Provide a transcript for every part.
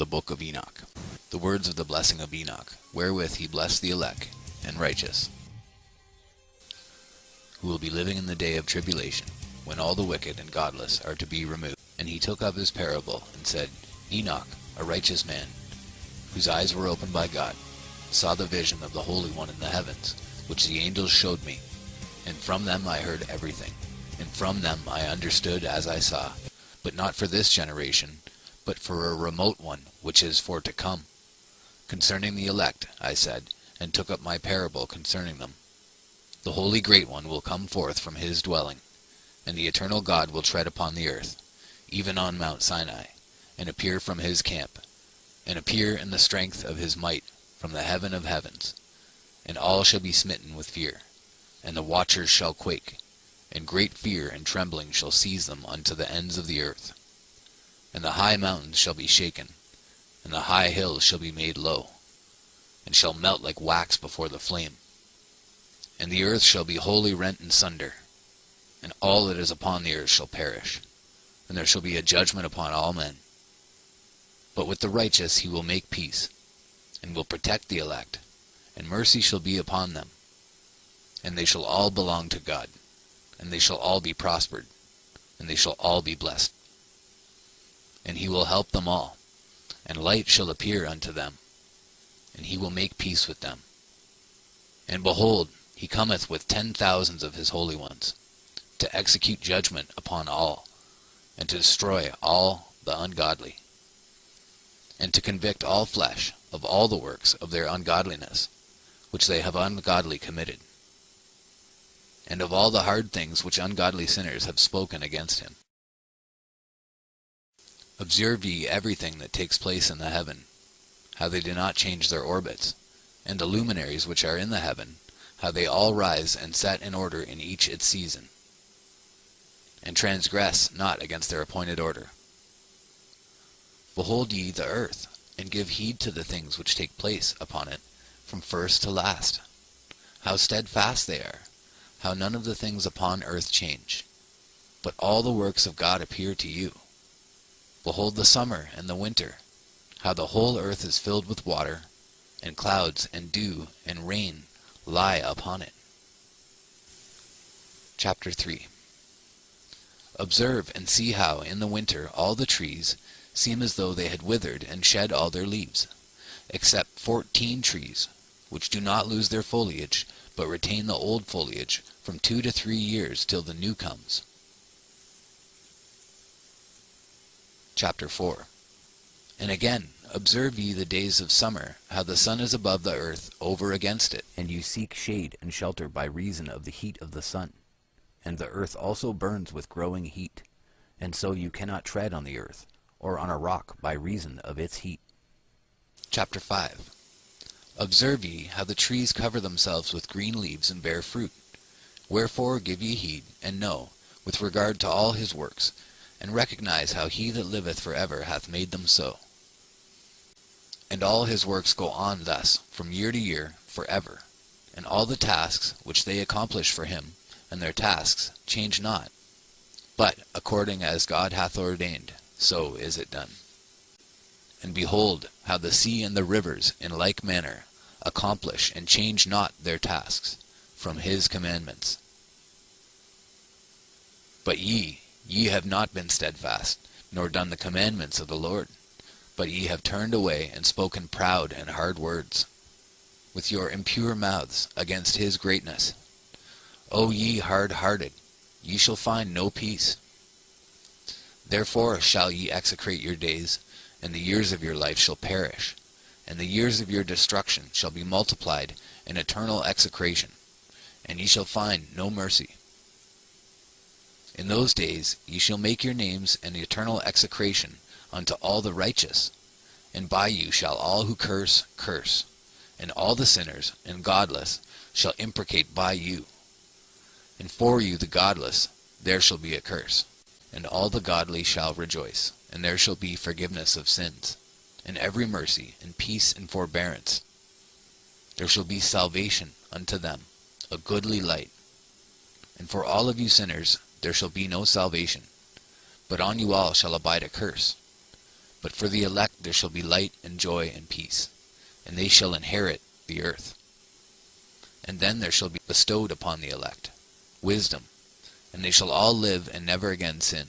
The Book of Enoch. The words of the blessing of Enoch, wherewith he blessed the elect and righteous, who will be living in the day of tribulation, when all the wicked and godless are to be removed. And he took up his parable, and said, Enoch, a righteous man, whose eyes were opened by God, saw the vision of the Holy One in the heavens, which the angels showed me. And from them I heard everything, and from them I understood as I saw, but not for this generation, but for a remote one, which is for to come. Concerning the elect, I said, and took up my parable concerning them. The Holy Great One will come forth from his dwelling, and the eternal God will tread upon the earth, even on Mount Sinai, and appear from his camp, and appear in the strength of his might from the heaven of heavens. And all shall be smitten with fear, and the watchers shall quake, and great fear and trembling shall seize them unto the ends of the earth. And the high mountains shall be shaken, and the high hills shall be made low, and shall melt like wax before the flame. And the earth shall be wholly rent in sunder, and all that is upon the earth shall perish, and there shall be a judgment upon all men. But with the righteous he will make peace, and will protect the elect, and mercy shall be upon them. And they shall all belong to God, and they shall all be prospered, and they shall all be blessed. And he will help them all, and light shall appear unto them, and he will make peace with them. And behold, he cometh with 10,000s of his holy ones, to execute judgment upon all, and to destroy all the ungodly, and to convict all flesh of all the works of their ungodliness, which they have ungodly committed, and of all the hard things which ungodly sinners have spoken against him. Observe ye everything that takes place in the heaven, how they do not change their orbits, and the luminaries which are in the heaven, how they all rise and set in order in each its season, and transgress not against their appointed order. Behold ye the earth, and give heed to the things which take place upon it, from first to last, how steadfast they are, how none of the things upon earth change, but all the works of God appear to you. Behold the summer and the winter, how the whole earth is filled with water, and clouds and dew and rain lie upon it. Chapter 3. Observe and see how in the winter all the trees seem as though they had withered and shed all their leaves, except 14 trees, which do not lose their foliage, but retain the old foliage from 2 to 3 years till the new comes. Chapter 4. And again, observe ye the days of summer, how the sun is above the earth over against it, and you seek shade and shelter by reason of the heat of the sun. And the earth also burns with growing heat, and so you cannot tread on the earth, or on a rock by reason of its heat. Chapter 5. Observe ye how the trees cover themselves with green leaves and bear fruit. Wherefore give ye heed, and know, with regard to all his works, and recognize how he that liveth for ever hath made them so. And all his works go on thus, from year to year, for ever, and all the tasks which they accomplish for him, and their tasks change not. But according as God hath ordained, so is it done. And behold, how the sea and the rivers in like manner accomplish and change not their tasks from his commandments. But ye have not been steadfast, nor done the commandments of the Lord, but ye have turned away and spoken proud and hard words, with your impure mouths against his greatness. O ye hard-hearted, ye shall find no peace. Therefore shall ye execrate your days, and the years of your life shall perish, and the years of your destruction shall be multiplied in eternal execration, and ye shall find no mercy. In those days ye shall make your names an eternal execration unto all the righteous, and by you shall all who curse, curse, and all the sinners and godless shall imprecate by you. And for you the godless there shall be a curse, and all the godly shall rejoice, and there shall be forgiveness of sins, and every mercy, and peace and forbearance. There shall be salvation unto them, a goodly light. And for all of you sinners there shall be no salvation, but on you all shall abide a curse. But for the elect there shall be light and joy and peace, and they shall inherit the earth. And then there shall be bestowed upon the elect wisdom, and they shall all live and never again sin,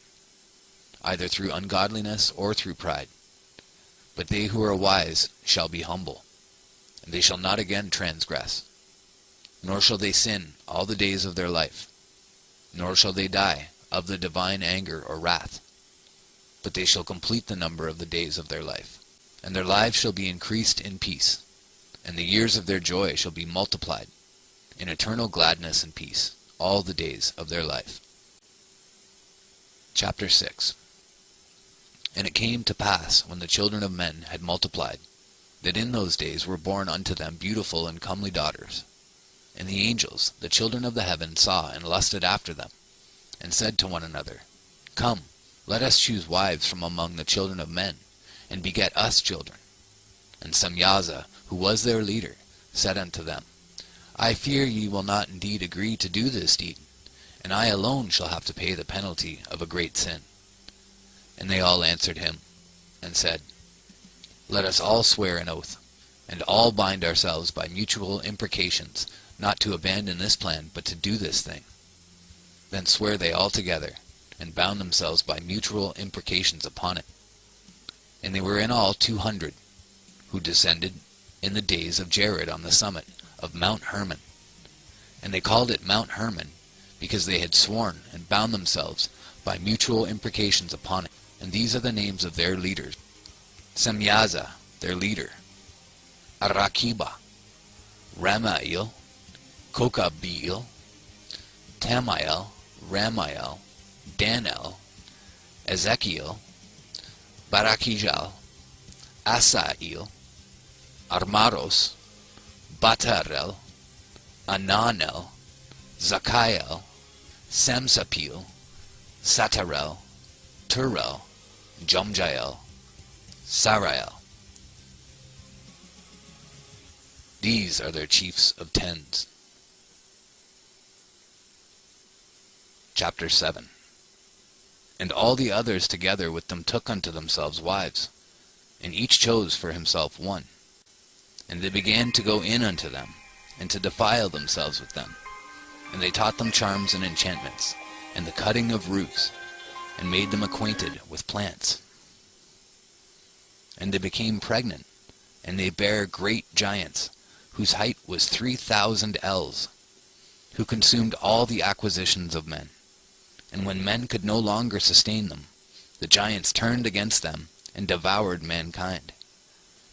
either through ungodliness or through pride. But they who are wise shall be humble, and they shall not again transgress, nor shall they sin all the days of their life, nor shall they die of the divine anger or wrath, but they shall complete the number of the days of their life, and their lives shall be increased in peace, and the years of their joy shall be multiplied in eternal gladness and peace all the days of their life. Chapter 6. And it came to pass, when the children of men had multiplied, that in those days were born unto them beautiful and comely daughters. And the angels, the children of the heaven, saw and lusted after them, and said to one another, Come, let us choose wives from among the children of men, and beget us children. And Samyaza, who was their leader, said unto them, I fear ye will not indeed agree to do this deed, and I alone shall have to pay the penalty of a great sin. And they all answered him, and said, Let us all swear an oath, and all bind ourselves by mutual imprecations, not to abandon this plan, but to do this thing. Then swear they all together, and bound themselves by mutual imprecations upon it. And they were in all 200, who descended in the days of Jared on the summit of Mount Hermon. And they called it Mount Hermon, because they had sworn and bound themselves by mutual imprecations upon it. And these are the names of their leaders: Semyaza, their leader; Arakiba, Ramael, Kokabeel, Tamael, Ramael, Danel, Ezekiel, Barakijal, Asael, Armaros, Batarel, Ananel, Zakael, Samsapil, Satarel, Turel, Jomjael, Sarael. These are their chiefs of tens. Chapter 7. And all the others together with them took unto themselves wives, and each chose for himself one. And they began to go in unto them, and to defile themselves with them. And they taught them charms and enchantments, and the cutting of roots, and made them acquainted with plants. And they became pregnant, and they bare great giants, whose height was 3,000 ells, who consumed all the acquisitions of men. And when men could no longer sustain them, the giants turned against them, and devoured mankind.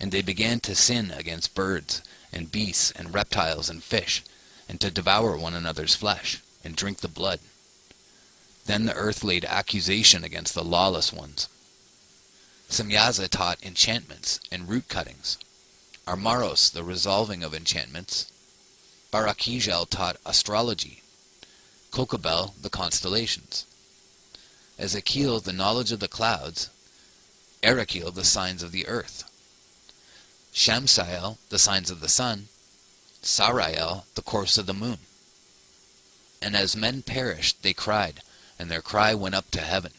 And they began to sin against birds, and beasts, and reptiles, and fish, and to devour one another's flesh, and drink the blood. Then the earth laid accusation against the lawless ones. Semyaza taught enchantments and root cuttings; Armaros the resolving of enchantments; Barakijal taught astrology; Kokabel the constellations; Ezekiel the knowledge of the clouds; Arakiel the signs of the earth; Shamsael the signs of the sun; Sarael the course of the moon. And as men perished they cried, and their cry went up to heaven.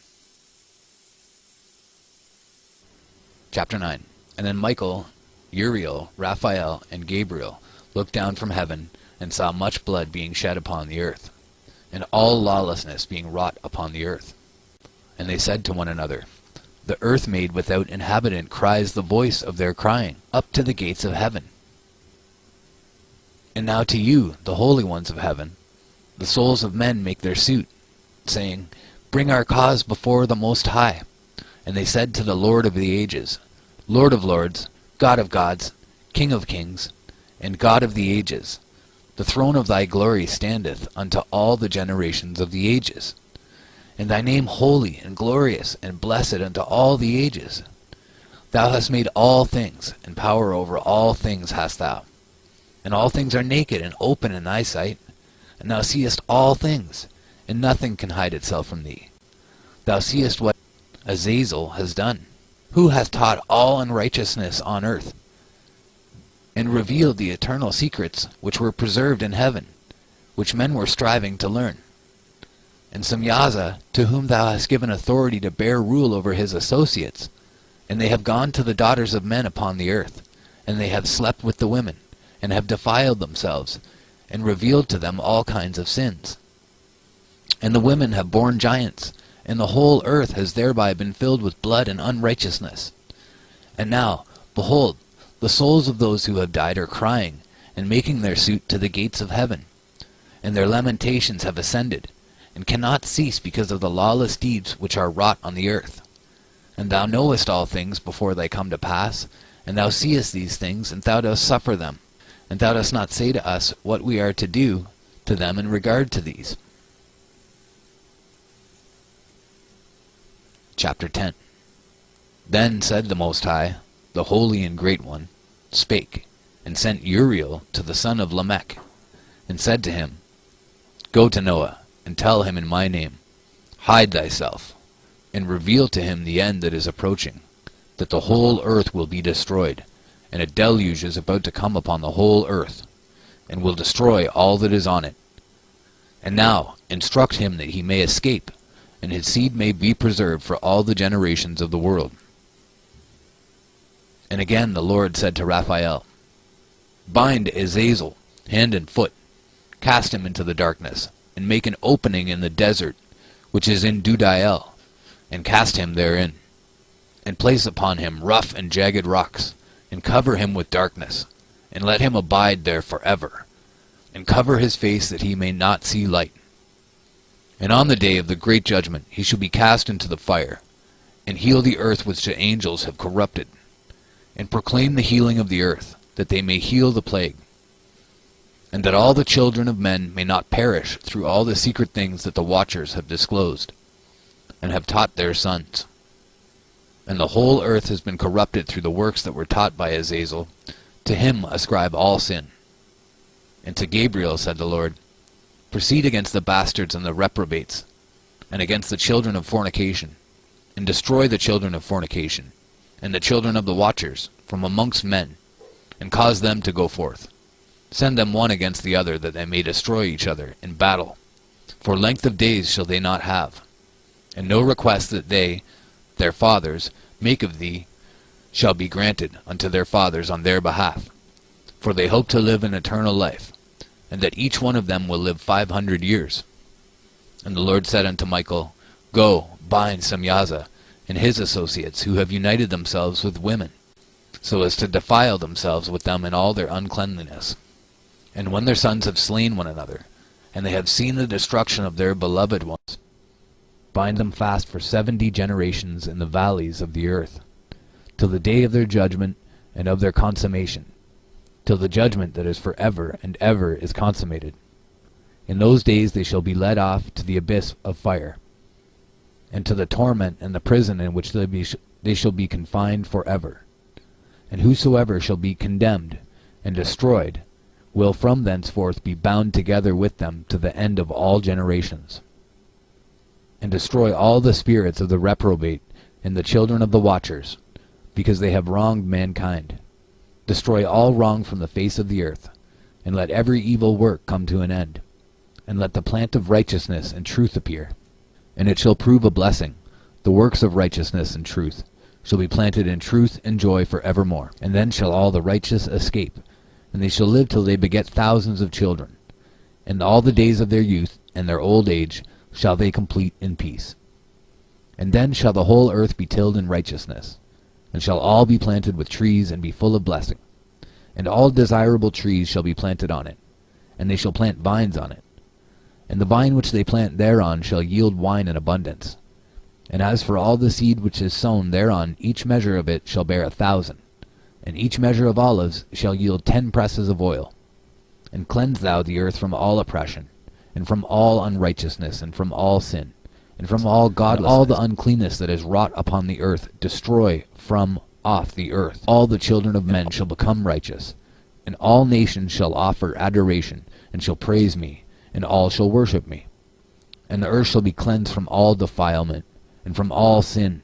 Chapter 9. And then Michael, Uriel, Raphael, and Gabriel looked down from heaven, and saw much blood being shed upon the earth, and all lawlessness being wrought upon the earth. And they said to one another, The earth made without inhabitant cries the voice of their crying up to the gates of heaven. And now to you, the holy ones of heaven, the souls of men make their suit, saying, Bring our cause before the Most High. And they said to the Lord of the ages, Lord of lords, God of gods, King of kings, and God of the ages, the throne of thy glory standeth unto all the generations of the ages, and thy name holy and glorious and blessed unto all the ages. Thou hast made all things, and power over all things hast thou. And all things are naked and open in thy sight, and thou seest all things, and nothing can hide itself from thee. Thou seest what Azazel has done, who hath taught all unrighteousness on earth, and revealed the eternal secrets which were preserved in heaven, which men were striving to learn. And Semyaza, to whom thou hast given authority to bear rule over his associates, And they have gone to the daughters of men upon the earth, and they have slept with the women, and have defiled themselves, and revealed to them all kinds of sins. And the women have borne giants, and the whole earth has thereby been filled with blood and unrighteousness. And now, behold, the souls of those who have died are crying, and making their suit to the gates of heaven. And their lamentations have ascended, and cannot cease because of the lawless deeds which are wrought on the earth. And thou knowest all things before they come to pass, and thou seest these things, and thou dost suffer them, and thou dost not say to us what we are to do to them in regard to these. Chapter 10. Then said the Most High, the Holy and Great One, spake, and sent Uriel to the son of Lamech, and said to him, Go to Noah, and tell him in my name, Hide thyself, and reveal to him the end that is approaching, that the whole earth will be destroyed, and a deluge is about to come upon the whole earth, and will destroy all that is on it. And now instruct him that he may escape, and his seed may be preserved for all the generations of the world. And again the Lord said to Raphael, Bind Azazel, hand and foot, cast him into the darkness, and make an opening in the desert, which is in Dudael, and cast him therein, and place upon him rough and jagged rocks, and cover him with darkness, and let him abide there forever, and cover his face that he may not see light. And on the day of the great judgment he shall be cast into the fire, and heal the earth which the angels have corrupted, and proclaim the healing of the earth, that they may heal the plague, and that all the children of men may not perish through all the secret things that the watchers have disclosed, and have taught their sons. And the whole earth has been corrupted through the works that were taught by Azazel. To him ascribe all sin. And to Gabriel said the Lord, Proceed against the bastards and the reprobates, and against the children of fornication, and destroy the children of fornication, and the children of the watchers, from amongst men, and cause them to go forth. Send them one against the other, that they may destroy each other in battle. For length of days shall they not have. And no request that they, their fathers, make of thee, shall be granted unto their fathers on their behalf. For they hope to live an eternal life, and that each one of them will live 500 years. And the Lord said unto Michael, Go, bind Semyaza, and his associates, who have united themselves with women, so as to defile themselves with them in all their uncleanliness. And when their sons have slain one another, and they have seen the destruction of their beloved ones, bind them fast for 70 generations in the valleys of the earth, till the day of their judgment and of their consummation, till the judgment that is for ever and ever is consummated. In those days they shall be led off to the abyss of fire, and to the torment and the prison in which they shall be confined forever. And whosoever shall be condemned and destroyed will from thenceforth be bound together with them to the end of all generations. And destroy all the spirits of the reprobate and the children of the watchers, because they have wronged mankind. Destroy all wrong from the face of the earth, and let every evil work come to an end, and let the plant of righteousness and truth appear. And it shall prove a blessing. The works of righteousness and truth shall be planted in truth and joy for evermore. And then shall all the righteous escape, and they shall live till they beget thousands of children. And all the days of their youth and their old age shall they complete in peace. And then shall the whole earth be tilled in righteousness, and shall all be planted with trees and be full of blessing. And all desirable trees shall be planted on it, and they shall plant vines on it. And the vine which they plant thereon shall yield wine in abundance. And as for all the seed which is sown thereon, each measure of it shall bear 1,000, and each measure of olives shall yield 10 presses of oil. And cleanse thou the earth from all oppression, and from all unrighteousness, and from all sin, and from all godlessness, and all the uncleanness that is wrought upon the earth, destroy from off the earth. All the children of men shall become righteous, and all nations shall offer adoration, and shall praise me, and all shall worship me. And the earth shall be cleansed from all defilement, and from all sin,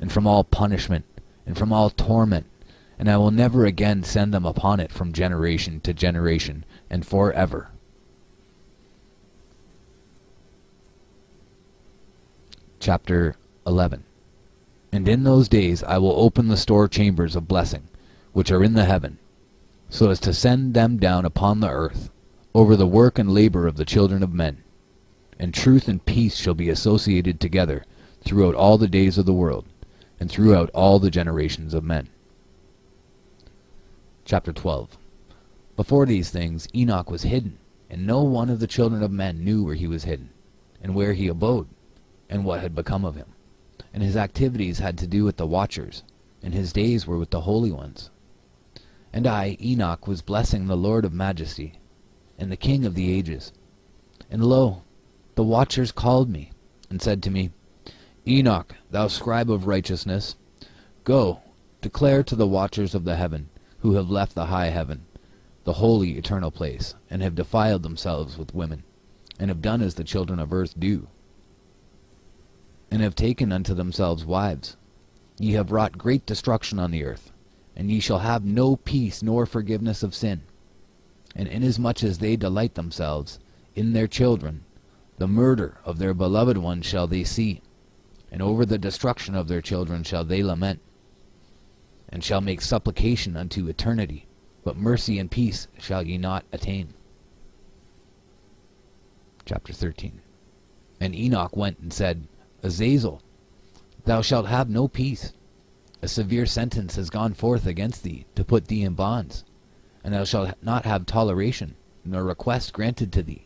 and from all punishment, and from all torment, and I will never again send them upon it from generation to generation, and forever. Chapter 11. And in those days I will open the store chambers of blessing, which are in the heaven, so as to send them down upon the earth, over the work and labor of the children of men. And truth and peace shall be associated together throughout all the days of the world, and throughout all the generations of men. Chapter 12. Before these things Enoch was hidden, and no one of the children of men knew where he was hidden, and where he abode, and what had become of him. And his activities had to do with the watchers, and his days were with the holy ones. And I, Enoch, was blessing the Lord of majesty, and the King of the ages. And lo, the watchers called me, and said to me, Enoch, thou scribe of righteousness, go, declare to the watchers of the heaven, who have left the high heaven, the holy eternal place, and have defiled themselves with women, and have done as the children of earth do, and have taken unto themselves wives. Ye have wrought great destruction on the earth, and ye shall have no peace nor forgiveness of sin. And inasmuch as they delight themselves in their children, the murder of their beloved ones shall they see, and over the destruction of their children shall they lament, and shall make supplication unto eternity, but mercy and peace shall ye not attain. Chapter 13. And Enoch went and said, Azazel, thou shalt have no peace. A severe sentence has gone forth against thee, to put thee in bonds, and thou shalt not have toleration, nor request granted to thee,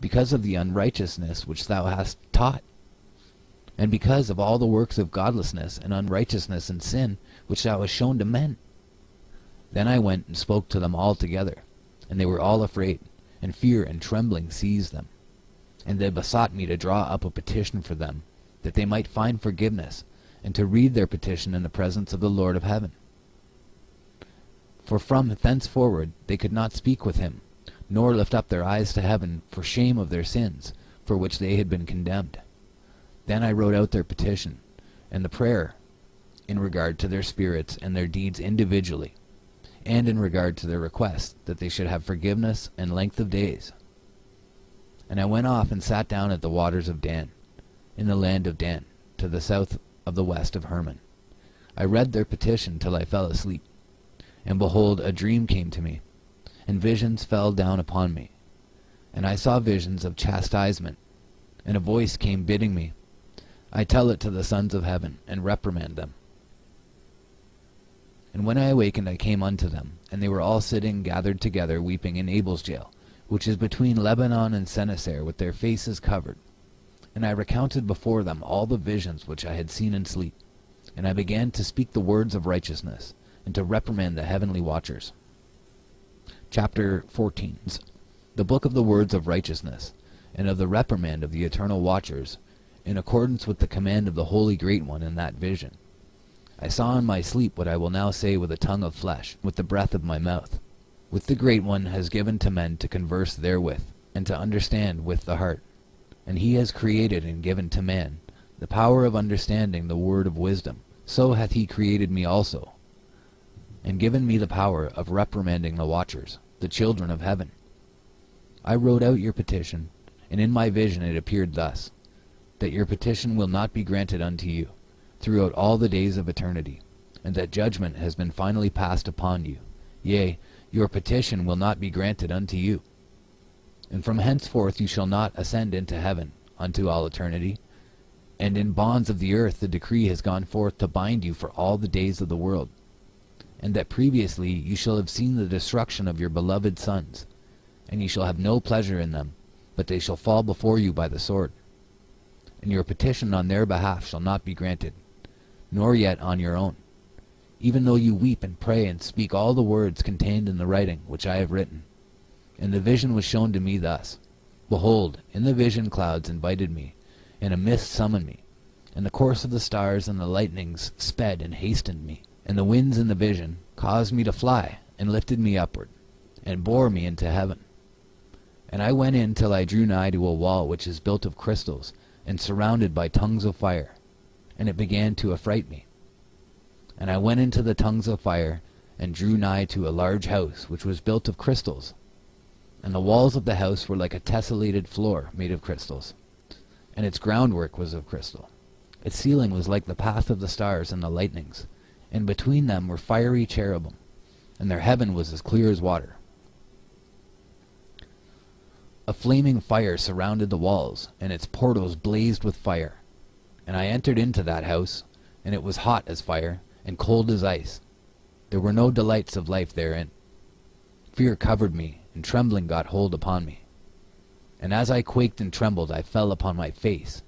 because of the unrighteousness which thou hast taught, and because of all the works of godlessness and unrighteousness and sin which thou hast shown to men. Then I went and spoke to them all together, and they were all afraid, and fear and trembling seized them. And they besought me to draw up a petition for them, that they might find forgiveness, and to read their petition in the presence of the Lord of heaven. For from thenceforward they could not speak with him, nor lift up their eyes to heaven for shame of their sins, for which they had been condemned. Then I wrote out their petition, and the prayer, in regard to their spirits and their deeds individually, and in regard to their request that they should have forgiveness and length of days. And I went off and sat down at the waters of Dan, in the land of Dan, to the south of the west of Hermon. I read their petition till I fell asleep. And behold, a dream came to me, and visions fell down upon me. And I saw visions of chastisement, and a voice came bidding me, I tell it to the sons of heaven, and reprimand them. And when I awakened I came unto them, and they were all sitting gathered together weeping in Abel's jail, which is between Lebanon and Sennacer, with their faces covered. And I recounted before them all the visions which I had seen in sleep. And I began to speak the words of righteousness, and to reprimand the heavenly watchers. Chapter 14. The book of the words of righteousness, and of the reprimand of the eternal watchers, in accordance with the command of the Holy Great One in that vision. I saw in my sleep what I will now say with a tongue of flesh, with the breath of my mouth. Which the Great One has given to men to converse therewith, and to understand with the heart. And he has created and given to man the power of understanding the word of wisdom. So hath he created me also, and given me the power of reprimanding the watchers, the children of heaven. I wrote out your petition, and in my vision it appeared thus, that your petition will not be granted unto you throughout all the days of eternity, and that judgment has been finally passed upon you. Yea, your petition will not be granted unto you. And from henceforth you shall not ascend into heaven unto all eternity. And in bonds of the earth the decree has gone forth to bind you for all the days of the world. And that previously you shall have seen the destruction of your beloved sons, and ye shall have no pleasure in them, but they shall fall before you by the sword. And your petition on their behalf shall not be granted, nor yet on your own, even though you weep and pray and speak all the words contained in the writing which I have written. And the vision was shown to me thus. Behold, in the vision clouds invited me, and a mist summoned me, and the course of the stars and the lightnings sped and hastened me, and the winds in the vision caused me to fly, and lifted me upward, and bore me into heaven. And I went in till I drew nigh to a wall which is built of crystals, and surrounded by tongues of fire, and it began to affright me. And I went into the tongues of fire, and drew nigh to a large house which was built of crystals, and the walls of the house were like a tessellated floor made of crystals, and its groundwork was of crystal. Its ceiling was like the path of the stars and the lightnings, and between them were fiery cherubim, and their heaven was as clear as water. A flaming fire surrounded the walls, and its portals blazed with fire. And I entered into that house, and it was hot as fire, and cold as ice. There were no delights of life therein. Fear covered me, and trembling got hold upon me. And as I quaked and trembled, I fell upon my face,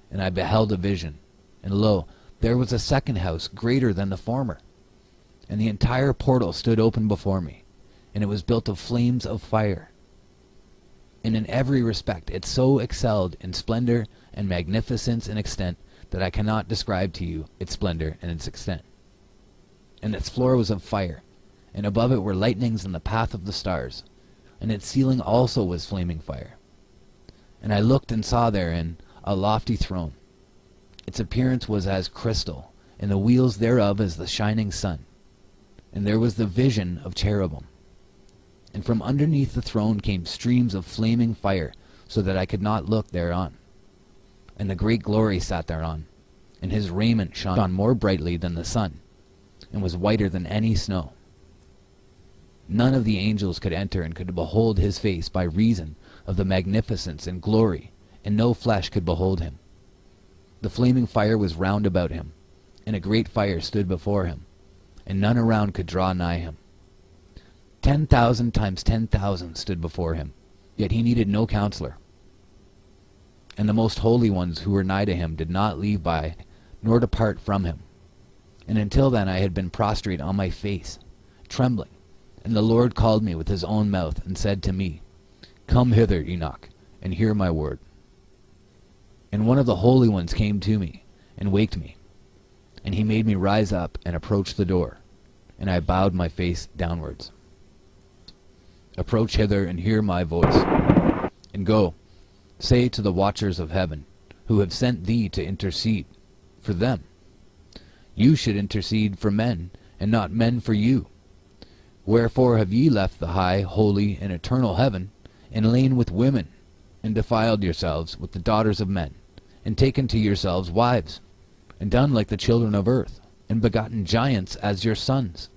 and I beheld a vision. And lo, there was a second house greater than the former. And the entire portal stood open before me, and it was built of flames of fire. And in every respect it so excelled in splendor and magnificence and extent that I cannot describe to you its splendor and its extent. And its floor was of fire, and above it were lightnings in the path of the stars, and its ceiling also was flaming fire. And I looked and saw therein a lofty throne. Its appearance was as crystal, and the wheels thereof as the shining sun. And there was the vision of cherubim. And from underneath the throne came streams of flaming fire, so that I could not look thereon. And the great glory sat thereon, and his raiment shone more brightly than the sun, and was whiter than any snow. None of the angels could enter and could behold his face by reason of the magnificence and glory, and no flesh could behold him. The flaming fire was round about him, and a great fire stood before him, and none around could draw nigh him. 10,000 times 10,000 stood before him, yet he needed no counselor. And the most holy ones who were nigh to him did not leave by, nor depart from him. And until then I had been prostrate on my face, trembling. And the Lord called me with his own mouth, and said to me, Come hither, Enoch, and hear my word. And one of the holy ones came to me, and waked me. And he made me rise up and approach the door, and I bowed my face downwards. Approach hither and hear my voice. And go, say to the watchers of heaven, who have sent thee to intercede for them. You should intercede for men, and not men for you. Wherefore have ye left the high, holy, and eternal heaven, and lain with women, and defiled yourselves with the daughters of men, and taken to yourselves wives, and done like the children of earth, and begotten giants as your sons?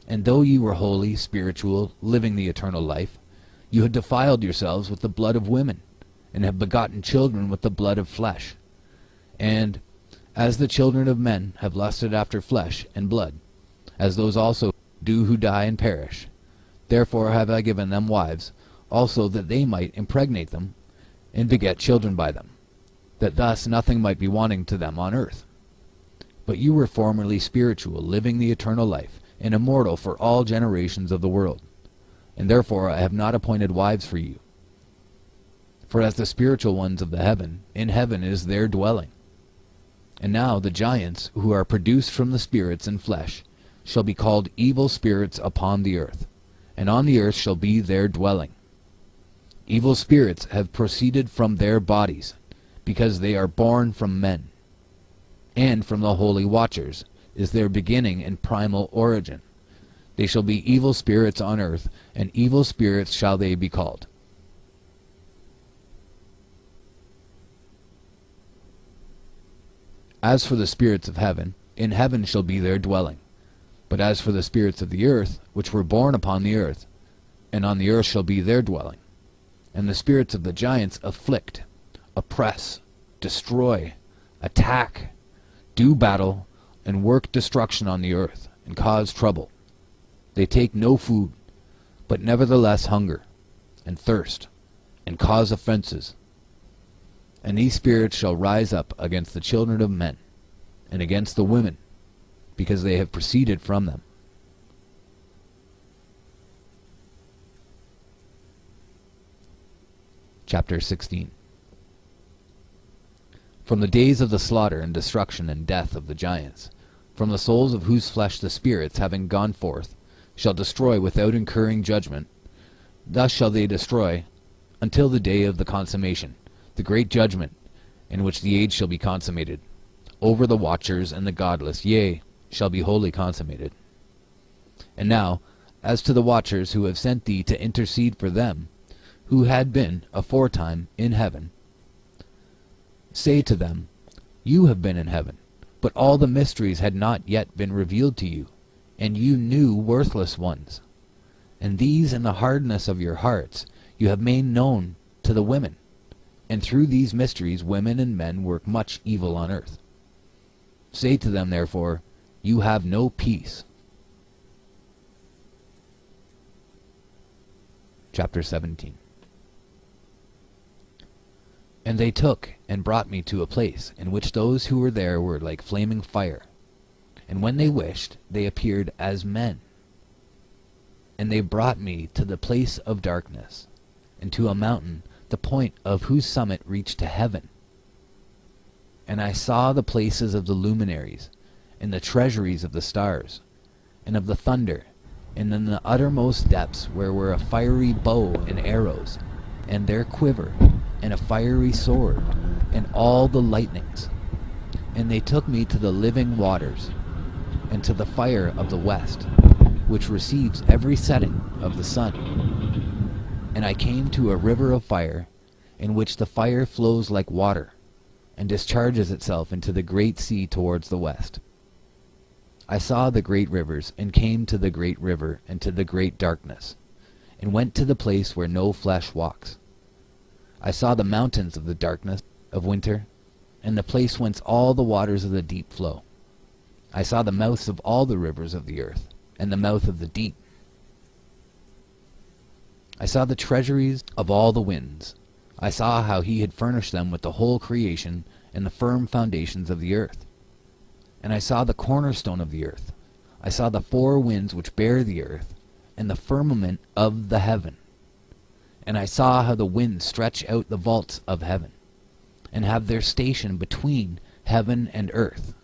And though ye were holy, spiritual, living the eternal life, you had defiled yourselves with the blood of women, and have begotten children with the blood of flesh. And as the children of men have lusted after flesh and blood, as those also do who die and perish, therefore have I given them wives, also that they might impregnate them, and beget children by them, that thus nothing might be wanting to them on earth. But you were formerly spiritual, living the eternal life, and immortal for all generations of the world. And therefore I have not appointed wives for you. For as the spiritual ones of the heaven, in heaven is their dwelling. And now the giants, who are produced from the spirits and flesh, shall be called evil spirits upon the earth, and on the earth shall be their dwelling. Evil spirits have proceeded from their bodies, because they are born from men. And from the holy watchers is their beginning and primal origin. They shall be evil spirits on earth, and evil spirits shall they be called. As for the spirits of heaven, in heaven shall be their dwelling. But as for the spirits of the earth, which were born upon the earth, and on the earth shall be their dwelling. And the spirits of the giants afflict, oppress, destroy, attack, do battle, and work destruction on the earth, and cause trouble. They take no food, but nevertheless hunger, and thirst, and cause offenses. And these spirits shall rise up against the children of men, and against the women, because they have proceeded from them. Chapter 16. From the days of the slaughter and destruction and death of the giants, from the souls of whose flesh the spirits, having gone forth, shall destroy without incurring judgment, thus shall they destroy until the day of the consummation, the great judgment, in which the age shall be consummated, over the watchers and the godless, yea, shall be wholly consummated. And now, as to the watchers who have sent thee to intercede for them, who had been aforetime in heaven, say to them, You have been in heaven, but all the mysteries had not yet been revealed to you, and you knew worthless ones. And these in the hardness of your hearts you have made known to the women. And through these mysteries women and men work much evil on earth. Say to them, therefore, you have no peace. Chapter 17. And they took and brought me to a place in which those who were there were like flaming fire. And when they wished, they appeared as men. And they brought me to the place of darkness, and to a mountain, the point of whose summit reached to heaven. And I saw the places of the luminaries, and the treasuries of the stars, and of the thunder, and in the uttermost depths where were a fiery bow and arrows, and their quiver, and a fiery sword, and all the lightnings. And they took me to the living waters, and to the fire of the west, which receives every setting of the sun. And I came to a river of fire, in which the fire flows like water, and discharges itself into the great sea towards the west. I saw the great rivers, and came to the great river, and to the great darkness, and went to the place where no flesh walks. I saw the mountains of the darkness of winter, and the place whence all the waters of the deep flow. I saw the mouths of all the rivers of the earth, and the mouth of the deep. I saw the treasuries of all the winds. I saw how he had furnished them with the whole creation and the firm foundations of the earth. And I saw the cornerstone of the earth. I saw the four winds which bear the earth, and the firmament of the heaven. And I saw how the winds stretch out the vaults of heaven, and have their station between heaven and earth.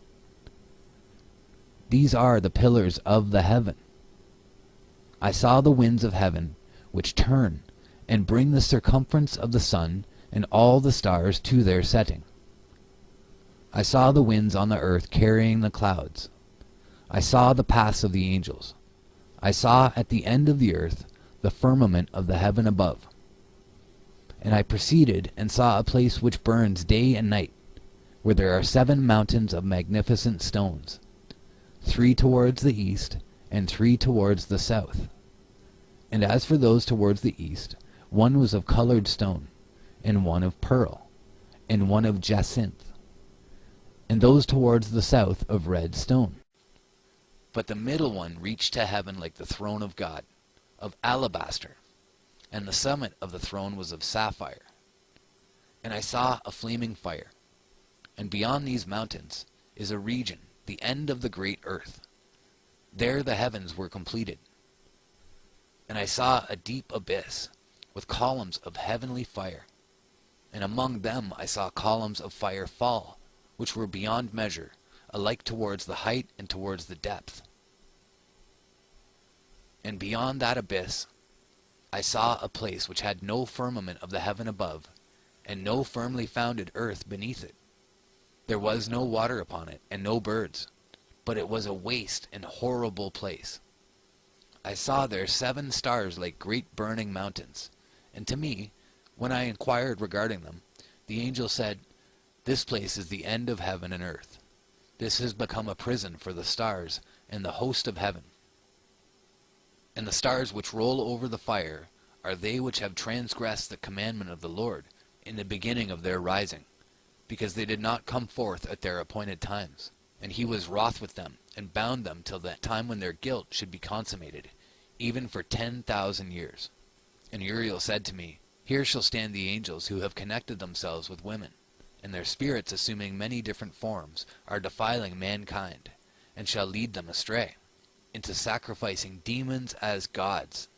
These are the pillars of the heaven. I saw the winds of heaven, which turn and bring the circumference of the sun and all the stars to their setting. I saw the winds on the earth carrying the clouds. I saw the paths of the angels. I saw at the end of the earth the firmament of the heaven above. And I proceeded and saw a place which burns day and night, where there are 7 mountains of magnificent stones, 3 towards the east, and 3 towards the south. And as for those towards the east, one was of colored stone, and one of pearl, and one of jacinth, and those towards the south of red stone. But the middle one reached to heaven like the throne of God, of alabaster, and the summit of the throne was of sapphire. And I saw a flaming fire, and beyond these mountains is a region, the end of the great earth. There the heavens were completed. And I saw a deep abyss, with columns of heavenly fire, and among them I saw columns of fire fall, which were beyond measure, alike towards the height and towards the depth. And beyond that abyss I saw a place which had no firmament of the heaven above, and no firmly founded earth beneath it. There was no water upon it, and no birds, but it was a waste and horrible place. I saw there 7 stars like great burning mountains, and to me, when I inquired regarding them, the angel said, "This place is the end of heaven and earth. This has become a prison for the stars and the host of heaven. And the stars which roll over the fire are they which have transgressed the commandment of the Lord in the beginning of their rising, because they did not come forth at their appointed times. And he was wroth with them, and bound them till the time when their guilt should be consummated, even for 10,000 years. And Uriel said to me, Here shall stand the angels who have connected themselves with women, and their spirits, assuming many different forms, are defiling mankind, and shall lead them astray, into sacrificing demons as gods.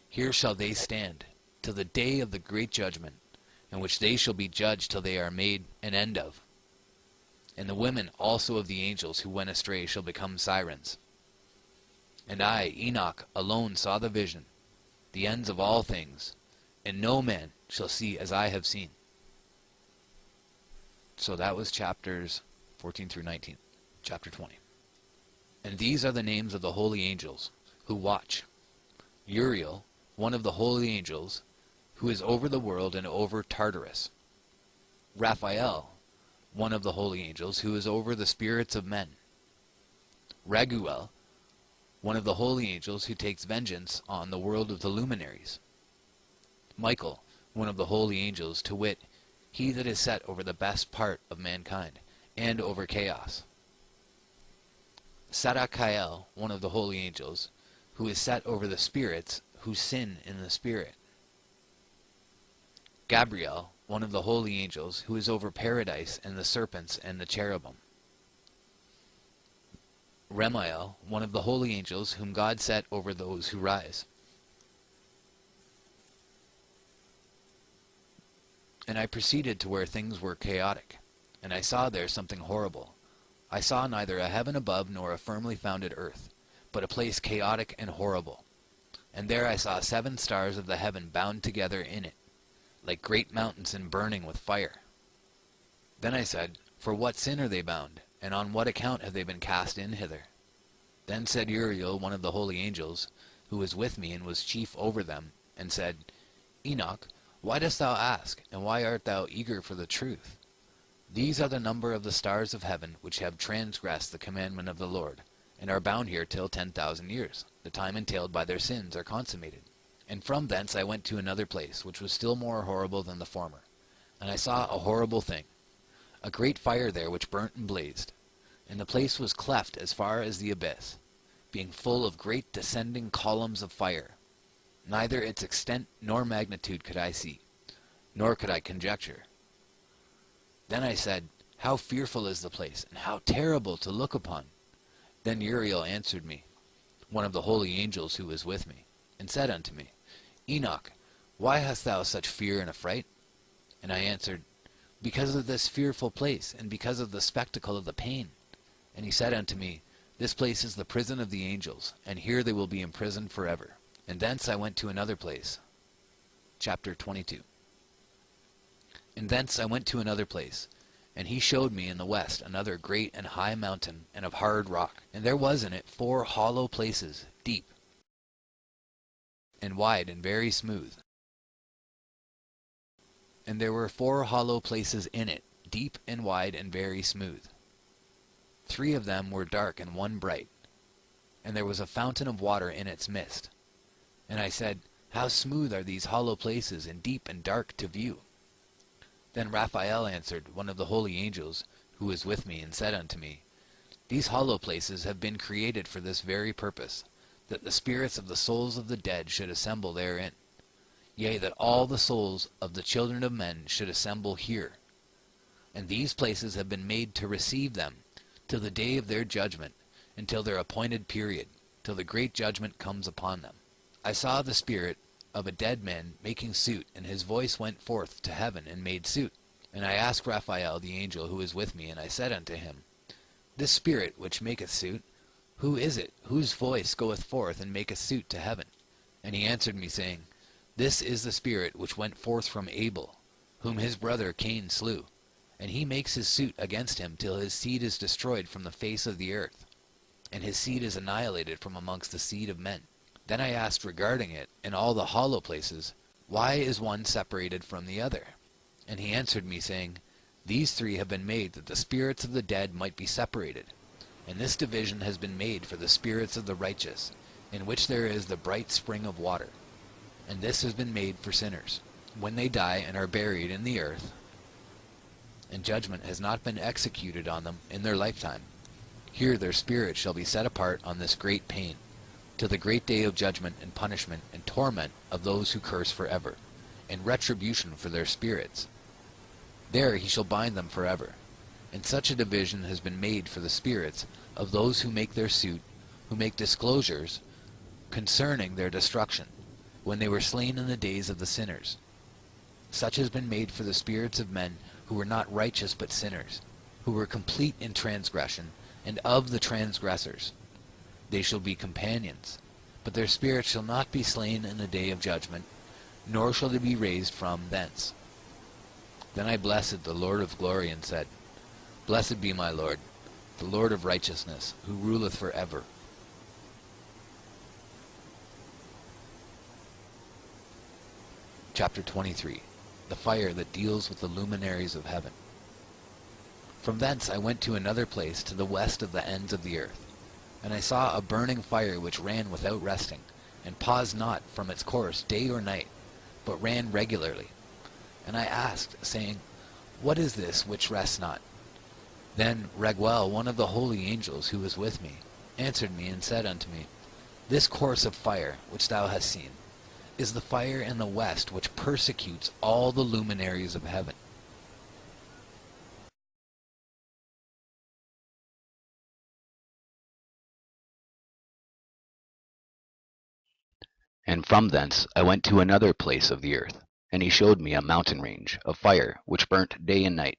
Here shall they stand, till the day of the great judgment, in which they shall be judged till they are made an end of. And the women also of the angels who went astray shall become sirens. And I, Enoch, alone saw the vision, the ends of all things, and no man shall see as I have seen." So that was chapters 14 through 19. Chapter 20. And these are the names of the holy angels who watch. Uriel, one of the holy angels, who is over the world and over Tartarus. Raphael, one of the holy angels, who is over the spirits of men. Raguel, one of the holy angels, who takes vengeance on the world of the luminaries. Michael, one of the holy angels, to wit, he that is set over the best part of mankind, and over chaos. Sadakael, one of the holy angels, who is set over the spirits who sin in the spirit. Gabriel, one of the holy angels, who is over paradise and the serpents and the cherubim. Remiel, one of the holy angels, whom God set over those who rise. And I proceeded to where things were chaotic, and I saw there something horrible. I saw neither a heaven above nor a firmly founded earth, but a place chaotic and horrible. And there I saw 7 stars of the heaven bound together in it, like great mountains and burning with fire. Then I said, For what sin are they bound, and on what account have they been cast in hither? Then said Uriel, one of the holy angels, who was with me and was chief over them, and said, Enoch, why dost thou ask, and why art thou eager for the truth? These are the number of the stars of heaven, which have transgressed the commandment of the Lord, and are bound here till 10,000 years. The time entailed by their sins are consummated. And from thence I went to another place, which was still more horrible than the former. And I saw a horrible thing, a great fire there which burnt and blazed. And the place was cleft as far as the abyss, being full of great descending columns of fire. Neither its extent nor magnitude could I see, nor could I conjecture. Then I said, How fearful is the place, and how terrible to look upon! Then Uriel answered me, one of the holy angels who was with me, and said unto me, Enoch, why hast thou such fear and affright? And I answered, Because of this fearful place, and because of the spectacle of the pain. And he said unto me, This place is the prison of the angels, and here they will be imprisoned forever. And thence I went to another place. Chapter 22. And thence I went to another place, and he showed me in the west another great and high mountain, and of hard rock. And there was in it 4 hollow places, deep, and wide, and very smooth. And there were 4 hollow places in it, deep and wide, and very smooth. 3 of them were dark, and 1 bright. And there was a fountain of water in its midst. And I said, How smooth are these hollow places, and deep and dark to view! Then Raphael answered, one of the holy angels, who was with me, and said unto me, These hollow places have been created for this very purpose, that the spirits of the souls of the dead should assemble therein. Yea, that all the souls of the children of men should assemble here. And these places have been made to receive them, till the day of their judgment, until their appointed period, till the great judgment comes upon them. I saw the spirit of a dead man making suit, and his voice went forth to heaven and made suit. And I asked Raphael the angel who was with me, and I said unto him, This spirit which maketh suit, who is it, whose voice goeth forth and maketh suit to heaven? And he answered me, saying, This is the spirit which went forth from Abel, whom his brother Cain slew, and he makes his suit against him till his seed is destroyed from the face of the earth, and his seed is annihilated from amongst the seed of men. Then I asked regarding it, in all the hollow places, Why is one separated from the other? And he answered me, saying, These 3 have been made that the spirits of the dead might be separated. And this division has been made for the spirits of the righteous, in which there is the bright spring of water. And this has been made for sinners, when they die and are buried in the earth, and judgment has not been executed on them in their lifetime. Here their spirits shall be set apart on this great pain, till the great day of judgment and punishment and torment of those who curse forever, and retribution for their spirits. There he shall bind them forever. And such a division has been made for the spirits of those who make their suit, who make disclosures concerning their destruction, when they were slain in the days of the sinners. Such has been made for the spirits of men who were not righteous but sinners, who were complete in transgression, and of the transgressors. They shall be companions, but their spirits shall not be slain in the day of judgment, nor shall they be raised from thence. Then I blessed the Lord of glory, and said, Blessed be my Lord, the Lord of righteousness, who ruleth for ever. Chapter 23. The fire that deals with the luminaries of heaven. From thence I went to another place to the west of the ends of the earth. And I saw a burning fire which ran without resting, and paused not from its course day or night, but ran regularly. And I asked, saying, What is this which rests not? Then Raguel, one of the holy angels who was with me, answered me and said unto me, This course of fire which thou hast seen is the fire in the west which persecutes all the luminaries of heaven. And from thence I went to another place of the earth, and he showed me a mountain range of fire which burnt day and night.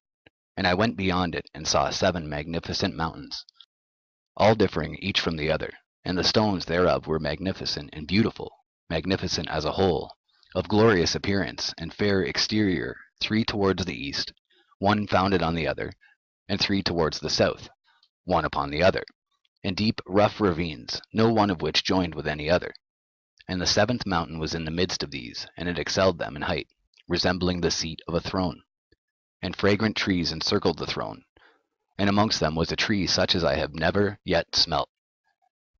And I went beyond it, and saw 7 magnificent mountains, all differing each from the other, and the stones thereof were magnificent and beautiful, magnificent as a whole, of glorious appearance and fair exterior, 3 towards the east, one founded on the other, and 3 towards the south, one upon the other, and deep rough ravines, no one of which joined with any other. And the 7th mountain was in the midst of these, and it excelled them in height, resembling the seat of a throne. And fragrant trees encircled the throne, and amongst them was a tree such as I have never yet smelt.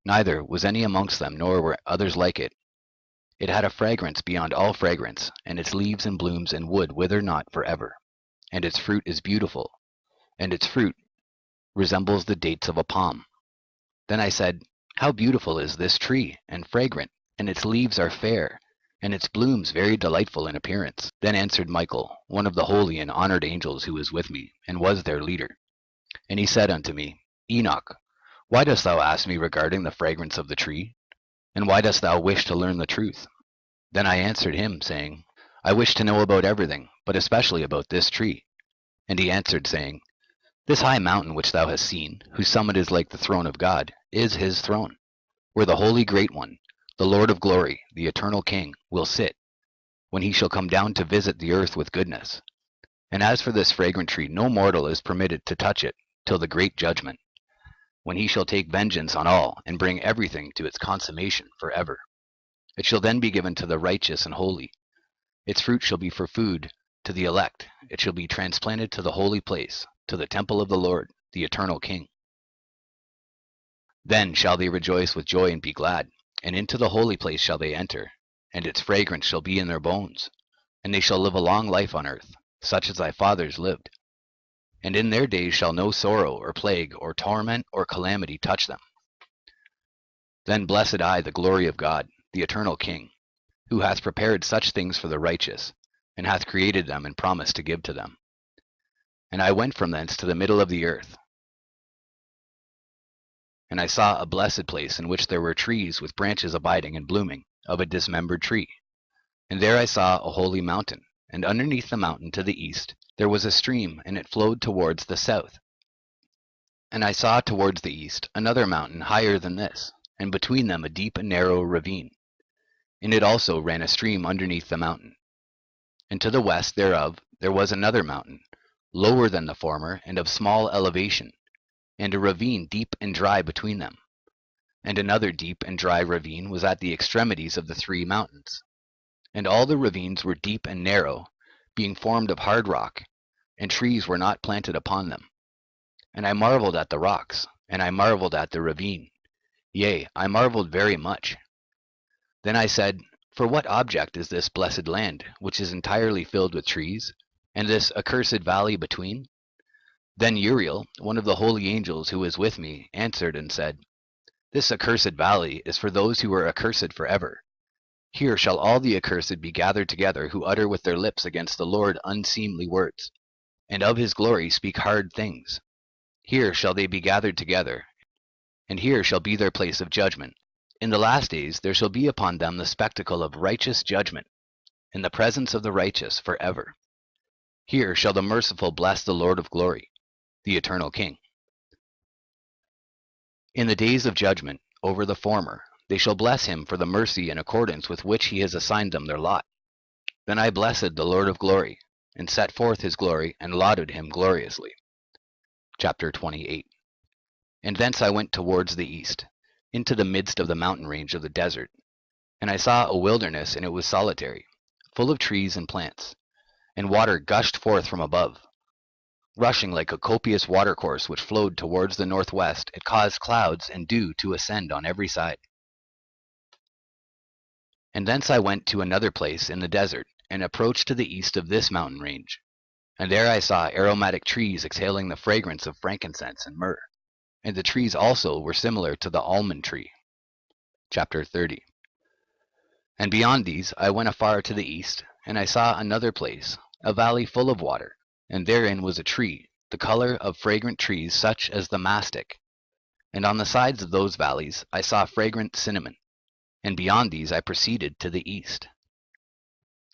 Neither was any amongst them, nor were others like it. It had a fragrance beyond all fragrance, and its leaves and blooms and wood wither not for ever. And its fruit is beautiful, and its fruit resembles the dates of a palm. Then I said, How beautiful is this tree, and fragrant, and its leaves are fair, and its blooms very delightful in appearance. Then answered Michael, one of the holy and honored angels who was with me, and was their leader. And he said unto me, Enoch, why dost thou ask me regarding the fragrance of the tree? And why dost thou wish to learn the truth? Then I answered him, saying, I wish to know about everything, but especially about this tree. And he answered, saying, This high mountain which thou hast seen, whose summit is like the throne of God, is his throne, where the Holy Great One, the Lord of glory, the eternal King, will sit, when he shall come down to visit the earth with goodness. And as for this fragrant tree, no mortal is permitted to touch it till the great judgment, when he shall take vengeance on all, and bring everything to its consummation for ever. It shall then be given to the righteous and holy. Its fruit shall be for food to the elect. It shall be transplanted to the holy place, to the temple of the Lord, the eternal King. Then shall they rejoice with joy and be glad, and into the holy place shall they enter, and its fragrance shall be in their bones, and they shall live a long life on earth, such as thy fathers lived. And in their days shall no sorrow or plague or torment or calamity touch them. Then blessed I the glory of God, the eternal King, who hath prepared such things for the righteous, and hath created them and promised to give to them. And I went from thence to the middle of the earth, and I saw a blessed place in which there were trees with branches abiding and blooming, of a dismembered tree. And there I saw a holy mountain, and underneath the mountain to the east there was a stream, and it flowed towards the south. And I saw towards the east another mountain higher than this, and between them a deep and narrow ravine. In it also ran a stream underneath the mountain. And to the west thereof there was another mountain, lower than the former, and of small elevation, and a ravine deep and dry between them. And another deep and dry ravine was at the extremities of the 3 mountains. And all the ravines were deep and narrow, being formed of hard rock, and trees were not planted upon them. And I marveled at the rocks, and I marveled at the ravine. Yea, I marveled very much. Then I said, For what object is this blessed land, which is entirely filled with trees, and this accursed valley between? Then Uriel, one of the holy angels who was with me, answered and said, This accursed valley is for those who are accursed forever. Here shall all the accursed be gathered together, who utter with their lips against the Lord unseemly words, and of his glory speak hard things. Here shall they be gathered together, and here shall be their place of judgment. In the last days there shall be upon them the spectacle of righteous judgment, in the presence of the righteous forever. Here shall the merciful bless the Lord of glory, the eternal King. In the days of judgment over the former, they shall bless him for the mercy in accordance with which he has assigned them their lot. Then I blessed the Lord of glory, and set forth his glory, and lauded him gloriously. Chapter 28. And thence I went towards the east, into the midst of the mountain range of the desert. And I saw a wilderness, and it was solitary, full of trees and plants, and water gushed forth from above. Rushing like a copious watercourse which flowed towards the northwest, it caused clouds and dew to ascend on every side. And thence I went to another place in the desert, and approached to the east of this mountain range. And there I saw aromatic trees exhaling the fragrance of frankincense and myrrh. And the trees also were similar to the almond tree. Chapter 30. And beyond these I went afar to the east, and I saw another place, a valley full of water, and therein was a tree, the color of fragrant trees such as the mastic. And on the sides of those valleys I saw fragrant cinnamon, and beyond these I proceeded to the east.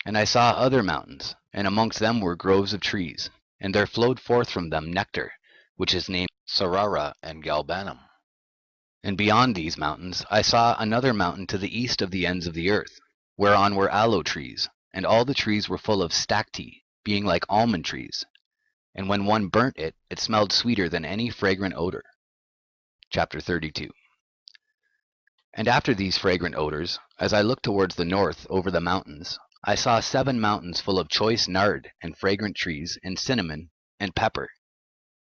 And I saw other mountains, and amongst them were groves of trees, and there flowed forth from them nectar, which is named Sarara and Galbanum. And beyond these mountains I saw another mountain to the east of the ends of the earth, whereon were aloe trees, and all the trees were full of stacte, being like almond trees. And when one burnt it, it smelled sweeter than any fragrant odor. Chapter 32. And after these fragrant odors, as I looked towards the north over the mountains, I saw 7 mountains full of choice nard and fragrant trees and cinnamon and pepper.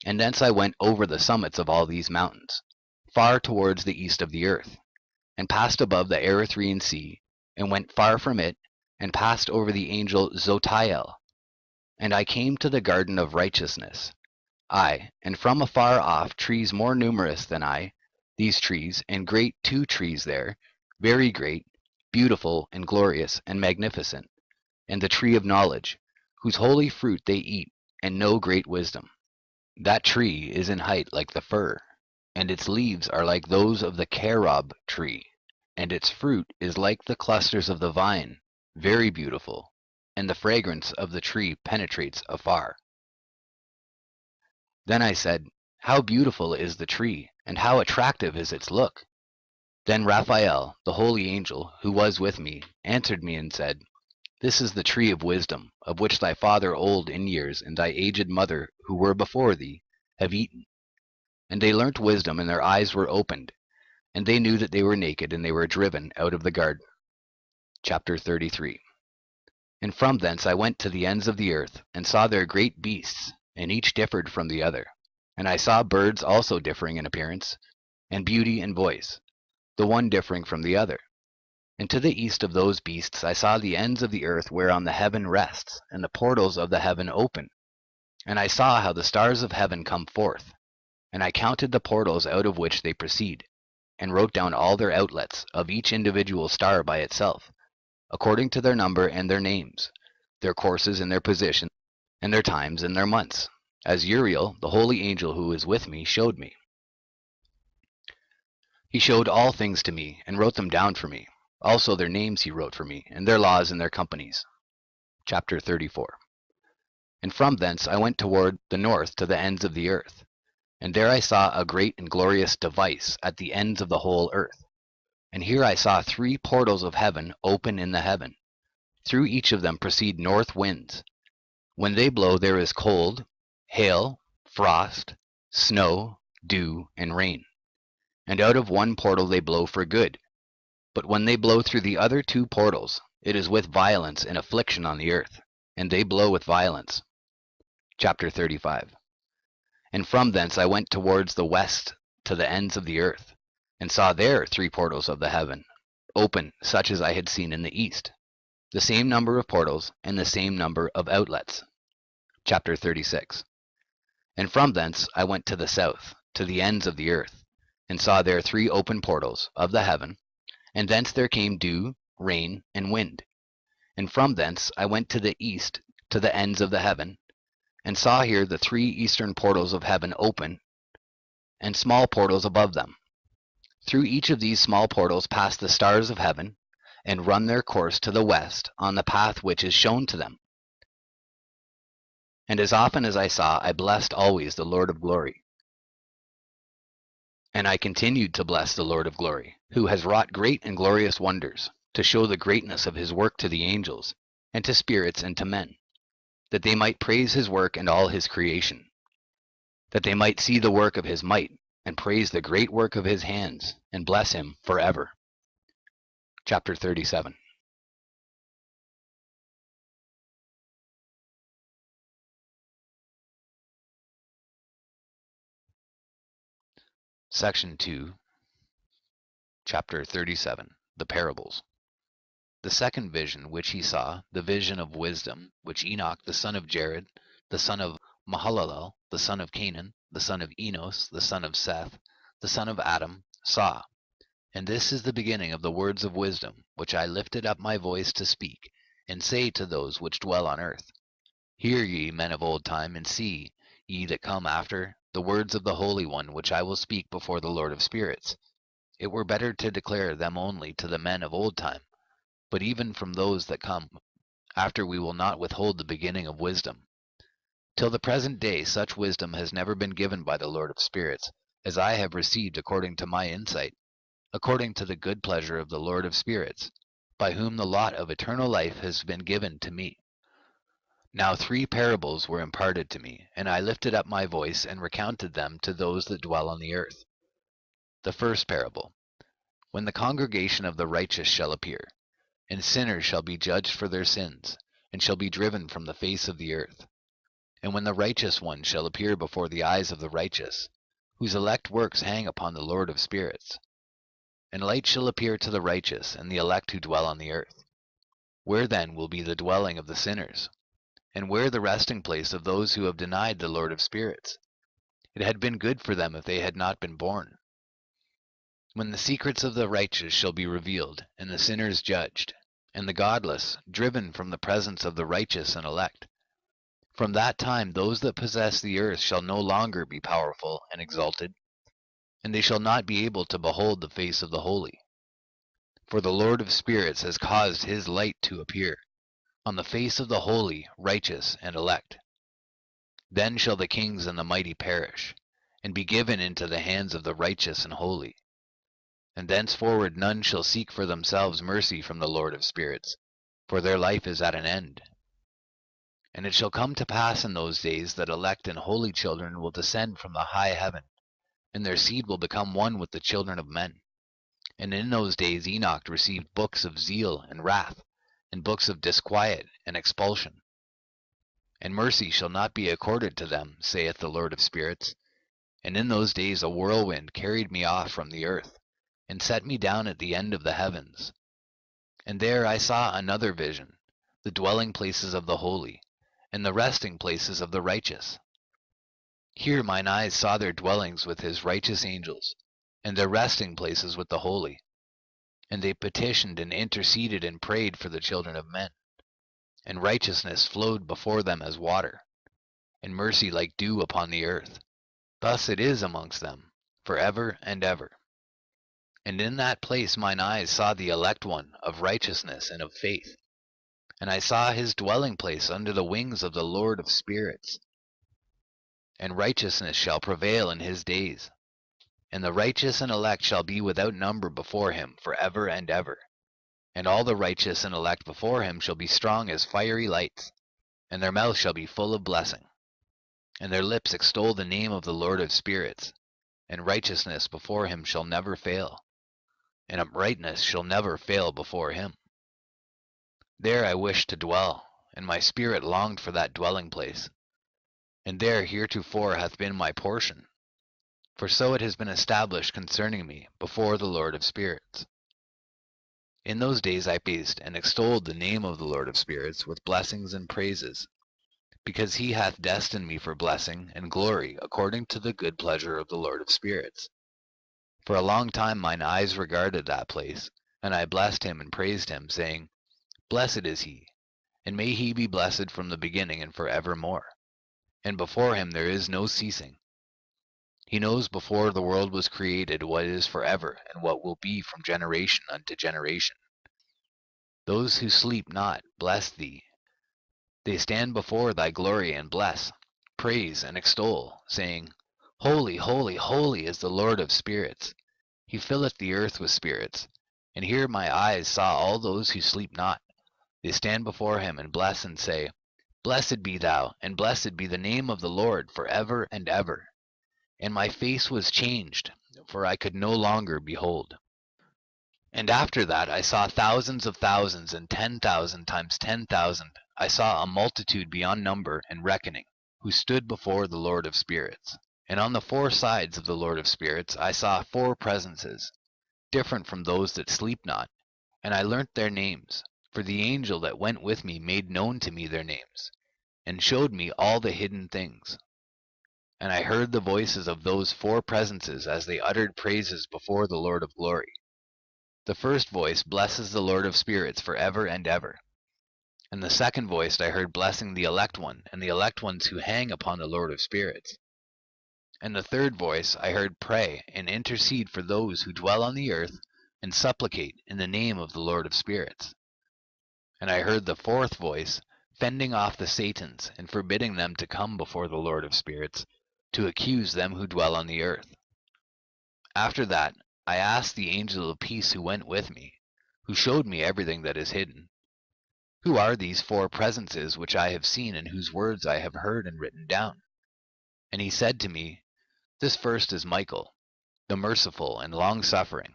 And thence I went over the summits of all these mountains, far towards the east of the earth, and passed above the Erythraean Sea, and went far from it, and passed over the angel Zotiel. And I came to the garden of righteousness. And from afar off trees more numerous than I, these trees, and great 2 trees there, very great, beautiful, and glorious, and magnificent, and the tree of knowledge, whose holy fruit they eat, and know great wisdom. That tree is in height like the fir, and its leaves are like those of the carob tree, and its fruit is like the clusters of the vine, very beautiful, and the fragrance of the tree penetrates afar. Then I said, How beautiful is the tree, and how attractive is its look! Then Raphael, the holy angel, who was with me, answered me and said, This is the tree of wisdom, of which thy father old in years and thy aged mother, who were before thee, have eaten. And they learnt wisdom, and their eyes were opened, and they knew that they were naked, and they were driven out of the garden. Chapter 33. And from thence I went to the ends of the earth, and saw there great beasts, and each differed from the other. And I saw birds also differing in appearance, and beauty and voice, the one differing from the other. And to the east of those beasts I saw the ends of the earth whereon the heaven rests, and the portals of the heaven open. And I saw how the stars of heaven come forth, and I counted the portals out of which they proceed, and wrote down all their outlets of each individual star by itself, according to their number and their names, their courses and their positions, and their times and their months, as Uriel, the holy angel who is with me, showed me. He showed all things to me, and wrote them down for me. Also their names he wrote for me, and their laws and their companies. Chapter 34. And from thence I went toward the north to the ends of the earth. And there I saw a great and glorious device at the ends of the whole earth. And here I saw 3 portals of heaven open in the heaven. Through each of them proceed north winds. When they blow there is cold, hail, frost, snow, dew, and rain. And out of one portal they blow for good. But when they blow through the other 2 portals, it is with violence and affliction on the earth, and they blow with violence. Chapter 35. And from thence I went towards the west to the ends of the earth, and saw there 3 portals of the heaven, open such as I had seen in the east, the same number of portals, and the same number of outlets. Chapter 36. And from thence I went to the south, to the ends of the earth, and saw there 3 open portals of the heaven, and thence there came dew, rain, and wind. And from thence I went to the east, to the ends of the heaven, and saw here the 3 eastern portals of heaven open, and small portals above them. Through each of these small portals pass the stars of heaven, and run their course to the west on the path which is shown to them. And as often as I saw, I blessed always the Lord of glory. And I continued to bless the Lord of glory, who has wrought great and glorious wonders, to show the greatness of his work to the angels, and to spirits and to men, that they might praise his work and all his creation, that they might see the work of his might, and praise the great work of his hands, and bless him forever. Chapter 37. Section 2, Chapter 37, The Parables. The second vision which he saw, the vision of wisdom, which Enoch the son of Jared, the son of Mahalalel, the son of Canaan, the son of Enos, the son of Seth, the son of Adam, saw. And this is the beginning of the words of wisdom, which I lifted up my voice to speak, and say to those which dwell on earth. Hear ye, men of old time, and see, ye that come after, the words of the Holy One, which I will speak before the Lord of spirits. It were better to declare them only to the men of old time, but even from those that come after we will not withhold the beginning of wisdom. Till the present day such wisdom has never been given by the Lord of spirits, as I have received according to my insight, according to the good pleasure of the Lord of spirits, by whom the lot of eternal life has been given to me. Now 3 parables were imparted to me, and I lifted up my voice and recounted them to those that dwell on the earth. The first parable. When the congregation of the righteous shall appear, and sinners shall be judged for their sins, and shall be driven from the face of the earth. And when the righteous one shall appear before the eyes of the righteous, whose elect works hang upon the Lord of spirits. And light shall appear to the righteous and the elect who dwell on the earth. Where then will be the dwelling of the sinners? And where the resting place of those who have denied the Lord of spirits? It had been good for them if they had not been born. When the secrets of the righteous shall be revealed, and the sinners judged, and the godless driven from the presence of the righteous and elect, from that time those that possess the earth shall no longer be powerful and exalted, and they shall not be able to behold the face of the holy. For the Lord of spirits has caused his light to appear on the face of the holy, righteous, and elect. Then shall the kings and the mighty perish, and be given into the hands of the righteous and holy. And thenceforward none shall seek for themselves mercy from the Lord of spirits, for their life is at an end. And it shall come to pass in those days that elect and holy children will descend from the high heaven, and their seed will become one with the children of men. And in those days Enoch received books of zeal and wrath, and books of disquiet and expulsion. And mercy shall not be accorded to them, saith the Lord of spirits. And in those days a whirlwind carried me off from the earth, and set me down at the end of the heavens. And there I saw another vision, the dwelling places of the holy, and the resting places of the righteous. Here mine eyes saw their dwellings with his righteous angels, and their resting places with the holy. And they petitioned and interceded and prayed for the children of men. And righteousness flowed before them as water, and mercy like dew upon the earth. Thus it is amongst them, for ever and ever. And in that place mine eyes saw the elect one of righteousness and of faith. And I saw his dwelling place under the wings of the Lord of spirits. And righteousness shall prevail in his days. And the righteous and elect shall be without number before him for ever and ever. And all the righteous and elect before him shall be strong as fiery lights, and their mouth shall be full of blessing. And their lips extol the name of the Lord of spirits, and righteousness before him shall never fail, and uprightness shall never fail before him. There I wished to dwell, and my spirit longed for that dwelling place. And there heretofore hath been my portion, for so it has been established concerning me before the Lord of spirits. In those days I praised and extolled the name of the Lord of spirits with blessings and praises, because he hath destined me for blessing and glory according to the good pleasure of the Lord of spirits. For a long time mine eyes regarded that place, and I blessed him and praised him, saying, Blessed is he, and may he be blessed from the beginning and for evermore. And before him there is no ceasing. He knows before the world was created what is forever, and what will be from generation unto generation. Those who sleep not bless thee. They stand before thy glory and bless, praise, and extol, saying, Holy, holy, holy is the Lord of spirits. He filleth the earth with spirits. And here my eyes saw all those who sleep not. They stand before him and bless and say, Blessed be thou, and blessed be the name of the Lord for ever and ever. And my face was changed, for I could no longer behold. And after that I saw thousands of thousands, and 10,000 times 10,000. I saw a multitude beyond number and reckoning, who stood before the Lord of spirits, And on the four sides of the Lord of Spirits I saw four presences, different from those that sleep not, and I learnt their names, for the angel that went with me made known to me their names, and showed me all the hidden things. And I heard the voices of those four presences as they uttered praises before the Lord of glory. The first voice blesses the Lord of Spirits for ever and ever. And the second voice I heard blessing the elect one, and the elect ones who hang upon the Lord of Spirits. And the third voice I heard pray and intercede for those who dwell on the earth, and supplicate in the name of the Lord of Spirits. And I heard the fourth voice fending off the Satans, and forbidding them to come before the Lord of Spirits, to accuse them who dwell on the earth. After that I asked the angel of peace who went with me, who showed me everything that is hidden, who are these four presences which I have seen, and whose words I have heard and written down? And he said to me, This first is Michael, the merciful and long-suffering,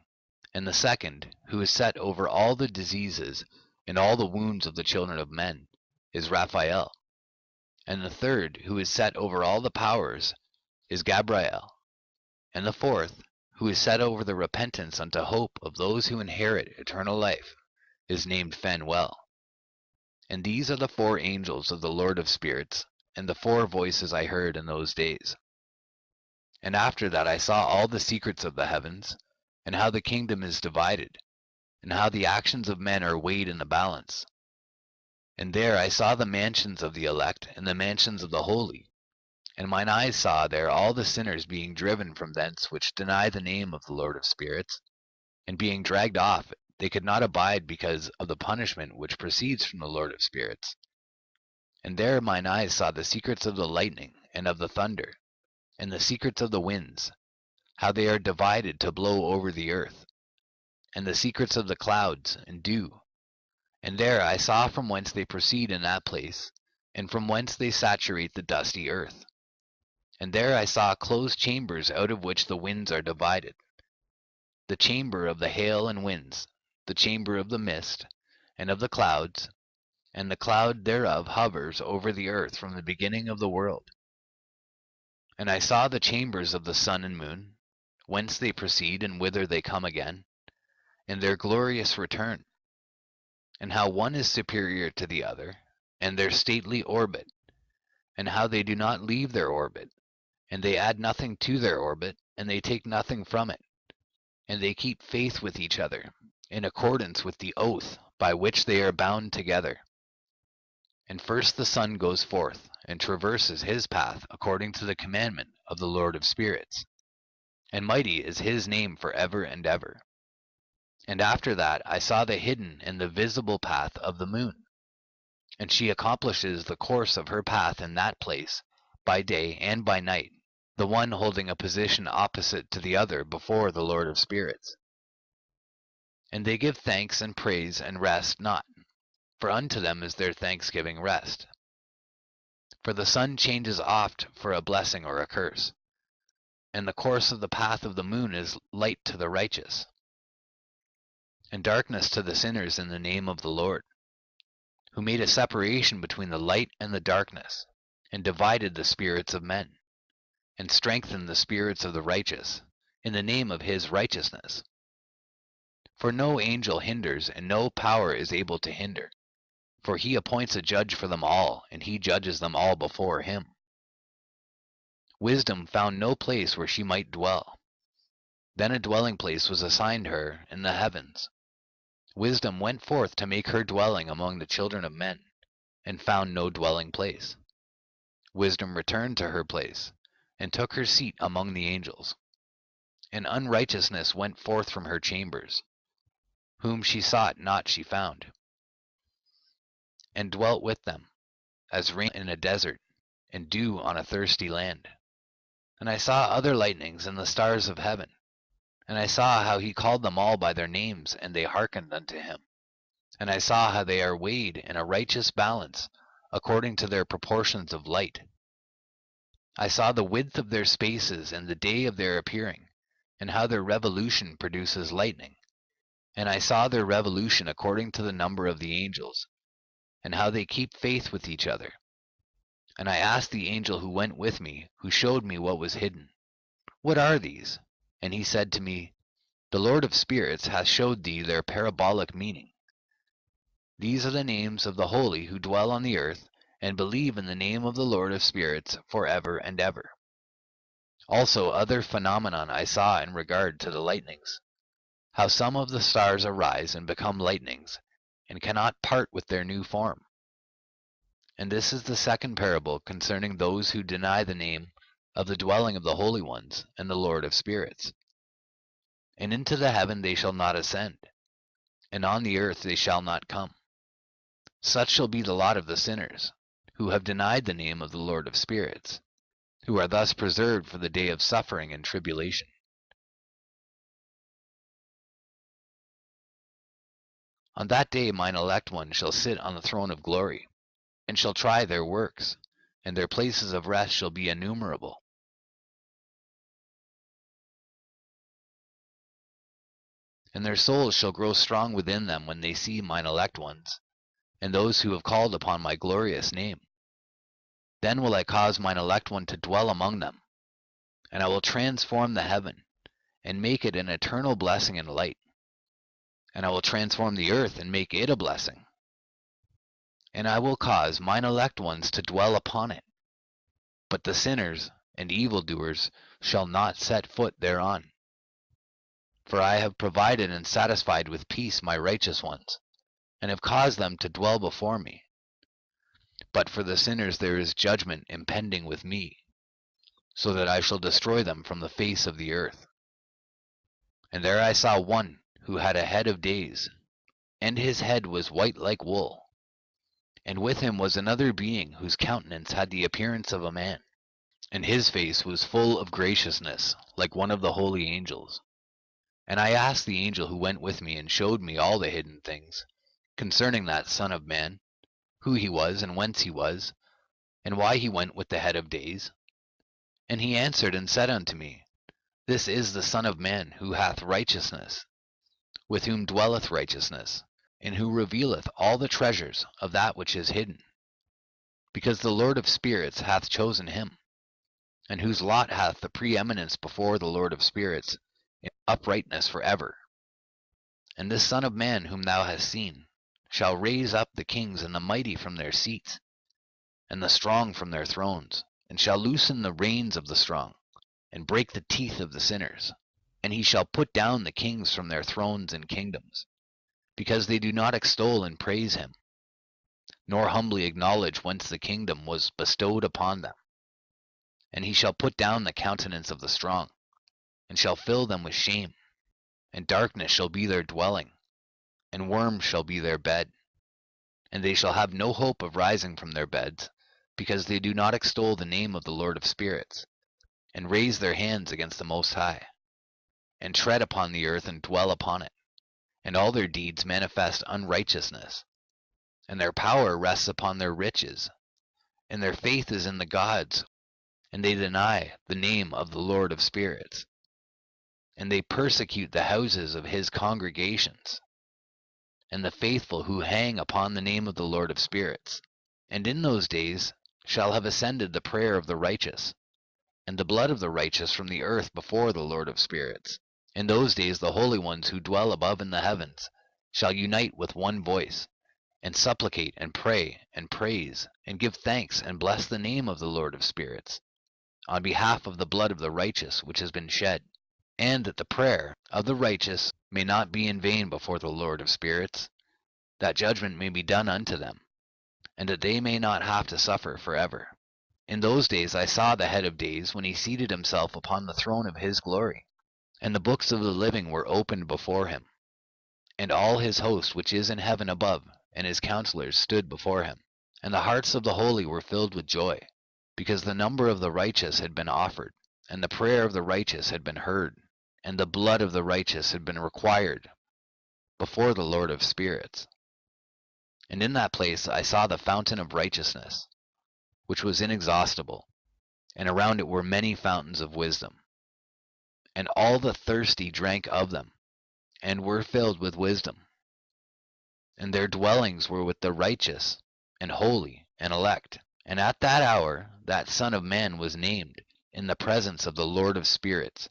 and the second, who is set over all the diseases and all the wounds of the children of men, is Raphael. And the third, who is set over all the powers, is Gabriel. And the fourth, who is set over the repentance unto hope of those who inherit eternal life, is named Phanuel. And these are the four angels of the Lord of Spirits, and the four voices I heard in those days. And after that I saw all the secrets of the heavens, and how the kingdom is divided, and how the actions of men are weighed in the balance. And there I saw the mansions of the elect, and the mansions of the holy. And mine eyes saw there all the sinners being driven from thence which deny the name of the Lord of Spirits, and being dragged off, they could not abide because of the punishment which proceeds from the Lord of Spirits. And there mine eyes saw the secrets of the lightning, and of the thunder, and the secrets of the winds, how they are divided to blow over the earth, and the secrets of the clouds and dew. And there I saw from whence they proceed in that place, and from whence they saturate the dusty earth. And there I saw closed chambers out of which the winds are divided, the chamber of the hail and winds, the chamber of the mist, and of the clouds, and the cloud thereof hovers over the earth from the beginning of the world. And I saw the chambers of the sun and moon, whence they proceed and whither they come again, in their glorious return, and how one is superior to the other, and their stately orbit, and how they do not leave their orbit, and they add nothing to their orbit, and they take nothing from it, and they keep faith with each other, in accordance with the oath by which they are bound together. And first the sun goes forth, and traverses his path according to the commandment of the Lord of Spirits, and mighty is his name for ever and ever. And after that I saw the hidden and the visible path of the moon, and she accomplishes the course of her path in that place, by day and by night, the one holding a position opposite to the other before the Lord of Spirits. And they give thanks and praise and rest not, for unto them is their thanksgiving rest. For the sun changes oft for a blessing or a curse, and the course of the path of the moon is light to the righteous, and darkness to the sinners in the name of the Lord, who made a separation between the light and the darkness, and divided the spirits of men, and strengthened the spirits of the righteous, in the name of his righteousness. For no angel hinders, and no power is able to hinder, for he appoints a judge for them all, and he judges them all before him. Wisdom found no place where she might dwell. Then a dwelling place was assigned her in the heavens. Wisdom went forth to make her dwelling among the children of men, and found no dwelling place. Wisdom returned to her place, and took her seat among the angels. And unrighteousness went forth from her chambers, whom she sought not she found, and dwelt with them, as rain in a desert, and dew on a thirsty land. And I saw other lightnings and the stars of heaven, and I saw how he called them all by their names, and they hearkened unto him. And I saw how they are weighed in a righteous balance, according to their proportions of light. I saw the width of their spaces and the day of their appearing, and how their revolution produces lightning. And I saw their revolution according to the number of the angels, and how they keep faith with each other. And I asked the angel who went with me, who showed me what was hidden, "What are these?" And he said to me, "The Lord of spirits hath showed thee their parabolic meaning. These are the names of the holy who dwell on the earth, and believe in the name of the Lord of spirits for ever and ever." Also other phenomenon I saw in regard to the lightnings, how some of the stars arise and become lightnings, and cannot part with their new form. And this is the second parable concerning those who deny the name of the dwelling of the holy ones and the Lord of spirits. And into the heaven they shall not ascend, and on the earth they shall not come. Such shall be the lot of the sinners, who have denied the name of the Lord of spirits, who are thus preserved for the day of suffering and tribulation. On that day mine elect one shall sit on the throne of glory, and shall try their works, and their places of rest shall be innumerable. And their souls shall grow strong within them when they see mine elect ones, and those who have called upon my glorious name. Then will I cause mine elect one to dwell among them, and I will transform the heaven, and make it an eternal blessing and light. And I will transform the earth, and make it a blessing. And I will cause mine elect ones to dwell upon it. But the sinners and evildoers shall not set foot thereon. For I have provided and satisfied with peace my righteous ones, and have caused them to dwell before me. But for the sinners there is judgment impending with me, so that I shall destroy them from the face of the earth. And there I saw one who had a head of days, and his head was white like wool. And with him was another being whose countenance had the appearance of a man, and his face was full of graciousness, like one of the holy angels. And I asked the angel who went with me and showed me all the hidden things concerning that Son of Man, who he was and whence he was, and why he went with the head of days. And he answered and said unto me, "This is the Son of Man, who hath righteousness, with whom dwelleth righteousness, and who revealeth all the treasures of that which is hidden. Because the Lord of spirits hath chosen him, and whose lot hath the preeminence before the Lord of spirits in uprightness for ever. And this Son of Man whom thou hast seen shall raise up the kings and the mighty from their seats, and the strong from their thrones, and shall loosen the reins of the strong, and break the teeth of the sinners. And he shall put down the kings from their thrones and kingdoms, because they do not extol and praise him, nor humbly acknowledge whence the kingdom was bestowed upon them. And he shall put down the countenance of the strong, and shall fill them with shame. And darkness shall be their dwelling, and worms shall be their bed. And they shall have no hope of rising from their beds, because they do not extol the name of the Lord of spirits, and raise their hands against the Most High, and tread upon the earth and dwell upon it. And all their deeds manifest unrighteousness, and their power rests upon their riches, and their faith is in the gods, and they deny the name of the Lord of spirits. And they persecute the houses of his congregations, and the faithful who hang upon the name of the Lord of spirits. And in those days shall have ascended the prayer of the righteous, and the blood of the righteous from the earth before the Lord of spirits. In those days the holy ones who dwell above in the heavens shall unite with one voice, and supplicate and pray and praise, and give thanks and bless the name of the Lord of spirits, on behalf of the blood of the righteous which has been shed, and that the prayer of the righteous may not be in vain before the Lord of spirits, that judgment may be done unto them, and that they may not have to suffer forever. In those days I saw the head of days when he seated himself upon the throne of his glory, and the books of the living were opened before him. And all his host which is in heaven above, and his counselors stood before him. And the hearts of the holy were filled with joy, because the number of the righteous had been offered, and the prayer of the righteous had been heard, and the blood of the righteous had been required before the Lord of spirits. And in that place I saw the fountain of righteousness, which was inexhaustible, and around it were many fountains of wisdom. And all the thirsty drank of them, and were filled with wisdom. And their dwellings were with the righteous, and holy, and elect. And at that hour that Son of Man was named in the presence of the Lord of spirits,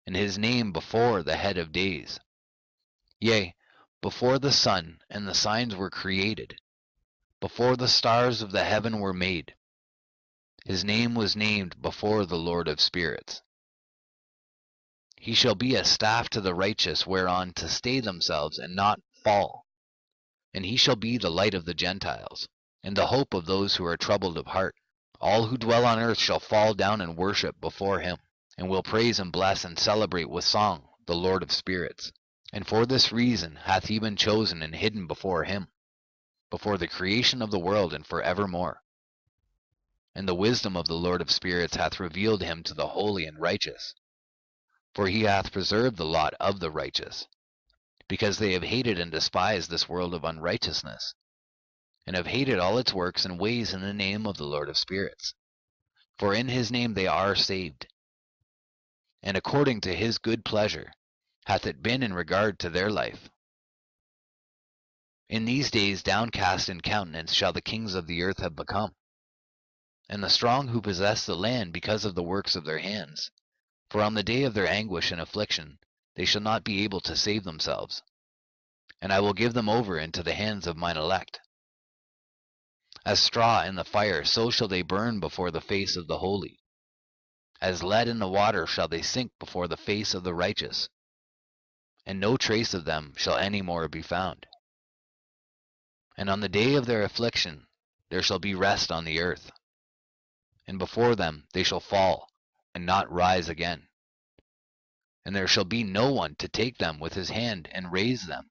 and his name before the head of days. Yea, before the sun and the signs were created, before the stars of the heaven were made, his name was named before the Lord of spirits. He shall be a staff to the righteous, whereon to stay themselves and not fall. And he shall be the light of the Gentiles, and the hope of those who are troubled of heart. All who dwell on earth shall fall down and worship before him, and will praise and bless and celebrate with song the Lord of spirits. And for this reason hath he been chosen and hidden before him, before the creation of the world and for evermore. And the wisdom of the Lord of spirits hath revealed him to the holy and righteous. For he hath preserved the lot of the righteous, because they have hated and despised this world of unrighteousness, and have hated all its works and ways in the name of the Lord of spirits. For in his name they are saved. And according to his good pleasure hath it been in regard to their life. In these days downcast in countenance shall the kings of the earth have become, and the strong who possess the land because of the works of their hands. For on the day of their anguish and affliction they shall not be able to save themselves. And I will give them over into the hands of mine elect. As straw in the fire, so shall they burn before the face of the holy. As lead in the water shall they sink before the face of the righteous. And no trace of them shall any more be found. And on the day of their affliction there shall be rest on the earth. And before them they shall fall, and not rise again. And there shall be no one to take them with his hand and raise them.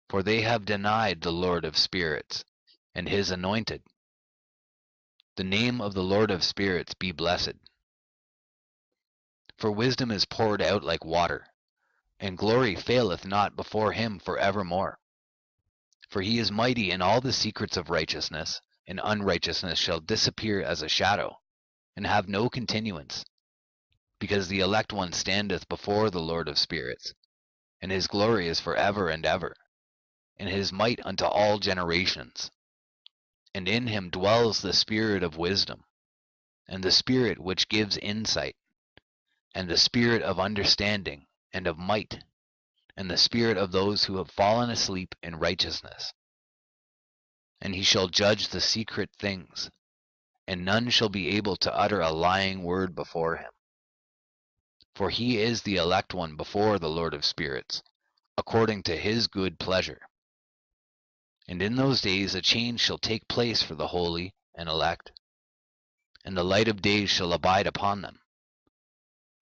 For they have denied the Lord of spirits, and his anointed. The name of the Lord of spirits be blessed. For wisdom is poured out like water, and glory faileth not before him for evermore. For he is mighty in all the secrets of righteousness, and unrighteousness shall disappear as a shadow, and have no continuance. Because the elect one standeth before the Lord of spirits, and his glory is for ever and ever, and his might unto all generations. And in him dwells the spirit of wisdom, and the spirit which gives insight, and the spirit of understanding and of might, and the spirit of those who have fallen asleep in righteousness. And he shall judge the secret things, and none shall be able to utter a lying word before him. For he is the elect one before the Lord of spirits, according to his good pleasure. And in those days a change shall take place for the holy and elect, and the light of days shall abide upon them,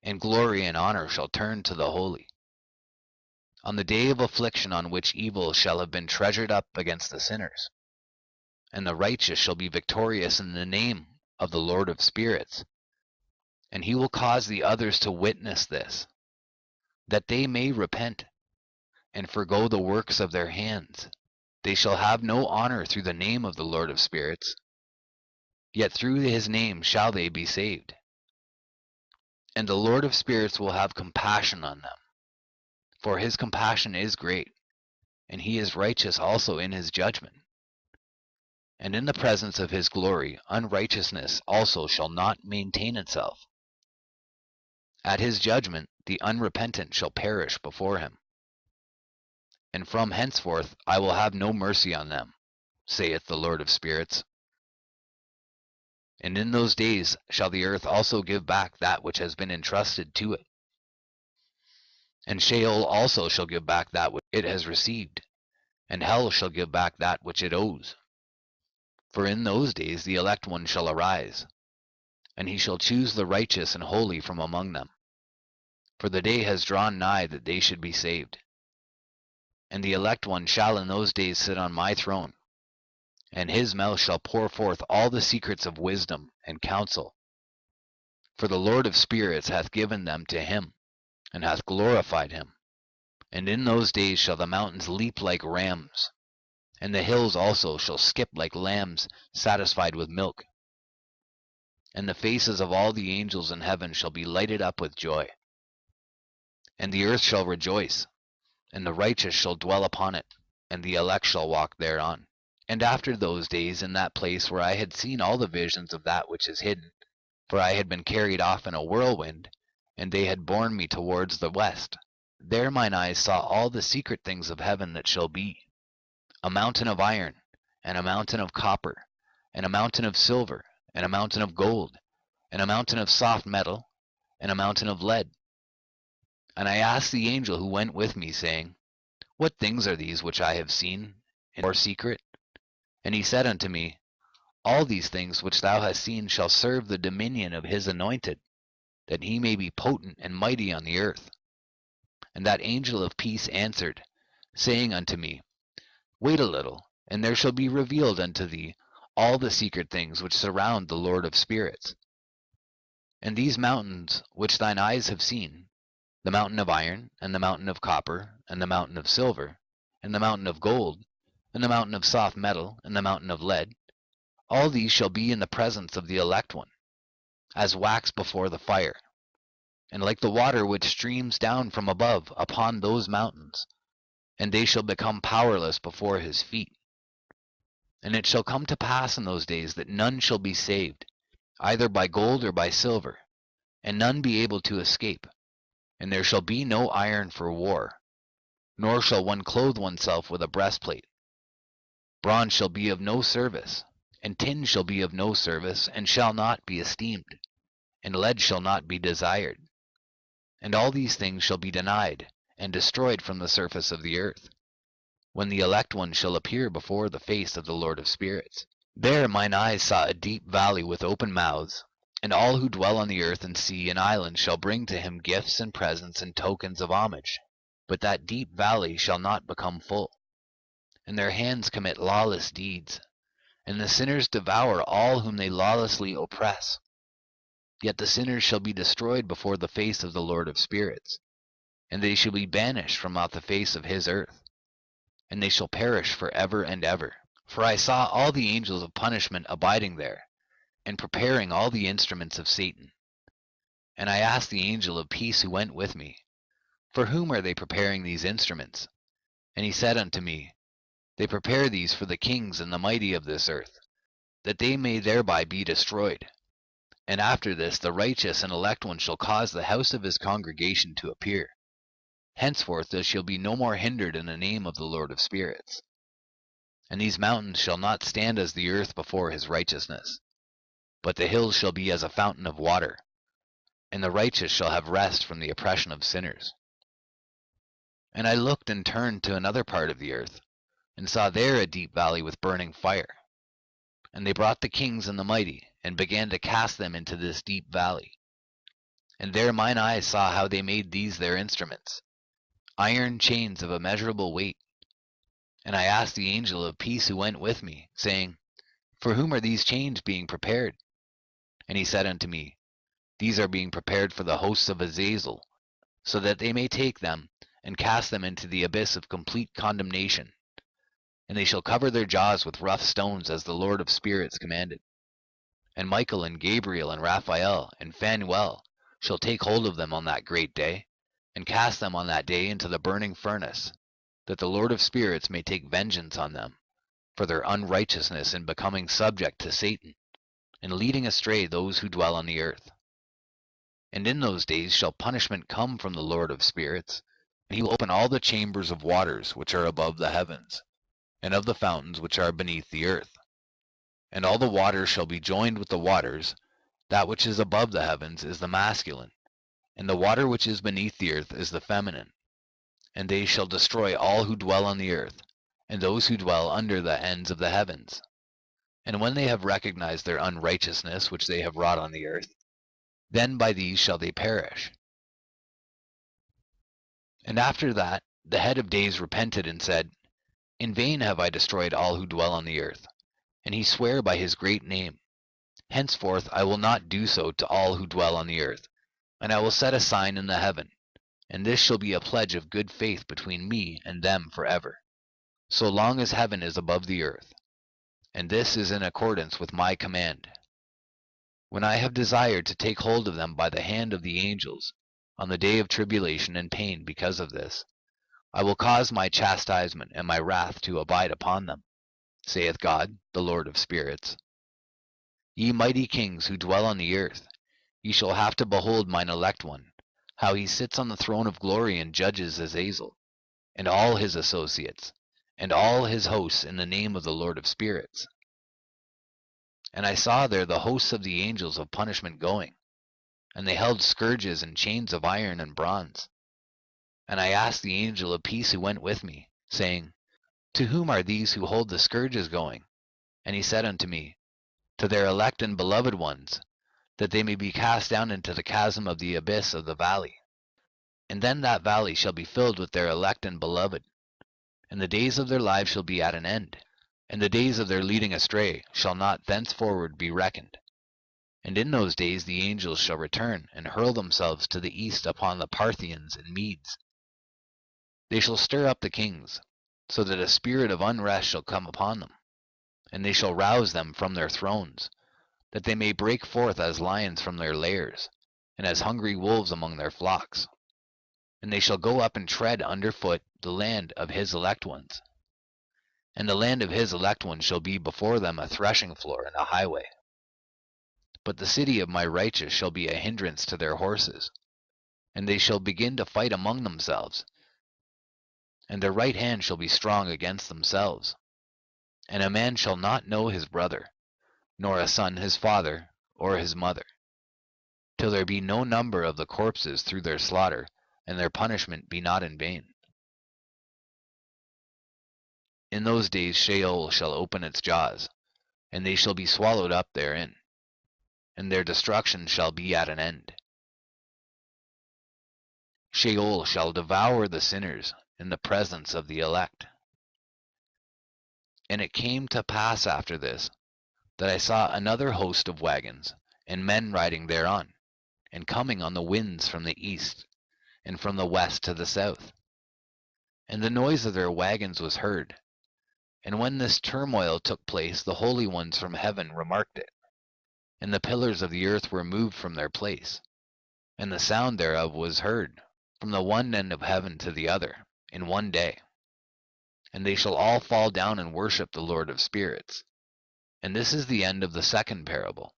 and glory and honor shall turn to the holy. On the day of affliction on which evil shall have been treasured up against the sinners, and the righteous shall be victorious in the name of the Lord of spirits. And he will cause the others to witness this, that they may repent, and forgo the works of their hands. They shall have no honor through the name of the Lord of spirits, yet through his name shall they be saved. And the Lord of spirits will have compassion on them, for his compassion is great, and he is righteous also in his judgment. And in the presence of his glory unrighteousness also shall not maintain itself. At his judgment the unrepentant shall perish before him. And from henceforth I will have no mercy on them, saith the Lord of spirits. And in those days shall the earth also give back that which has been entrusted to it. And Sheol also shall give back that which it has received, and hell shall give back that which it owes. For in those days the elect one shall arise, and he shall choose the righteous and holy from among them. For the day has drawn nigh that they should be saved. And the elect one shall in those days sit on my throne, and his mouth shall pour forth all the secrets of wisdom and counsel. For the Lord of spirits hath given them to him, and hath glorified him. And in those days shall the mountains leap like rams, and the hills also shall skip like lambs satisfied with milk. And the faces of all the angels in heaven shall be lighted up with joy. And the earth shall rejoice, and the righteous shall dwell upon it, and the elect shall walk thereon. And after those days in that place where I had seen all the visions of that which is hidden, for I had been carried off in a whirlwind, and they had borne me towards the west, there mine eyes saw all the secret things of heaven that shall be, a mountain of iron, and a mountain of copper, and a mountain of silver, and a mountain of gold, and a mountain of soft metal, and a mountain of lead. And I asked the angel who went with me, saying, What things are these which I have seen in your secret? And he said unto me, All these things which thou hast seen shall serve the dominion of his anointed, that he may be potent and mighty on the earth. And that angel of peace answered, saying unto me, Wait a little, and there shall be revealed unto thee all the secret things which surround the Lord of spirits. And these mountains which thine eyes have seen, the mountain of iron, and the mountain of copper, and the mountain of silver, and the mountain of gold, and the mountain of soft metal, and the mountain of lead, all these shall be in the presence of the elect one, as wax before the fire, and like the water which streams down from above upon those mountains, and they shall become powerless before his feet. And it shall come to pass in those days that none shall be saved, either by gold or by silver, and none be able to escape. And there shall be no iron for war, nor shall one clothe oneself with a breastplate. Bronze shall be of no service, and tin shall be of no service, and shall not be esteemed, and lead shall not be desired. And all these things shall be denied, and destroyed from the surface of the earth, when the elect one shall appear before the face of the Lord of spirits. There mine eyes saw a deep valley with open mouths, and all who dwell on the earth and sea and islands shall bring to him gifts and presents and tokens of homage. But that deep valley shall not become full. And their hands commit lawless deeds, and the sinners devour all whom they lawlessly oppress. Yet the sinners shall be destroyed before the face of the Lord of spirits, and they shall be banished from out the face of his earth, and they shall perish for ever and ever. For I saw all the angels of punishment abiding there, and preparing all the instruments of Satan. And I asked the angel of peace who went with me, For whom are they preparing these instruments? And he said unto me, They prepare these for the kings and the mighty of this earth, that they may thereby be destroyed. And after this the righteous and elect one shall cause the house of his congregation to appear. Henceforth there shall be no more hindered in the name of the Lord of spirits. And these mountains shall not stand as the earth before his righteousness, but the hills shall be as a fountain of water, and the righteous shall have rest from the oppression of sinners. And I looked and turned to another part of the earth, and saw there a deep valley with burning fire. And they brought the kings and the mighty, and began to cast them into this deep valley. And there mine eyes saw how they made these their instruments, iron chains of immeasurable weight. And I asked the angel of peace who went with me, saying, For whom are these chains being prepared? And he said unto me, These are being prepared for the hosts of Azazel, so that they may take them and cast them into the abyss of complete condemnation. And they shall cover their jaws with rough stones, as the Lord of spirits commanded. And Michael and Gabriel and Raphael and Phanuel shall take hold of them on that great day, and cast them on that day into the burning furnace, that the Lord of spirits may take vengeance on them for their unrighteousness in becoming subject to Satan, and leading astray those who dwell on the earth. And in those days shall punishment come from the Lord of spirits, and he will open all the chambers of waters which are above the heavens, and of the fountains which are beneath the earth. And all the waters shall be joined with the waters. That which is above the heavens is the masculine, and the water which is beneath the earth is the feminine. And they shall destroy all who dwell on the earth, and those who dwell under the ends of the heavens. And when they have recognized their unrighteousness which they have wrought on the earth, then by these shall they perish. And after that the head of days repented and said, In vain have I destroyed all who dwell on the earth. And he sware by his great name, Henceforth I will not do so to all who dwell on the earth, and I will set a sign in the heaven, and this shall be a pledge of good faith between me and them forever, so long as heaven is above the earth. And this is in accordance with my command. When I have desired to take hold of them by the hand of the angels, on the day of tribulation and pain because of this, I will cause my chastisement and my wrath to abide upon them, saith God, the Lord of spirits. Ye mighty kings who dwell on the earth, ye shall have to behold mine elect one, how he sits on the throne of glory and judges Azazel, and all his associates, and all his hosts in the name of the Lord of spirits. And I saw there the hosts of the angels of punishment going, and they held scourges and chains of iron and bronze. And I asked the angel of peace who went with me, saying, To whom are these who hold the scourges going? And he said unto me, To their elect and beloved ones, that they may be cast down into the chasm of the abyss of the valley. And then that valley shall be filled with their elect and beloved, and the days of their lives shall be at an end, and the days of their leading astray shall not thenceforward be reckoned. And in those days the angels shall return, and hurl themselves to the east upon the Parthians and Medes. They shall stir up the kings, so that a spirit of unrest shall come upon them, and they shall rouse them from their thrones, that they may break forth as lions from their lairs, and as hungry wolves among their flocks. And they shall go up and tread under foot the land of his elect ones. And the land of his elect ones shall be before them a threshing floor and a highway. But the city of my righteous shall be a hindrance to their horses, and they shall begin to fight among themselves, and their right hand shall be strong against themselves. And a man shall not know his brother, nor a son his father or his mother, till there be no number of the corpses through their slaughter, and their punishment be not in vain. In those days Sheol shall open its jaws, and they shall be swallowed up therein, and their destruction shall be at an end. Sheol shall devour the sinners in the presence of the elect. And it came to pass after this, that I saw another host of wagons, and men riding thereon, and coming on the winds from the east, and from the west to the south. And the noise of their wagons was heard. And when this turmoil took place, the holy ones from heaven remarked it. And the pillars of the earth were moved from their place, and the sound thereof was heard from the one end of heaven to the other, in one day. And they shall all fall down and worship the Lord of spirits. And this is the end of the second parable.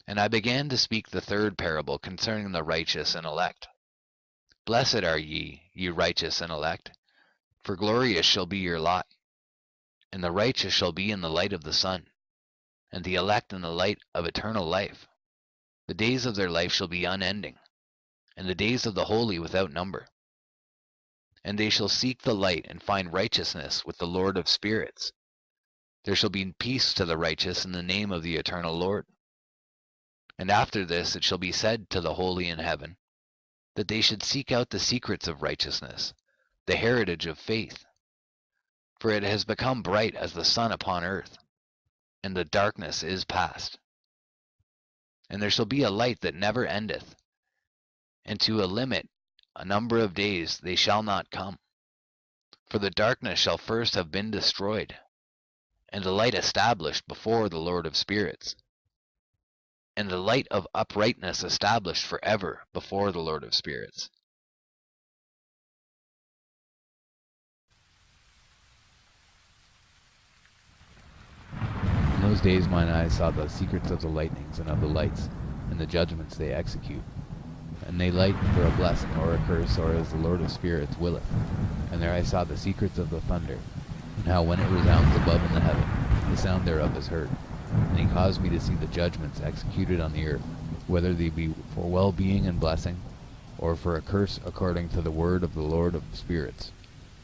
And I began to speak the third parable concerning the righteous and elect. Blessed are ye, ye righteous and elect, for glorious shall be your lot. And the righteous shall be in the light of the sun, and the elect in the light of eternal life. The days of their life shall be unending, and the days of the holy without number. And they shall seek the light and find righteousness with the Lord of spirits. There shall be peace to the righteous in the name of the eternal Lord. And after this it shall be said to the holy in heaven, that they should seek out the secrets of righteousness, the heritage of faith. For it has become bright as the sun upon earth, and the darkness is past. And there shall be a light that never endeth, and to a limit, a number of days, they shall not come. For the darkness shall first have been destroyed, and the light established before the Lord of spirits, and the light of uprightness established forever before the Lord of spirits. In those days mine eyes saw the secrets of the lightnings and of the lights, and the judgments they execute. And they light for a blessing or a curse, or as the Lord of spirits willeth. And there I saw the secrets of the thunder, and how when it resounds above in the heaven, the sound thereof is heard. And he caused me to see the judgments executed on the earth, whether they be for well-being and blessing, or for a curse according to the word of the Lord of spirits.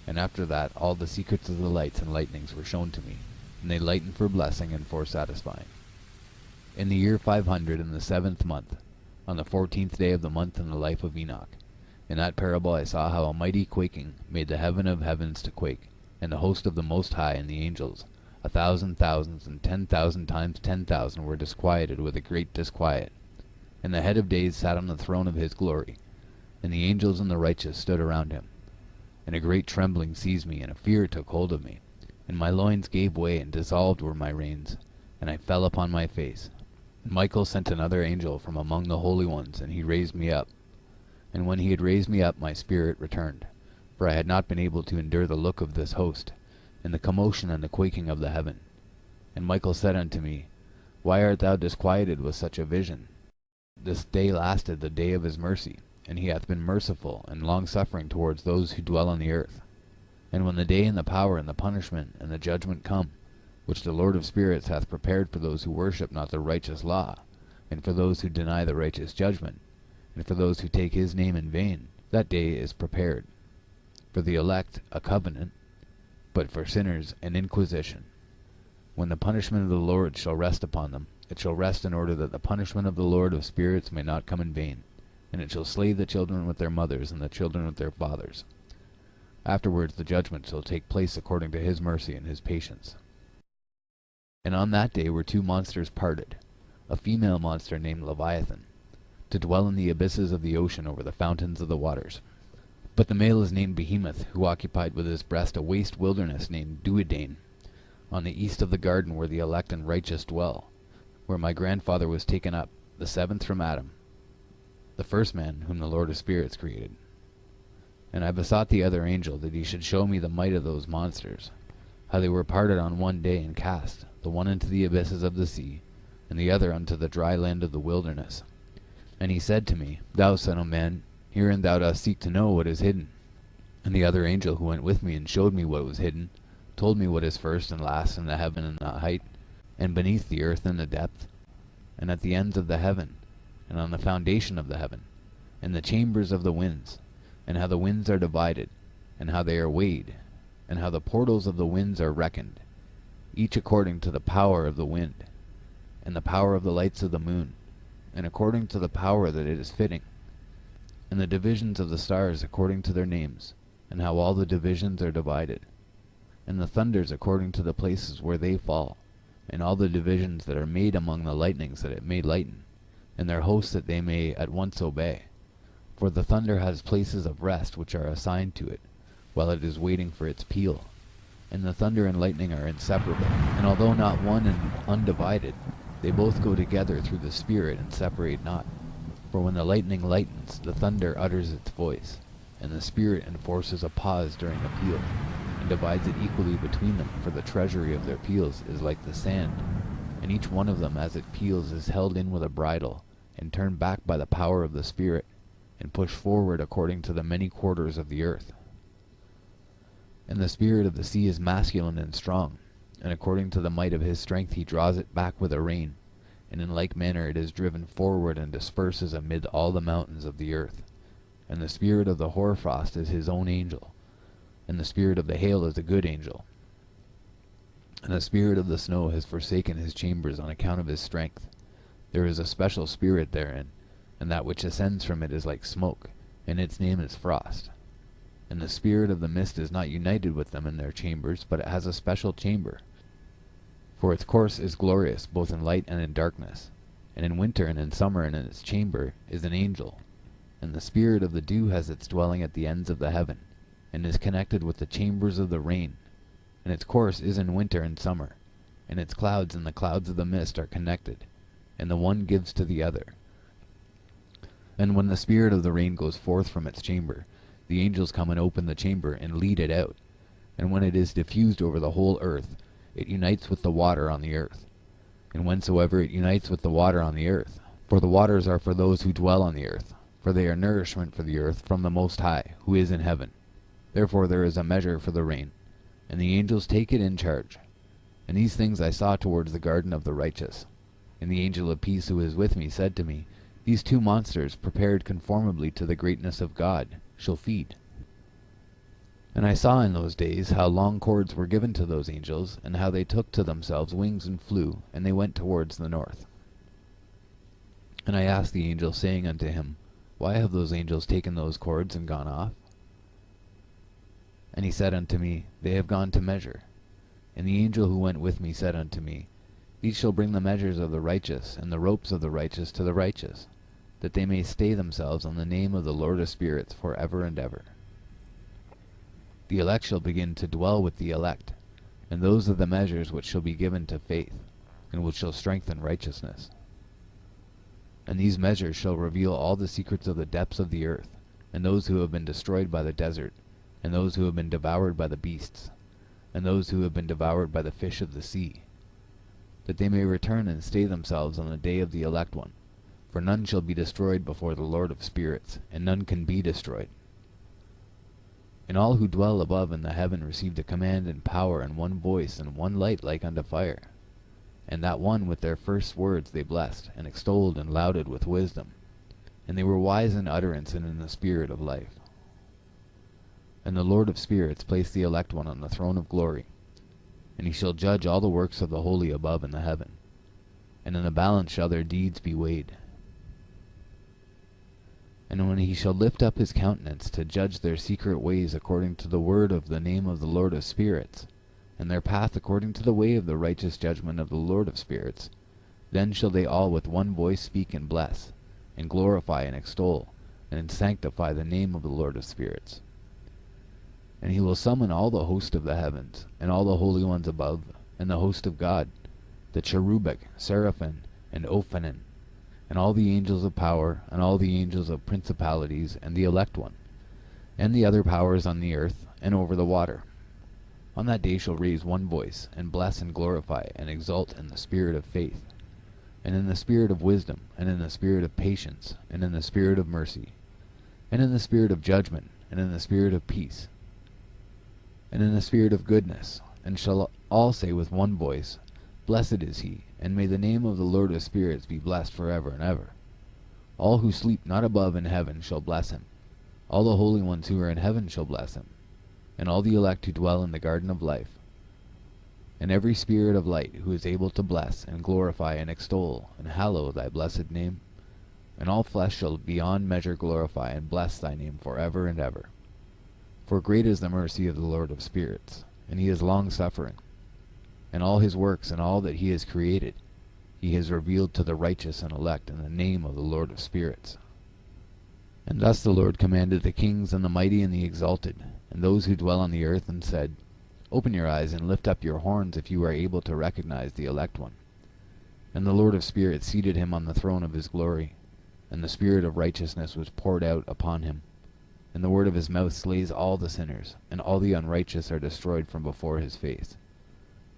And after that all the secrets of the lights and lightnings were shown to me, and they lighten for blessing and for satisfying. In the year 500 in the 7th month, on the 14th day of the month in the life of Enoch, in that parable I saw how a mighty quaking made the heaven of heavens to quake, and the host of the Most High and the angels, 1,000 thousands and 10,000 times 10,000 were disquieted with a great disquiet. And the head of days sat on the throne of his glory, and the angels and the righteous stood around him. And a great trembling seized me, and a fear took hold of me, and my loins gave way, and dissolved were my reins, and I fell upon my face. And Michael sent another angel from among the holy ones, and he raised me up. And when he had raised me up, my spirit returned, for I had not been able to endure the look of this host, and the commotion and the quaking of the heaven. And Michael said unto me, Why art thou disquieted with such a vision? This day lasted the day of his mercy, and he hath been merciful and long-suffering towards those who dwell on the earth. And when the day and the power and the punishment and the judgment come, which the Lord of spirits hath prepared for those who worship not the righteous law, and for those who deny the righteous judgment, and for those who take his name in vain, that day is prepared. For the elect a covenant, but for sinners an inquisition. When the punishment of the Lord shall rest upon them, it shall rest in order that the punishment of the Lord of spirits may not come in vain, and it shall slay the children with their mothers and the children with their fathers. Afterwards the judgment shall take place according to his mercy and his patience. And on that day were two monsters parted, a female monster named Leviathan, to dwell in the abysses of the ocean over the fountains of the waters. But the male is named Behemoth, who occupied with his breast a waste wilderness named Duodain, on the east of the garden where the elect and righteous dwell, where my grandfather was taken up, the seventh from Adam, the first man whom the Lord of spirits created. And I besought the other angel that he should show me the might of those monsters, how they were parted on one day and cast, the one into the abysses of the sea, and the other unto the dry land of the wilderness. And he said to me, Thou son of man, herein thou dost seek to know what is hidden. And the other angel who went with me and showed me what was hidden, told me what is first and last in the heaven and the height, and beneath the earth in the depth, and at the ends of the heaven, and on the foundation of the heaven, and the chambers of the winds, and how the winds are divided, and how they are weighed, and how the portals of the winds are reckoned, each according to the power of the wind, and the power of the lights of the moon, and according to the power that it is fitting, and the divisions of the stars according to their names, and how all the divisions are divided, and the thunders according to the places where they fall, and all the divisions that are made among the lightnings that it may lighten, and their hosts that they may at once obey. For the thunder has places of rest which are assigned to it, while it is waiting for its peal. And the thunder and lightning are inseparable, and although not one and undivided, they both go together through the Spirit and separate not. For when the lightning lightens, the thunder utters its voice, and the Spirit enforces a pause during the peal, and divides it equally between them, for the treasury of their peals is like the sand, and each one of them as it peals is held in with a bridle, and turned back by the power of the Spirit, and pushed forward according to the many quarters of the earth. And the spirit of the sea is masculine and strong, and according to the might of his strength he draws it back with a rein, and in like manner it is driven forward and disperses amid all the mountains of the earth. And the spirit of the hoarfrost is his own angel, and the spirit of the hail is a good angel. And the spirit of the snow has forsaken his chambers on account of his strength. There is a special spirit therein, and that which ascends from it is like smoke, and its name is frost. And the spirit of the mist is not united with them in their chambers, but it has a special chamber. For its course is glorious, both in light and in darkness, and in winter and in summer, and in its chamber is an angel. And the spirit of the dew has its dwelling at the ends of the heaven, and is connected with the chambers of the rain, and its course is in winter and summer, and its clouds and the clouds of the mist are connected, and the one gives to the other. And when the spirit of the rain goes forth from its chamber, the angels come and open the chamber and lead it out. And when it is diffused over the whole earth, it unites with the water on the earth. And whensoever it unites with the water on the earth, for the waters are for those who dwell on the earth, for they are nourishment for the earth from the Most High, who is in heaven. Therefore there is a measure for the rain, and the angels take it in charge. And these things I saw towards the garden of the righteous. And the angel of peace who is with me said to me, These two monsters, prepared conformably to the greatness of God, shall feed. And I saw in those days how long cords were given to those angels, and how they took to themselves wings and flew, and they went towards the north. And I asked the angel, saying unto him, Why have those angels taken those cords and gone off? And he said unto me, They have gone to measure. And the angel who went with me said unto me, These shall bring the measures of the righteous, and the ropes of the righteous to the righteous, that they may stay themselves on the name of the Lord of spirits for ever and ever. The elect shall begin to dwell with the elect, and those are the measures which shall be given to faith, and which shall strengthen righteousness. And these measures shall reveal all the secrets of the depths of the earth, and those who have been destroyed by the desert, and those who have been devoured by the beasts. and those who have been devoured by the fish of the sea, that they may return and stay themselves on the day of the elect one. For none shall be destroyed before the Lord of spirits, and none can be destroyed. And all who dwell above in the heaven received a command and power and one voice and one light like unto fire. And that one with their first words they blessed, and extolled and lauded with wisdom. And they were wise in utterance and in the spirit of life. And the Lord of spirits placed the elect one on the throne of glory, and he shall judge all the works of the holy above in the heaven. And in the balance shall their deeds be weighed. And when he shall lift up his countenance to judge their secret ways according to the word of the name of the Lord of spirits, and their path according to the way of the righteous judgment of the Lord of spirits, then shall they all with one voice speak and bless, and glorify and extol, and sanctify the name of the Lord of spirits. And he will summon all the host of the heavens, and all the holy ones above, and the host of God, the cherubic, seraphim, and ophanim, and all the angels of power, and all the angels of principalities, and the elect one, and the other powers on the earth, and over the water. On that day shall raise one voice, and bless and glorify, and exalt in the spirit of faith, and in the spirit of wisdom, and in the spirit of patience, and in the spirit of mercy, and in the spirit of judgment, and in the spirit of peace, and in the spirit of goodness, and shall all say with one voice, Blessed is he, and may the name of the Lord of spirits be blessed forever and ever. All who sleep not above in heaven shall bless him. All the holy ones who are in heaven shall bless him, and all the elect who dwell in the garden of life, and every spirit of light who is able to bless and glorify and extol and hallow thy blessed name. And all flesh shall beyond measure glorify and bless thy name forever and ever. For great is the mercy of the Lord of spirits, and he is long-suffering. And all his works and all that he has created, he has revealed to the righteous and elect in the name of the Lord of spirits. And thus the Lord commanded the kings and the mighty and the exalted, and those who dwell on the earth, and said, Open your eyes and lift up your horns if you are able to recognize the elect one. And the Lord of spirits seated him on the throne of his glory, and the spirit of righteousness was poured out upon him. And the word of his mouth slays all the sinners, and all the unrighteous are destroyed from before his face.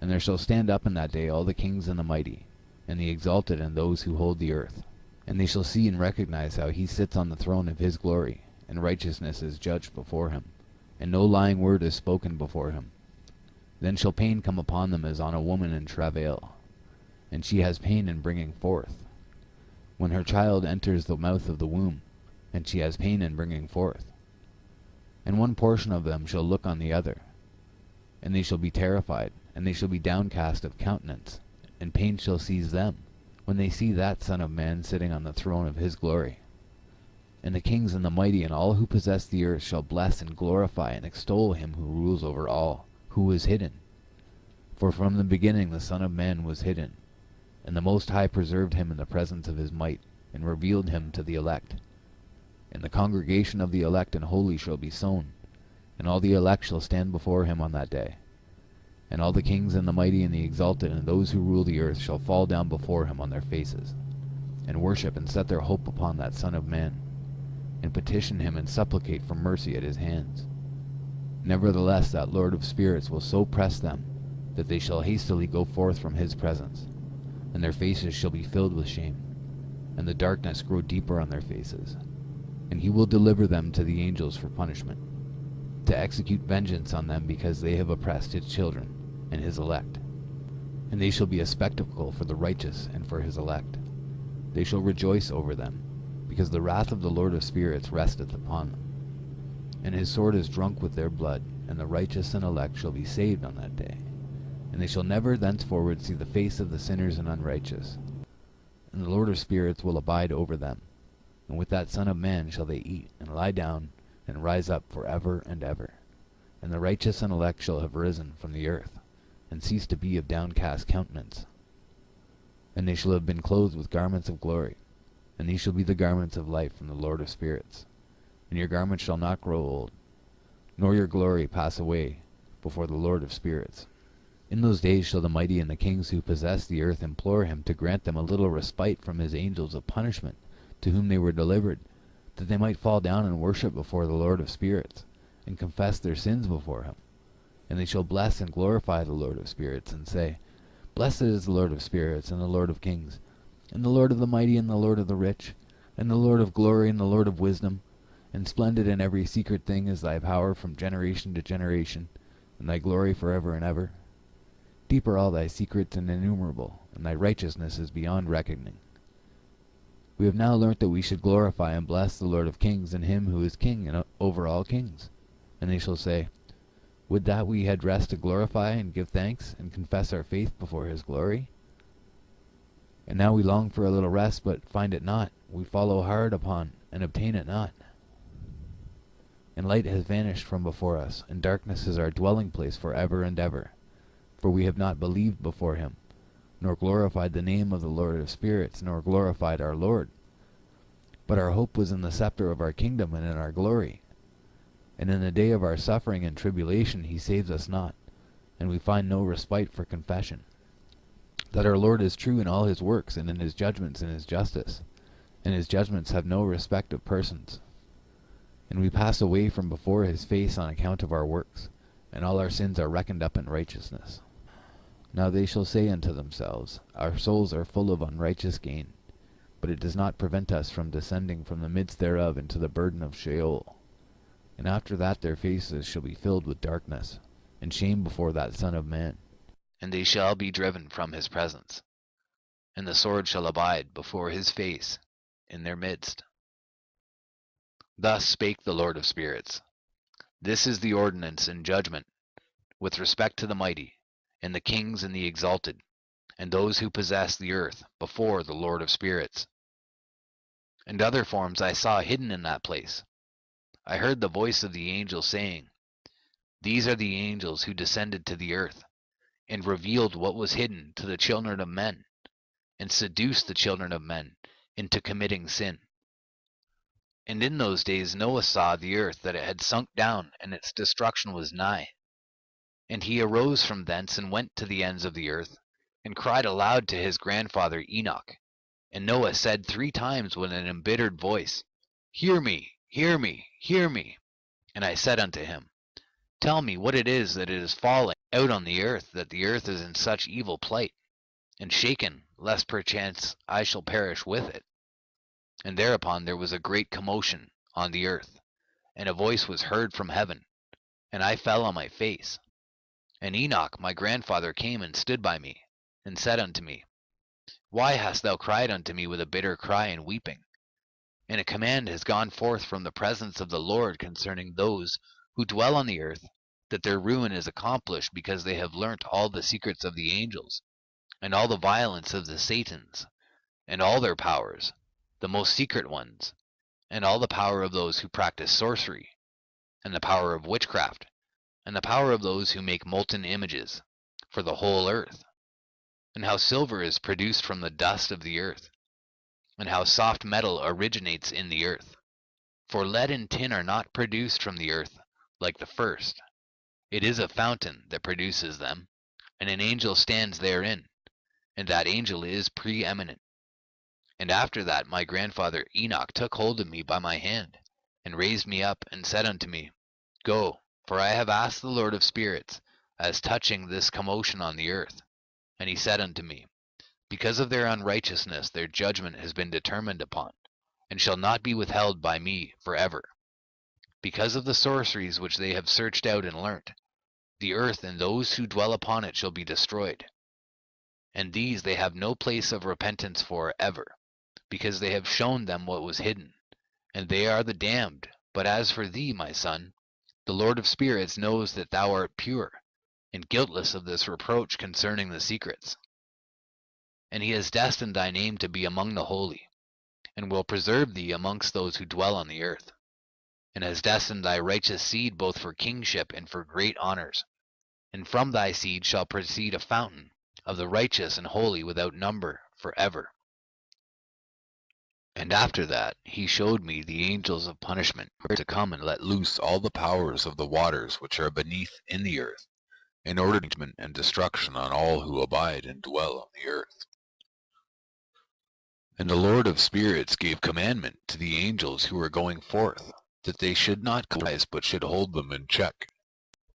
And there shall stand up in that day all the kings and the mighty, and the exalted and those who hold the earth. And they shall see and recognize how he sits on the throne of his glory, and righteousness is judged before him, and no lying word is spoken before him. Then shall pain come upon them as on a woman in travail, and she has pain in bringing forth, when her child enters the mouth of the womb, and she has pain in bringing forth. And one portion of them shall look on the other, and they shall be terrified, and they shall be downcast of countenance, and pain shall seize them, when they see that Son of Man sitting on the throne of his glory. And the kings and the mighty and all who possess the earth shall bless and glorify and extol him who rules over all, who is hidden. For from the beginning the Son of Man was hidden, and the Most High preserved him in the presence of his might, and revealed him to the elect. And the congregation of the elect and holy shall be sown, and all the elect shall stand before him on that day. And all the kings and the mighty and the exalted and those who rule the earth shall fall down before him on their faces, and worship and set their hope upon that Son of Man, and petition him and supplicate for mercy at his hands. Nevertheless that Lord of spirits will so press them, that they shall hastily go forth from his presence, and their faces shall be filled with shame, and the darkness grow deeper on their faces. And he will deliver them to the angels for punishment, to execute vengeance on them because they have oppressed his children and his elect. And they shall be a spectacle for the righteous and for his elect. They shall rejoice over them, because the wrath of the Lord of spirits resteth upon them. And his sword is drunk with their blood, and the righteous and elect shall be saved on that day. And they shall never thenceforward see the face of the sinners and unrighteous. And the Lord of spirits will abide over them, and with that Son of Man shall they eat, and lie down, and rise up for ever and ever. And the righteous and elect shall have risen from the earth, and cease to be of downcast countenance. And they shall have been clothed with garments of glory, and these shall be the garments of life from the Lord of spirits. And your garments shall not grow old, nor your glory pass away before the Lord of spirits. In those days shall the mighty and the kings who possess the earth implore him to grant them a little respite from his angels of punishment, to whom they were delivered, that they might fall down and worship before the Lord of spirits, and confess their sins before him. And they shall bless and glorify the Lord of spirits, and say, Blessed is the Lord of spirits, and the Lord of kings, and the Lord of the mighty, and the Lord of the rich, and the Lord of glory, and the Lord of wisdom. And splendid in every secret thing is thy power from generation to generation, and thy glory forever and ever. Deep are all thy secrets and innumerable, and thy righteousness is beyond reckoning. We have now learnt that we should glorify and bless the Lord of kings, and him who is king and over all kings. And they shall say, Would that we had rest to glorify and give thanks, and confess our faith before his glory? And now we long for a little rest, but find it not. We follow hard upon, and obtain it not. And light has vanished from before us, and darkness is our dwelling place for ever and ever. For we have not believed before him, nor glorified the name of the Lord of spirits, nor glorified our Lord. But our hope was in the scepter of our kingdom and in our glory. And in the day of our suffering and tribulation he saves us not, and we find no respite for confession. That our Lord is true in all his works, and in his judgments and his justice, and his judgments have no respect of persons. And we pass away from before his face on account of our works, and all our sins are reckoned up in righteousness. Now they shall say unto themselves, Our souls are full of unrighteous gain, but it does not prevent us from descending from the midst thereof into the burden of Sheol. And after that their faces shall be filled with darkness, and shame before that Son of Man. And they shall be driven from his presence, and the sword shall abide before his face in their midst. Thus spake the Lord of spirits. This is the ordinance and judgment with respect to the mighty, and the kings and the exalted, and those who possess the earth before the Lord of spirits. And other forms I saw hidden in that place. I heard the voice of the angel saying, These are the angels who descended to the earth, and revealed what was hidden to the children of men, and seduced the children of men into committing sin. And in those days Noah saw the earth that it had sunk down, and its destruction was nigh. And he arose from thence and went to the ends of the earth, and cried aloud to his grandfather Enoch. And Noah said 3 times with an embittered voice, Hear me, hear me, hear me. And I said unto him, Tell me what it is that is falling out on the earth, that the earth is in such evil plight, and shaken, lest perchance I shall perish with it. And thereupon there was a great commotion on the earth, and a voice was heard from heaven, and I fell on my face. And Enoch my grandfather came and stood by me, and said unto me, Why hast thou cried unto me with a bitter cry and weeping? And a command has gone forth from the presence of the Lord concerning those who dwell on the earth, that their ruin is accomplished, because they have learnt all the secrets of the angels, and all the violence of the Satans, and all their powers, the most secret ones, and all the power of those who practice sorcery, and the power of witchcraft, and the power of those who make molten images, for the whole earth, and how silver is produced from the dust of the earth, and how soft metal originates in the earth. For lead and tin are not produced from the earth like the first. It is a fountain that produces them, and an angel stands therein, and that angel is preeminent. And after that my grandfather Enoch took hold of me by my hand, and raised me up, and said unto me, Go, for I have asked the Lord of spirits, as touching this commotion on the earth. And he said unto me, Because of their unrighteousness their judgment has been determined upon, and shall not be withheld by me for ever. Because of the sorceries which they have searched out and learnt, the earth and those who dwell upon it shall be destroyed. And these they have no place of repentance for ever, because they have shown them what was hidden, and they are the damned. But as for thee, my son, the Lord of spirits knows that thou art pure, and guiltless of this reproach concerning the secrets. And he has destined thy name to be among the holy, and will preserve thee amongst those who dwell on the earth, and has destined thy righteous seed both for kingship and for great honors. And from thy seed shall proceed a fountain of the righteous and holy without number for ever. And after that he showed me the angels of punishment, to come and let loose all the powers of the waters which are beneath in the earth, in order to judgment and destruction on all who abide and dwell on the earth. And the Lord of spirits gave commandment to the angels who were going forth, that they should not rise, but should hold them in check,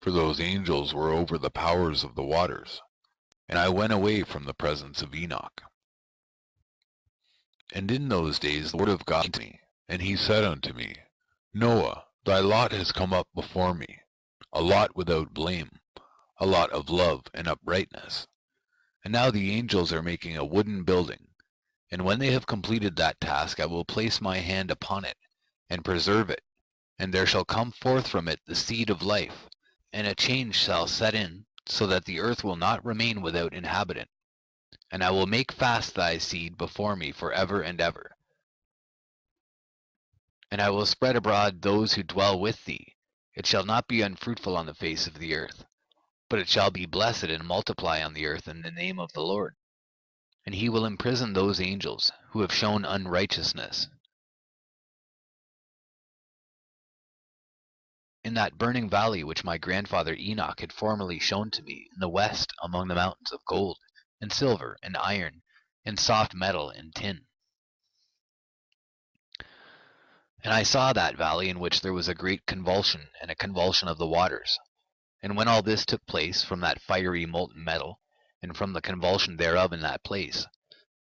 for those angels were over the powers of the waters. And I went away from the presence of Enoch. And in those days the word of God came to me, and he said unto me, Noah, thy lot has come up before me, a lot without blame, a lot of love and uprightness. And now the angels are making a wooden building, and when they have completed that task I will place my hand upon it, and preserve it, and there shall come forth from it the seed of life, and a change shall set in, so that the earth will not remain without inhabitant. And I will make fast thy seed before me for ever and ever. And I will spread abroad those who dwell with thee. It shall not be unfruitful on the face of the earth, but it shall be blessed and multiply on the earth in the name of the Lord. And he will imprison those angels who have shown unrighteousness. In that burning valley which my grandfather Enoch had formerly shown to me in the west among the mountains of gold, and silver, and iron, and soft metal, and tin. And I saw that valley in which there was a great convulsion, and a convulsion of the waters. And when all this took place from that fiery molten metal, and from the convulsion thereof in that place,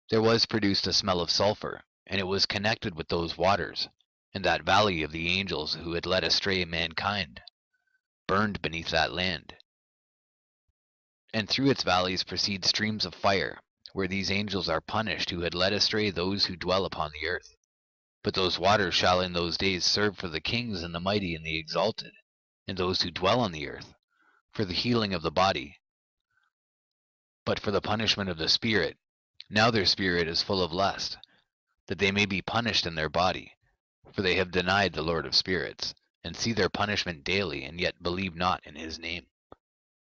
there was produced a smell of sulphur, and it was connected with those waters, and that valley of the angels who had led astray mankind, burned beneath that land. And through its valleys proceed streams of fire, where these angels are punished who had led astray those who dwell upon the earth. But those waters shall in those days serve for the kings and the mighty and the exalted, and those who dwell on the earth, for the healing of the body, but for the punishment of the spirit. Now their spirit is full of lust, that they may be punished in their body, for they have denied the Lord of spirits, and see their punishment daily, and yet believe not in his name.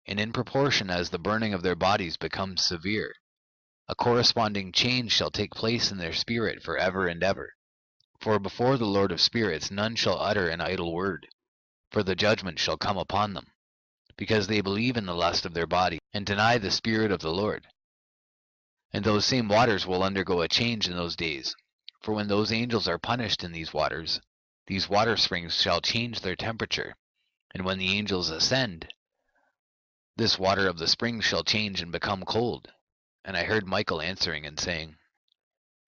And in proportion as the burning of their bodies becomes severe, a corresponding change shall take place in their spirit for ever and ever. For before the Lord of spirits none shall utter an idle word, for the judgment shall come upon them, because they believe in the lust of their body, and deny the Spirit of the Lord. And those same waters will undergo a change in those days, for when those angels are punished in these water springs shall change their temperature, and when the angels ascend, this water of the springs shall change and become cold. And I heard Michael answering and saying,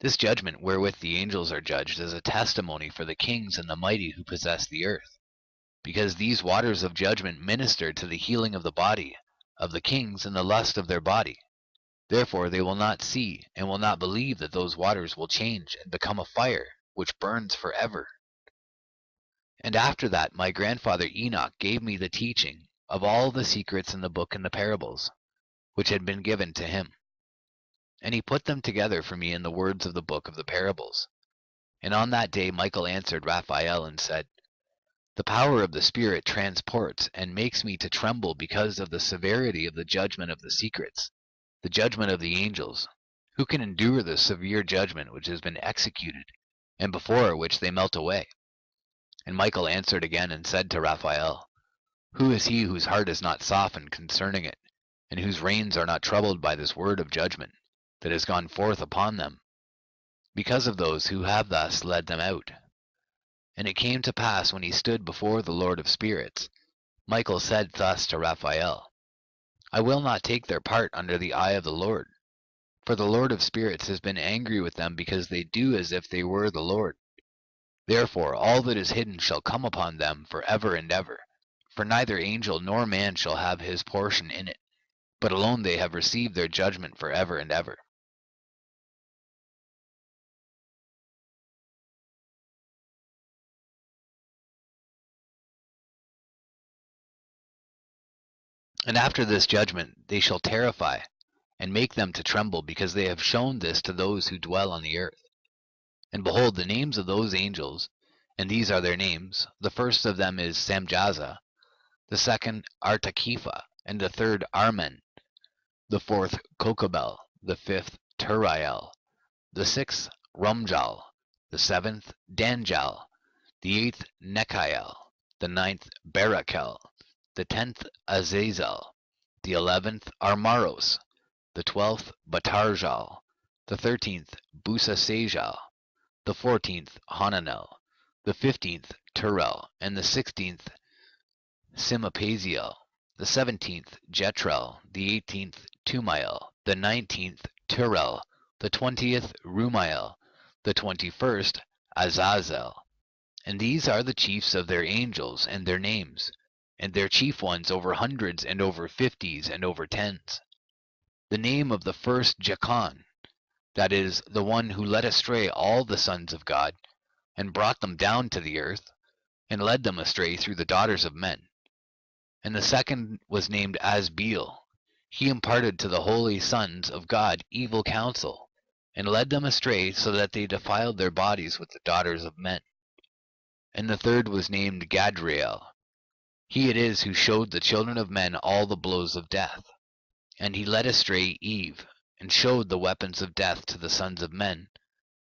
This judgment wherewith the angels are judged is a testimony for the kings and the mighty who possess the earth, because these waters of judgment minister to the healing of the body of the kings and the lust of their body. Therefore they will not see and will not believe that those waters will change and become a fire which burns forever. And after that my grandfather Enoch gave me the teaching of all the secrets in the book and the parables, which had been given to him. And he put them together for me in the words of the book of the parables. And on that day Michael answered Raphael and said, The power of the Spirit transports and makes me to tremble because of the severity of the judgment of the secrets, the judgment of the angels. Who can endure the severe judgment which has been executed, and before which they melt away? And Michael answered again and said to Raphael, Who is he whose heart is not softened concerning it, and whose reins are not troubled by this word of judgment that has gone forth upon them, because of those who have thus led them out? And it came to pass when he stood before the Lord of spirits, Michael said thus to Raphael, I will not take their part under the eye of the Lord, for the Lord of spirits has been angry with them because they do as if they were the Lord. Therefore all that is hidden shall come upon them for ever and ever, for neither angel nor man shall have his portion in it, but alone they have received their judgment for ever and ever. And after this judgment they shall terrify, and make them to tremble, because they have shown this to those who dwell on the earth. And behold, the names of those angels, and these are their names: the first of them is Samjaza, the second Artakifa, and the third Armen, the fourth Kokabel, the fifth Turiel, the sixth Rumjal, the seventh Danjal, the eighth Nechiel, the ninth Barakel, the 10th Azazel, the 11th Armaros, the 12th Batarjal, the 13th Busasajal, the 14th Hananel, the 15th Turel, and the 16th Simapaziel, the 17th Jetrel, the 18th Tumael, the 19th Turel, the 20th Rumael, the 21st Azazel. And these are the chiefs of their angels and their names, and their chief ones over hundreds and over fifties and over tens. The name of the first Jachan, that is, the one who led astray all the sons of God, and brought them down to the earth, and led them astray through the daughters of men. And the second was named Asbeel. He imparted to the holy sons of God evil counsel, and led them astray so that they defiled their bodies with the daughters of men. And the third was named Gadrael. He it is who showed the children of men all the blows of death. And he led astray Eve, and showed the weapons of death to the sons of men,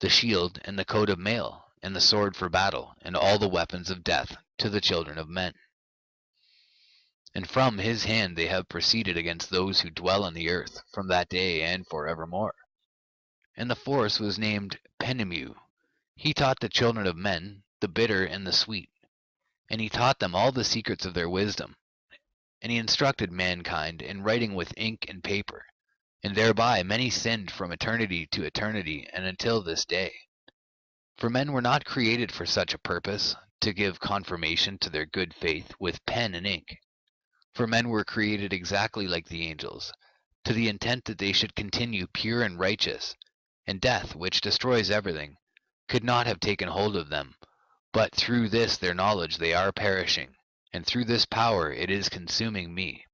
the shield and the coat of mail, and the sword for battle, and all the weapons of death to the children of men. And from his hand they have proceeded against those who dwell on the earth, from that day and for evermore. And the fourth was named Penemu. He taught the children of men the bitter and the sweet, and he taught them all the secrets of their wisdom. And he instructed mankind in writing with ink and paper, and thereby many sinned from eternity to eternity and until this day. For men were not created for such a purpose, to give confirmation to their good faith with pen and ink. For men were created exactly like the angels, to the intent that they should continue pure and righteous, and death, which destroys everything, could not have taken hold of them, but through this their knowledge they are perishing, and through this power it is consuming me.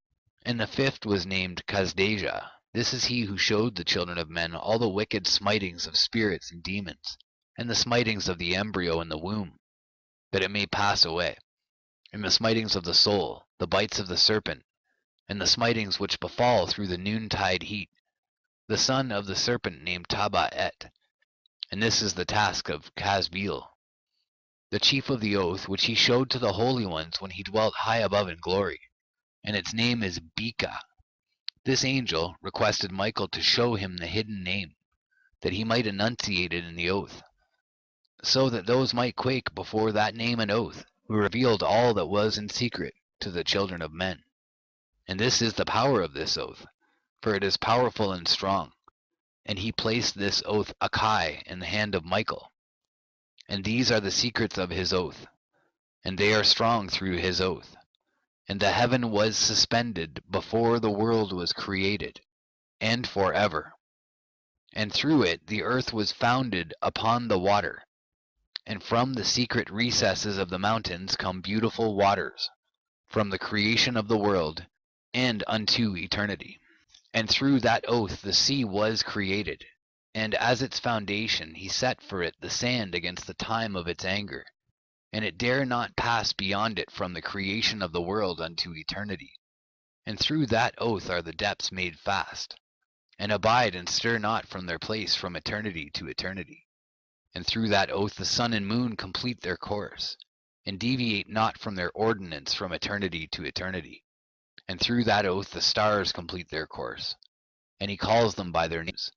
And the fifth was named Kasdeja. This is he who showed the children of men all the wicked smitings of spirits and demons, and the smitings of the embryo in the womb, that it may pass away, and the smitings of the soul, the bites of the serpent, and the smitings which befall through the noontide heat, the son of the serpent named Tabaet. And this is the task of Casbeel, the chief of the oath which he showed to the holy ones when he dwelt high above in glory, and its name is Beka. This angel requested Michael to show him the hidden name, that he might enunciate it in the oath, so that those might quake before that name and oath, who revealed all that was in secret to the children of men. And this is the power of this oath, for it is powerful and strong. And he placed this oath Akai in the hand of Michael. And these are the secrets of his oath, and they are strong through his oath. And the heaven was suspended before the world was created, and forever. And through it the earth was founded upon the water. And from the secret recesses of the mountains come beautiful waters, from the creation of the world, and unto eternity. And through that oath the sea was created, and as its foundation he set for it the sand against the time of its anger, and it dare not pass beyond it from the creation of the world unto eternity. And through that oath are the depths made fast, and abide and stir not from their place from eternity to eternity. And through that oath the sun and moon complete their course, and deviate not from their ordinance from eternity to eternity. And through that oath the stars complete their course, and he calls them by their names,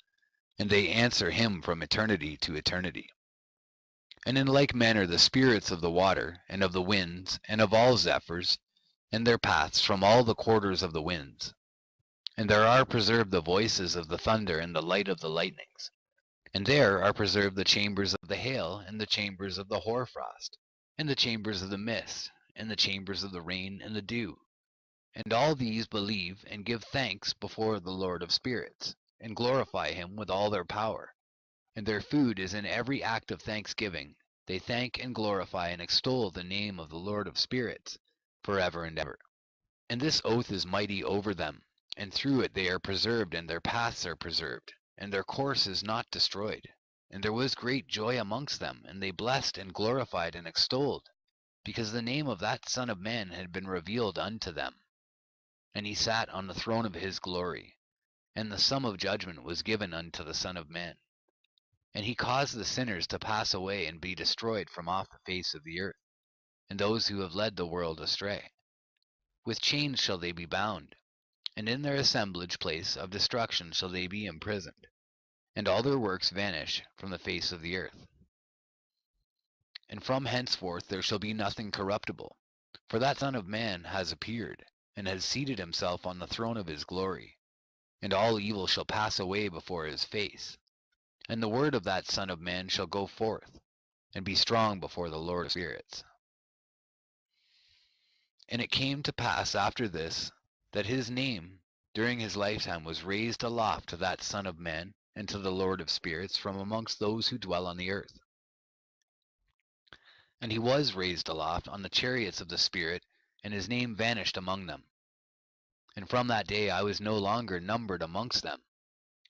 and they answer him from eternity to eternity. And in like manner the spirits of the water, and of the winds, and of all zephyrs, and their paths from all the quarters of the winds. And there are preserved the voices of the thunder and the light of the lightnings. And there are preserved the chambers of the hail, and the chambers of the hoarfrost, and the chambers of the mist, and the chambers of the rain and the dew. And all these believe and give thanks before the Lord of spirits, and glorify him with all their power. And their food is in every act of thanksgiving. They thank and glorify and extol the name of the Lord of spirits, forever and ever. And this oath is mighty over them, and through it they are preserved, and their paths are preserved, and their course is not destroyed. And there was great joy amongst them, and they blessed and glorified and extolled, because the name of that Son of Man had been revealed unto them. And he sat on the throne of his glory, and the sum of judgment was given unto the Son of Man. And he caused the sinners to pass away and be destroyed from off the face of the earth, and those who have led the world astray. With chains shall they be bound, and in their assemblage place of destruction shall they be imprisoned, and all their works vanish from the face of the earth. And from henceforth there shall be nothing corruptible, For that Son of Man has appeared, and has seated himself on the throne of his glory, and all evil shall pass away before his face. And the word of that Son of Man shall go forth, and be strong before the Lord of spirits. And it came to pass after this, that his name during his lifetime was raised aloft to that Son of Man, and to the Lord of spirits from amongst those who dwell on the earth. And he was raised aloft on the chariots of the Spirit, and his name vanished among them. And from that day I was no longer numbered amongst them.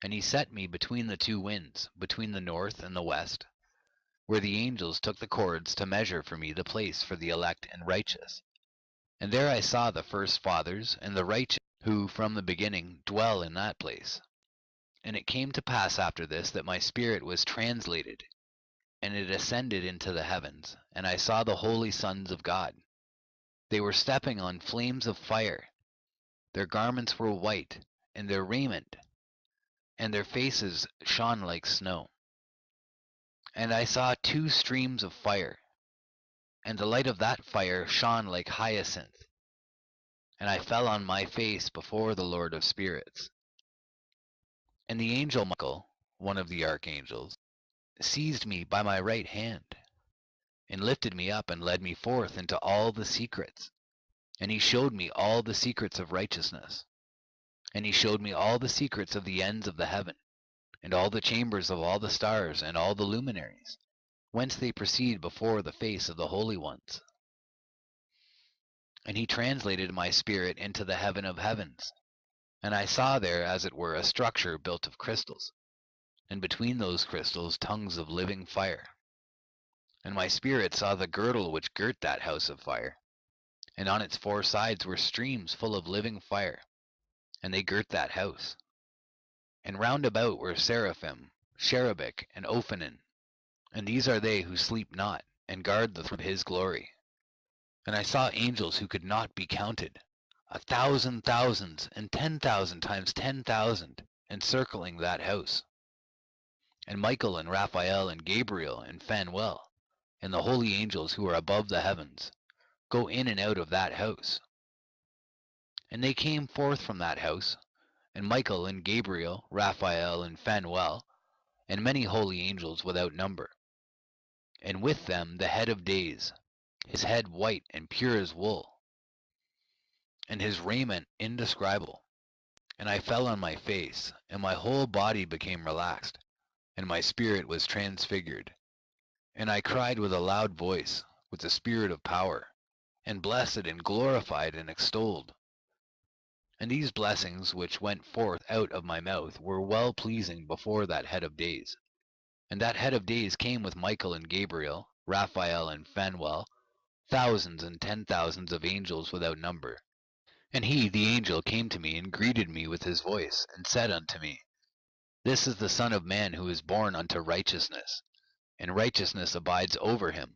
And he set me between the two winds, between the north and the west, where the angels took the cords to measure for me the place for the elect and righteous. And there I saw the first fathers and the righteous, who from the beginning dwell in that place. And it came to pass after this that my spirit was translated, and it ascended into the heavens, and I saw the holy sons of God. They were stepping on flames of fire. Their garments were white, and their raiment, and their faces shone like snow. And I saw two streams of fire, and the light of that fire shone like hyacinth. And I fell on my face before the Lord of spirits. And the angel Michael, one of the archangels, seized me by my right hand, and lifted me up and led me forth into all the secrets. And he showed me all the secrets of righteousness. And he showed me all the secrets of the ends of the heaven, and all the chambers of all the stars and all the luminaries, whence they proceed before the face of the holy ones. And he translated my spirit into the heaven of heavens, and I saw there as it were a structure built of crystals, and between those crystals tongues of living fire. And my spirit saw the girdle which girt that house of fire, and on its four sides were streams full of living fire, and they girt that house. And round about were seraphim, cherubic, and ophanim, and these are they who sleep not, and guard the throne of his glory. And I saw angels who could not be counted, 1,000 thousands, and 10,000 times 10,000, encircling that house. And Michael and Raphael and Gabriel and Phanuel, and the holy angels who are above the heavens, go in and out of that house. And they came forth from that house, and Michael and Gabriel, Raphael and Phanuel, and many holy angels without number. And with them the head of days, his head white and pure as wool, and his raiment indescribable. And I fell on my face, and my whole body became relaxed, and my spirit was transfigured. And I cried with a loud voice, with the spirit of power, and blessed and glorified and extolled. And these blessings which went forth out of my mouth were well pleasing before that head of days. And that head of days came with Michael and Gabriel, Raphael and Phanuel, thousands and 10,000s of angels without number. And he, the angel, came to me and greeted me with his voice, and said unto me, This is the Son of Man who is born unto righteousness, and righteousness abides over him,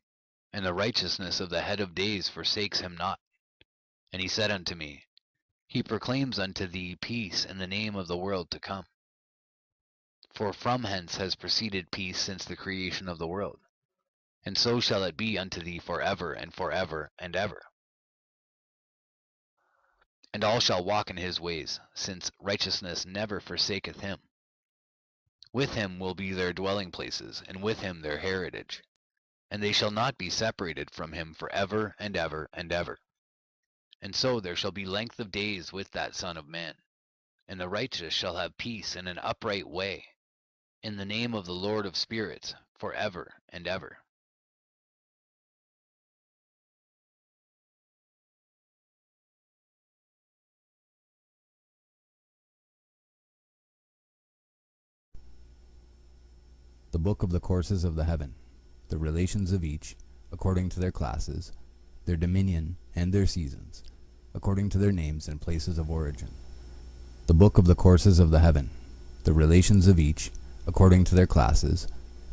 and the righteousness of the head of days forsakes him not. And he said unto me, He proclaims unto thee peace in the name of the world to come. For from hence has proceeded peace since the creation of the world, and so shall it be unto thee forever and forever and ever. And all shall walk in his ways, since righteousness never forsaketh him. With him will be their dwelling places, and with him their heritage, and they shall not be separated from him forever and ever and ever. And so there shall be length of days with that Son of Man, and the righteous shall have peace in an upright way, in the name of the Lord of spirits, forever and ever. The Book of the Courses of the Heaven, the relations of each, according to their classes, their dominion, and their seasons, according to their names and places of origin. The Book of the Courses of the Heaven, the relations of each, according to their classes,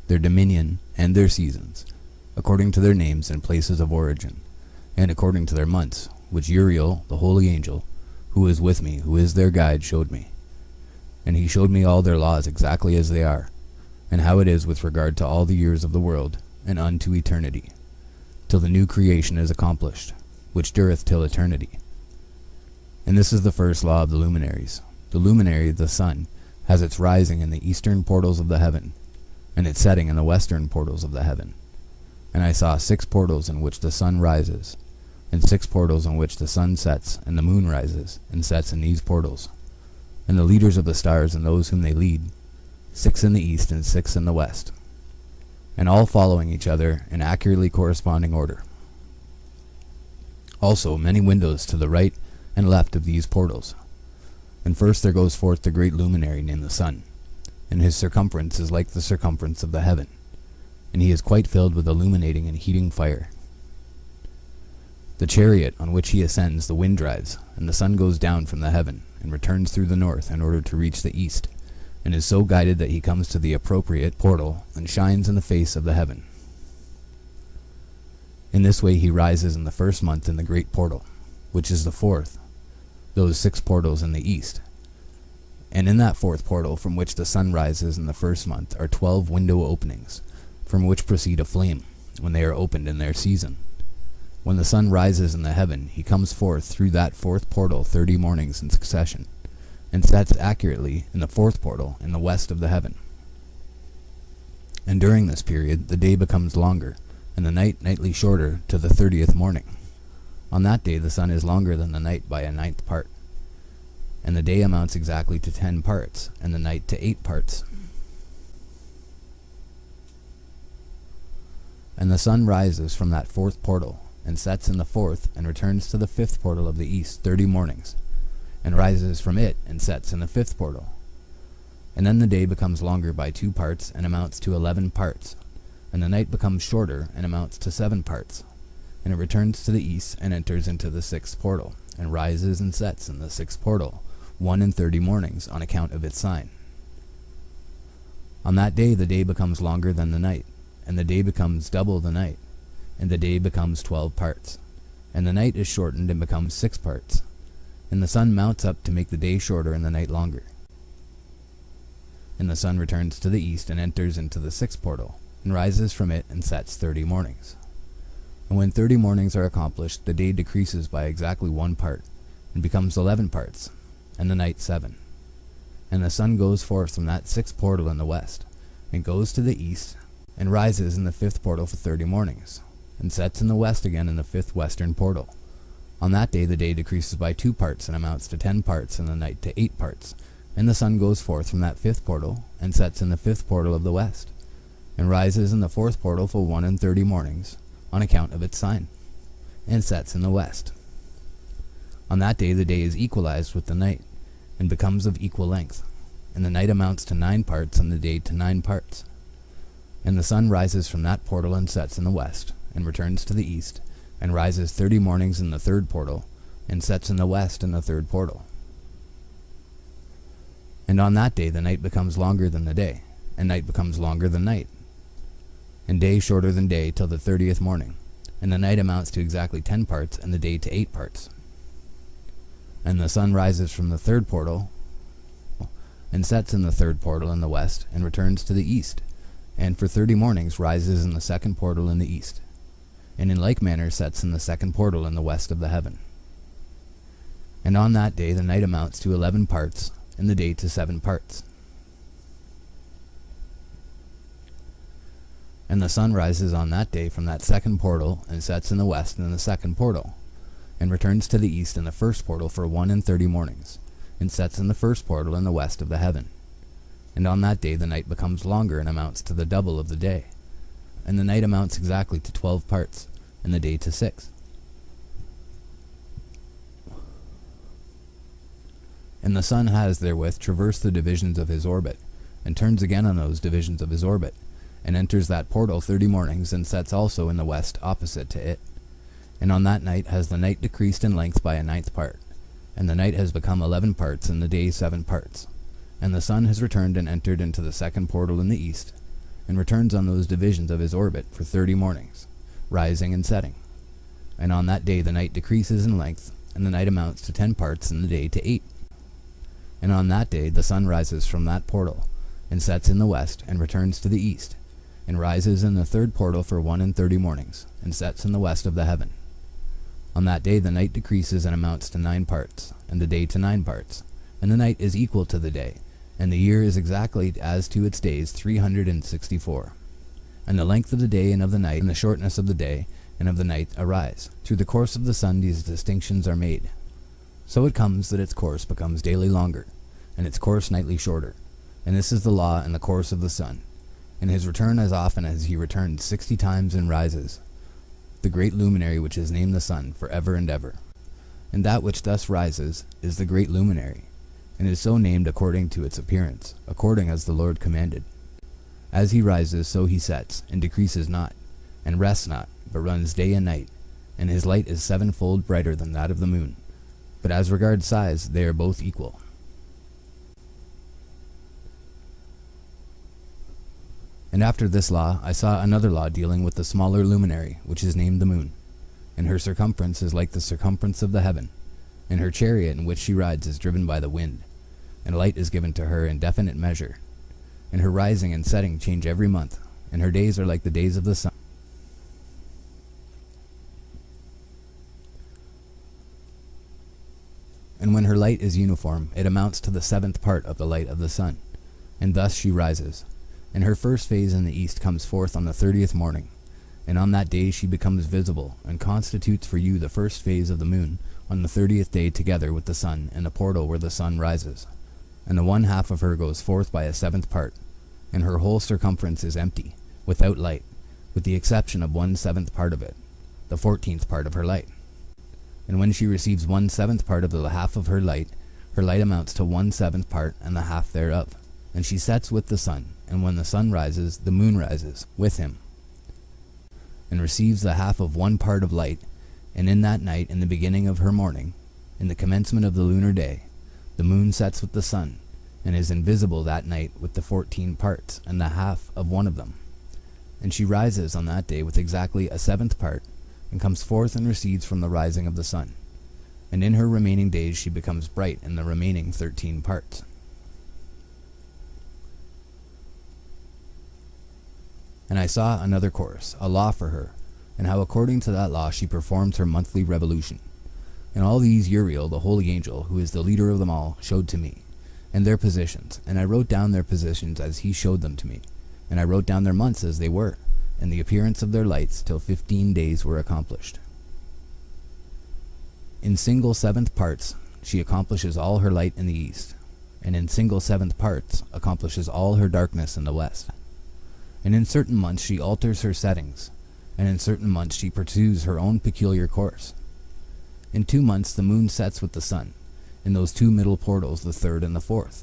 their dominion, and their seasons, according to their names and places of origin, and according to their months, which Uriel, the holy angel, who is with me, who is their guide, showed me. And he showed me all their laws exactly as they are, and how it is with regard to all the years of the world, and unto eternity, till the new creation is accomplished, which dureth till eternity. And this is the first law of the luminaries. The luminary, the sun, has its rising in the eastern portals of the heaven, and its setting in the western portals of the heaven. And I saw 6 portals in which the sun rises, and 6 portals in which the sun sets, and the moon rises, and sets in these portals. And the leaders of the stars and those whom they lead, 6 in the east and 6 in the west, and all following each other in accurately corresponding order. Also many windows to the right and left of these portals. And first there goes forth the great luminary named the sun, and his circumference is like the circumference of the heaven, and he is quite filled with illuminating and heating fire. The chariot on which he ascends the wind drives, and the sun goes down from the heaven, and returns through the north in order to reach the east, and is so guided that he comes to the appropriate portal, and shines in the face of the heaven. In this way he rises in the first month in the great portal, which is the 4th, those 6 portals in the east. And in that 4th portal from which the sun rises in the first month are 12 window openings, from which proceed a flame, when they are opened in their season. When the sun rises in the heaven, he comes forth through that 4th portal 30 mornings in succession, and sets accurately in the 4th portal in the west of the heaven. And during this period the day becomes longer, and the night nightly shorter to the 30th morning. On that day the sun is longer than the night by a 9th part, and the day amounts exactly to 10 parts, and the night to 8 parts. And the sun rises from that 4th portal, and sets in the 4th, and returns to the 5th portal of the east 30 mornings, and rises from it, and sets in the 5th portal. And then the day becomes longer by 2 parts, and amounts to 11 parts, and the night becomes shorter, and amounts to 7 parts. And it returns to the east, and enters into the 6th portal, and rises and sets in the 6th portal, 1 and 30 mornings, on account of its sign. On that day the day becomes longer than the night, and the day becomes double the night, and the day becomes 12 parts, and the night is shortened and becomes 6 parts, and the sun mounts up to make the day shorter and the night longer. And the sun returns to the east, and enters into the 6th portal, and rises from it, and sets 30 mornings. And when 30 mornings are accomplished, the day decreases by exactly 1 part, and becomes 11 parts, and the night 7. And the sun goes forth from that 6th portal in the west, and goes to the east, and rises in the 5th portal for 30 mornings, and sets in the west again in the 5th western portal. On that day the day decreases by 2 parts, and amounts to 10 parts, and the night to 8 parts. And the sun goes forth from that 5th portal, and sets in the 5th portal of the west, and rises in the 4th portal for 1 and 30 mornings, on account of its sign, and sets in the west. On that day the day is equalized with the night, and becomes of equal length, and the night amounts to 9 parts, and the day to 9 parts. And the sun rises from that portal, and sets in the west, and returns to the east, and rises 30 mornings in the 3rd portal, and sets in the west in the 3rd portal. And on that day the night becomes longer than the day, and night becomes longer than night, and day shorter than day till the 30th morning, and the night amounts to exactly 10 parts, and the day to 8 parts. And the sun rises from the 3rd portal, and sets in the 3rd portal in the west, and returns to the east, and for 30 mornings rises in the 2nd portal in the east, and in like manner sets in the 2nd portal in the west of the heaven. And on that day the night amounts to 11 parts, and the day to 7 parts. And the sun rises on that day from that 2nd portal, and sets in the west in the 2nd portal, and returns to the east in the 1st portal for 1 and 30 mornings, and sets in the 1st portal in the west of the heaven. And on that day the night becomes longer, and amounts to the double of the day, and the night amounts exactly to 12 parts, and the day to 6. And the sun has therewith traversed the divisions of his orbit, and turns again on those divisions of his orbit, and enters that portal 30 mornings, and sets also in the west opposite to it. And on that night has the night decreased in length by a 9th part, and the night has become 11 parts, and the day 7 parts. And the sun has returned and entered into the 2nd portal in the east, and returns on those divisions of his orbit for 30 mornings, rising and setting. And on that day the night decreases in length, and the night amounts to 10 parts, and the day to 8. And on that day the sun rises from that portal, and sets in the west, and returns to the east, and rises in the 3rd portal for 1 and 30 mornings, and sets in the west of the heaven. On that day the night decreases and amounts to 9 parts, and the day to 9 parts, and the night is equal to the day, and the year is exactly as to its days 364. And the length of the day and of the night, and the shortness of the day and of the night arise. Through the course of the sun these distinctions are made. So it comes that its course becomes daily longer, and its course nightly shorter. And this is the law and the course of the sun. And his return as often as he returns 60 times and rises, the great luminary which is named the sun, for ever and ever. And that which thus rises is the great luminary, and is so named according to its appearance, according as the Lord commanded. As he rises, so he sets, and decreases not, and rests not, but runs day and night, and his light is 7-fold brighter than that of the moon. But as regards size, they are both equal. And after this law, I saw another law dealing with the smaller luminary, which is named the moon. And her circumference is like the circumference of the heaven, and her chariot in which she rides is driven by the wind, and light is given to her in definite measure. And her rising and setting change every month, and her days are like the days of the sun. And when her light is uniform, it amounts to the 7th part of the light of the sun, and thus she rises. And her first phase in the east comes forth on the 30th morning, and on that day she becomes visible, and constitutes for you the first phase of the moon on the 30th day together with the sun and the portal where the sun rises. And the 1/2 of her goes forth by a 7th part, and her whole circumference is empty, without light, with the exception of 1/7 part of it, the 14th part of her light. And when she receives 1/7 part of the half of her light amounts to 1/7 part and the half thereof. And she sets with the sun, and when the sun rises, the moon rises with him, and receives the half of 1 part of light. And in that night, in the beginning of her morning, in the commencement of the lunar day, the moon sets with the sun, and is invisible that night with the 14 parts, and the half of one of them. And she rises on that day with exactly a 7th part, and comes forth and recedes from the rising of the sun. And in her remaining days she becomes bright in the remaining 13 parts. And I saw another course, a law for her, and how according to that law she performs her monthly revolution. And all these Uriel, the holy angel, who is the leader of them all, showed to me, and their positions. And I wrote down their positions as he showed them to me. And I wrote down their months as they were, and the appearance of their lights, till 15 days were accomplished. In single 7th parts she accomplishes all her light in the east, and in single 7th parts accomplishes all her darkness in the west. And in certain months she alters her settings, and in certain months she pursues her own peculiar course. In 2 months the moon sets with the sun, in those 2 middle portals, the 3rd and the 4th.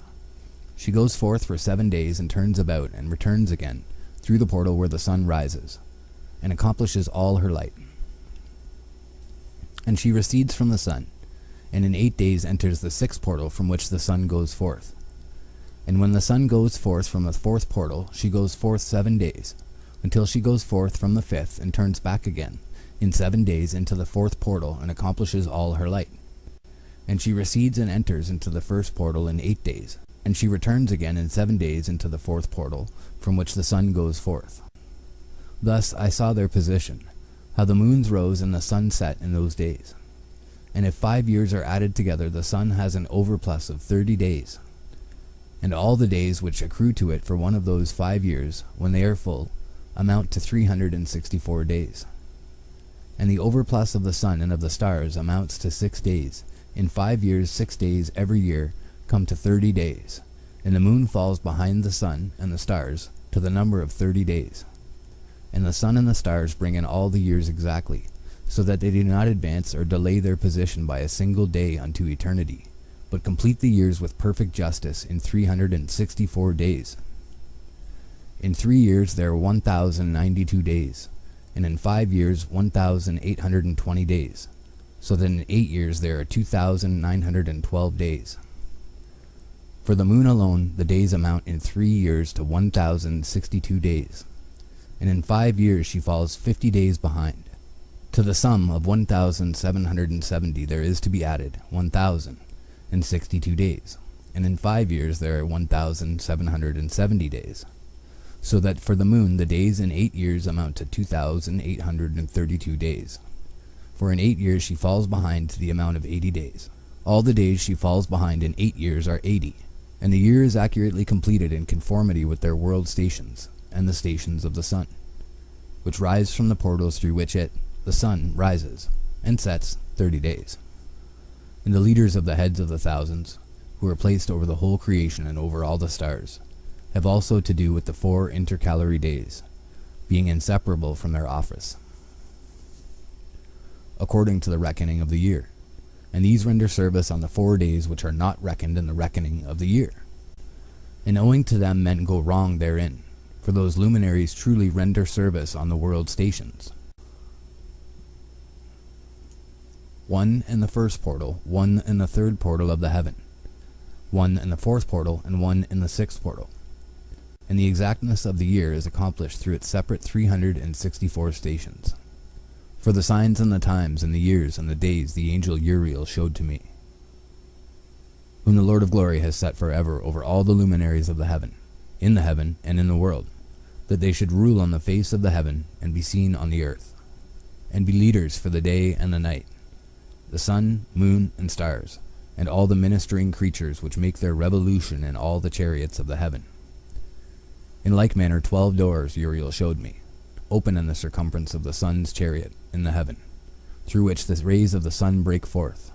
She goes forth for 7 days and turns about and returns again through the portal where the sun rises, and accomplishes all her light. And she recedes from the sun, and in 8 days enters the 6th portal from which the sun goes forth. And when the sun goes forth from the 4th portal, she goes forth 7 days, until she goes forth from the 5th and turns back again in 7 days into the 4th portal and accomplishes all her light. And she recedes and enters into the 1st portal in 8 days, and she returns again in 7 days into the 4th portal from which the sun goes forth. Thus I saw their position, how the moons rose and the sun set in those days. And if 5 years are added together, the sun has an overplus of 30 days. And all the days which accrue to it for one of those 5 years, when they are full, amount to 364 days. And the overplus of the sun and of the stars amounts to 6 days. In 5 years 6 days every year come to 30 days, and the moon falls behind the sun and the stars to the number of 30 days. And the sun and the stars bring in all the years exactly, so that they do not advance or delay their position by a single day unto eternity, but complete the years with perfect justice in 364 days. In 3 years there are 1,092 days, and in 5 years 1,820 days, so that in 8 years there are 2,912 days. For the moon alone the days amount in 3 years to 1,062 days, and in 5 years she falls 50 days behind. To the sum of 1,770 there is to be added 1,062 days, and in 5 years there are 1,770 days, so that for the moon the days in 8 years amount to 2,832 days. For in 8 years she falls behind to the amount of 80 days. All the days she falls behind in 8 years are 80, and the year is accurately completed in conformity with their world stations, and the stations of the sun, which rise from the portals through which it, the sun, rises, and sets 30 days. And the leaders of the heads of the thousands, who are placed over the whole creation and over all the stars, have also to do with the 4 intercalary days, being inseparable from their office, according to the reckoning of the year. And these render service on the 4 days which are not reckoned in the reckoning of the year. And owing to them men go wrong therein, for those luminaries truly render service on the world stations. 1 in the first portal, 1 in the third portal of the heaven, 1 in the fourth portal, and 1 in the sixth portal. And the exactness of the year is accomplished through its separate 364 stations. For the signs and the times and the years and the days the angel Uriel showed to me, whom the Lord of glory has set forever over all the luminaries of the heaven, in the heaven and in the world, that they should rule on the face of the heaven and be seen on the earth, and be leaders for the day and the night, the sun, moon, and stars, and all the ministering creatures which make their revolution in all the chariots of the heaven. In like manner 12 doors Uriel showed me, open in the circumference of the sun's chariot in the heaven, through which the rays of the sun break forth.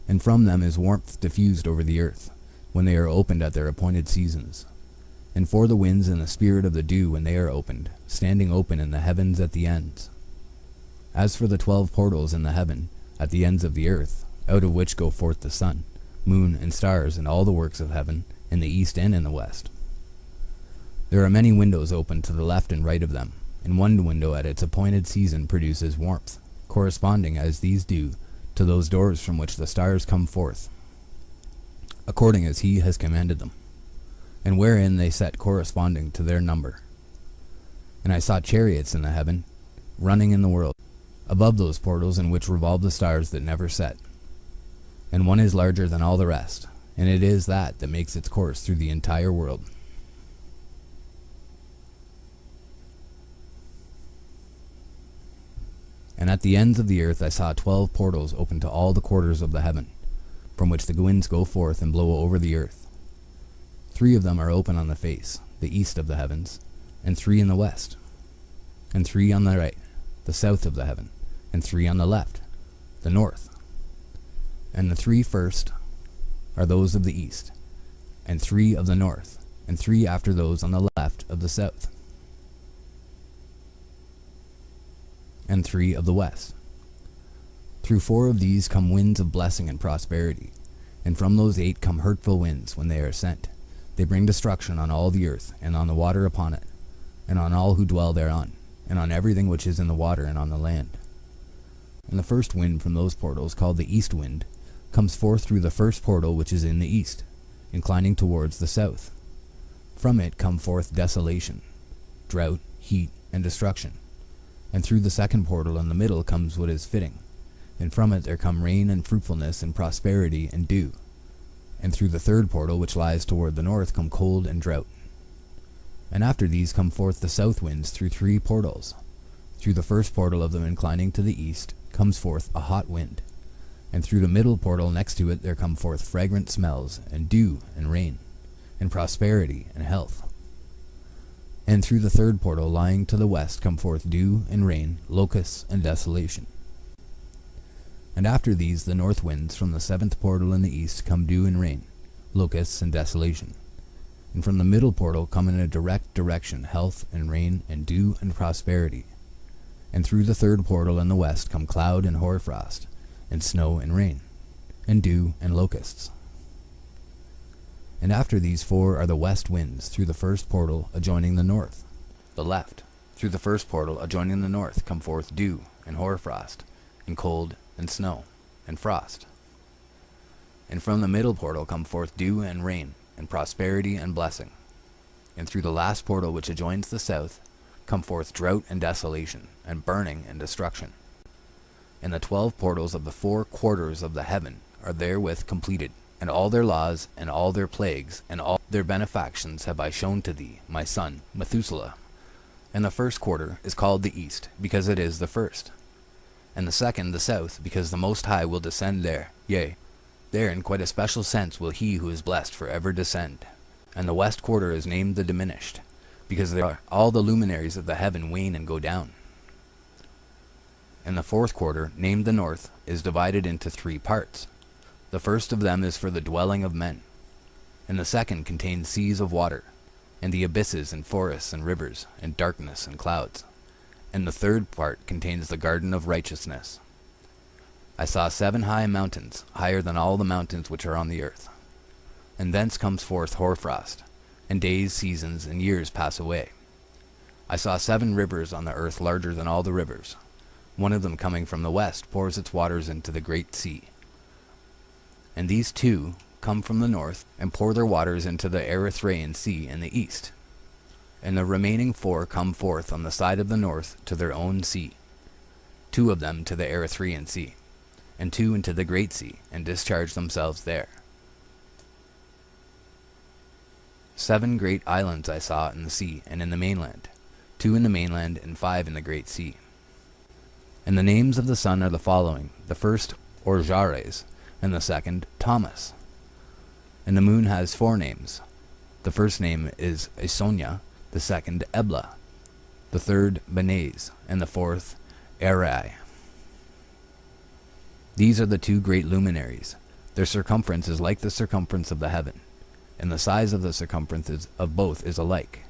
And from them is warmth diffused over the earth, when they are opened at their appointed seasons, and for the winds and the spirit of the dew when they are opened, standing open in the heavens at the ends. As for the 12 portals in the heaven, at the ends of the earth, out of which go forth the sun, moon, and stars, and all the works of heaven, in the east and in the west. There are many windows open to the left and right of them, and one window at its appointed season produces warmth, corresponding as these do to those doors from which the stars come forth, according as he has commanded them, and wherein they set corresponding to their number. And I saw chariots in the heaven, running in the world, above those portals in which revolve the stars that never set. And one is larger than all the rest, and it is that makes its course through the entire world. And at the ends of the earth I saw 12 portals open to all the quarters of the heaven, from which the winds go forth and blow over the earth. 3 of them are open on the face, the east of the heavens, and 3 in the west, and 3 on the right, the south of the heaven, and 3 on the left, the north. And the 3 first are those of the east, and 3 of the north, and 3 after those on the left of the south, and 3 of the west. Through 4 of these come winds of blessing and prosperity, and from those 8 come hurtful winds when they are sent. They bring destruction on all the earth, and on the water upon it, and on all who dwell thereon, and on everything which is in the water and on the land. And the first wind from those portals, called the east wind, comes forth through the first portal which is in the east, inclining towards the south. From it come forth desolation, drought, heat, and destruction. And through the second portal in the middle comes what is fitting, and from it there come rain and fruitfulness and prosperity and dew. And through the third portal which lies toward the north come cold and drought. And after these come forth the south winds through 3 portals. Through the first portal of them inclining to the east comes forth a hot wind, and through the middle portal next to it there come forth fragrant smells, and dew, and rain, and prosperity, and health. And through the third portal lying to the west come forth dew, and rain, locusts, and desolation. And after these the north winds from the 7th portal in the east come dew and rain, locusts, and desolation. And from the middle portal come in a direct direction health, and rain, and dew, and prosperity. And through the third portal in the west come cloud and hoarfrost, and snow and rain, and dew and locusts. And after these 4 are the west winds through the first portal adjoining the north, the left. Through the first portal adjoining the north come forth dew and hoarfrost, and cold and snow and frost. And from the middle portal come forth dew and rain, and prosperity and blessing. And through the last portal which adjoins the south come forth drought and desolation, and burning and destruction. And the 12 portals of the 4 quarters of the heaven are therewith completed, and all their laws, and all their plagues, and all their benefactions have I shown to thee, my son, Methuselah. And the first quarter is called the east, because it is the first. and the second the south, because the Most High will descend there. Yea, there in quite a special sense will he who is blessed forever descend. And the west quarter is named the diminished, because there are all the luminaries of the heaven wane and go down. And the fourth quarter, named the north, is divided into 3 parts. The first of them is for the dwelling of men, and the second contains seas of water, and the abysses and forests and rivers, and darkness and clouds. And the third part contains the garden of righteousness. I saw 7 high mountains, higher than all the mountains which are on the earth. And thence comes forth hoarfrost, and days, seasons, and years pass away. I saw 7 rivers on the earth larger than all the rivers. One of them coming from the west pours its waters into the great sea. And these 2 come from the north, and pour their waters into the Erythraean Sea in the east. And the remaining 4 come forth on the side of the north to their own sea, 2 of them to the Erythraean Sea, and 2 into the great sea, and discharge themselves there. 7 great islands I saw in the sea and in the mainland, 2 in the mainland and 5 in the great sea. And the names of the sun are the following: the first Orjares, and the second Thomas. And the moon has 4 names. The first name is Isonia, the second Ebla, the third Benez, and the fourth Erai. These are the 2 great luminaries. Their circumference is like the circumference of the heaven, and the size of the circumferences of both is alike.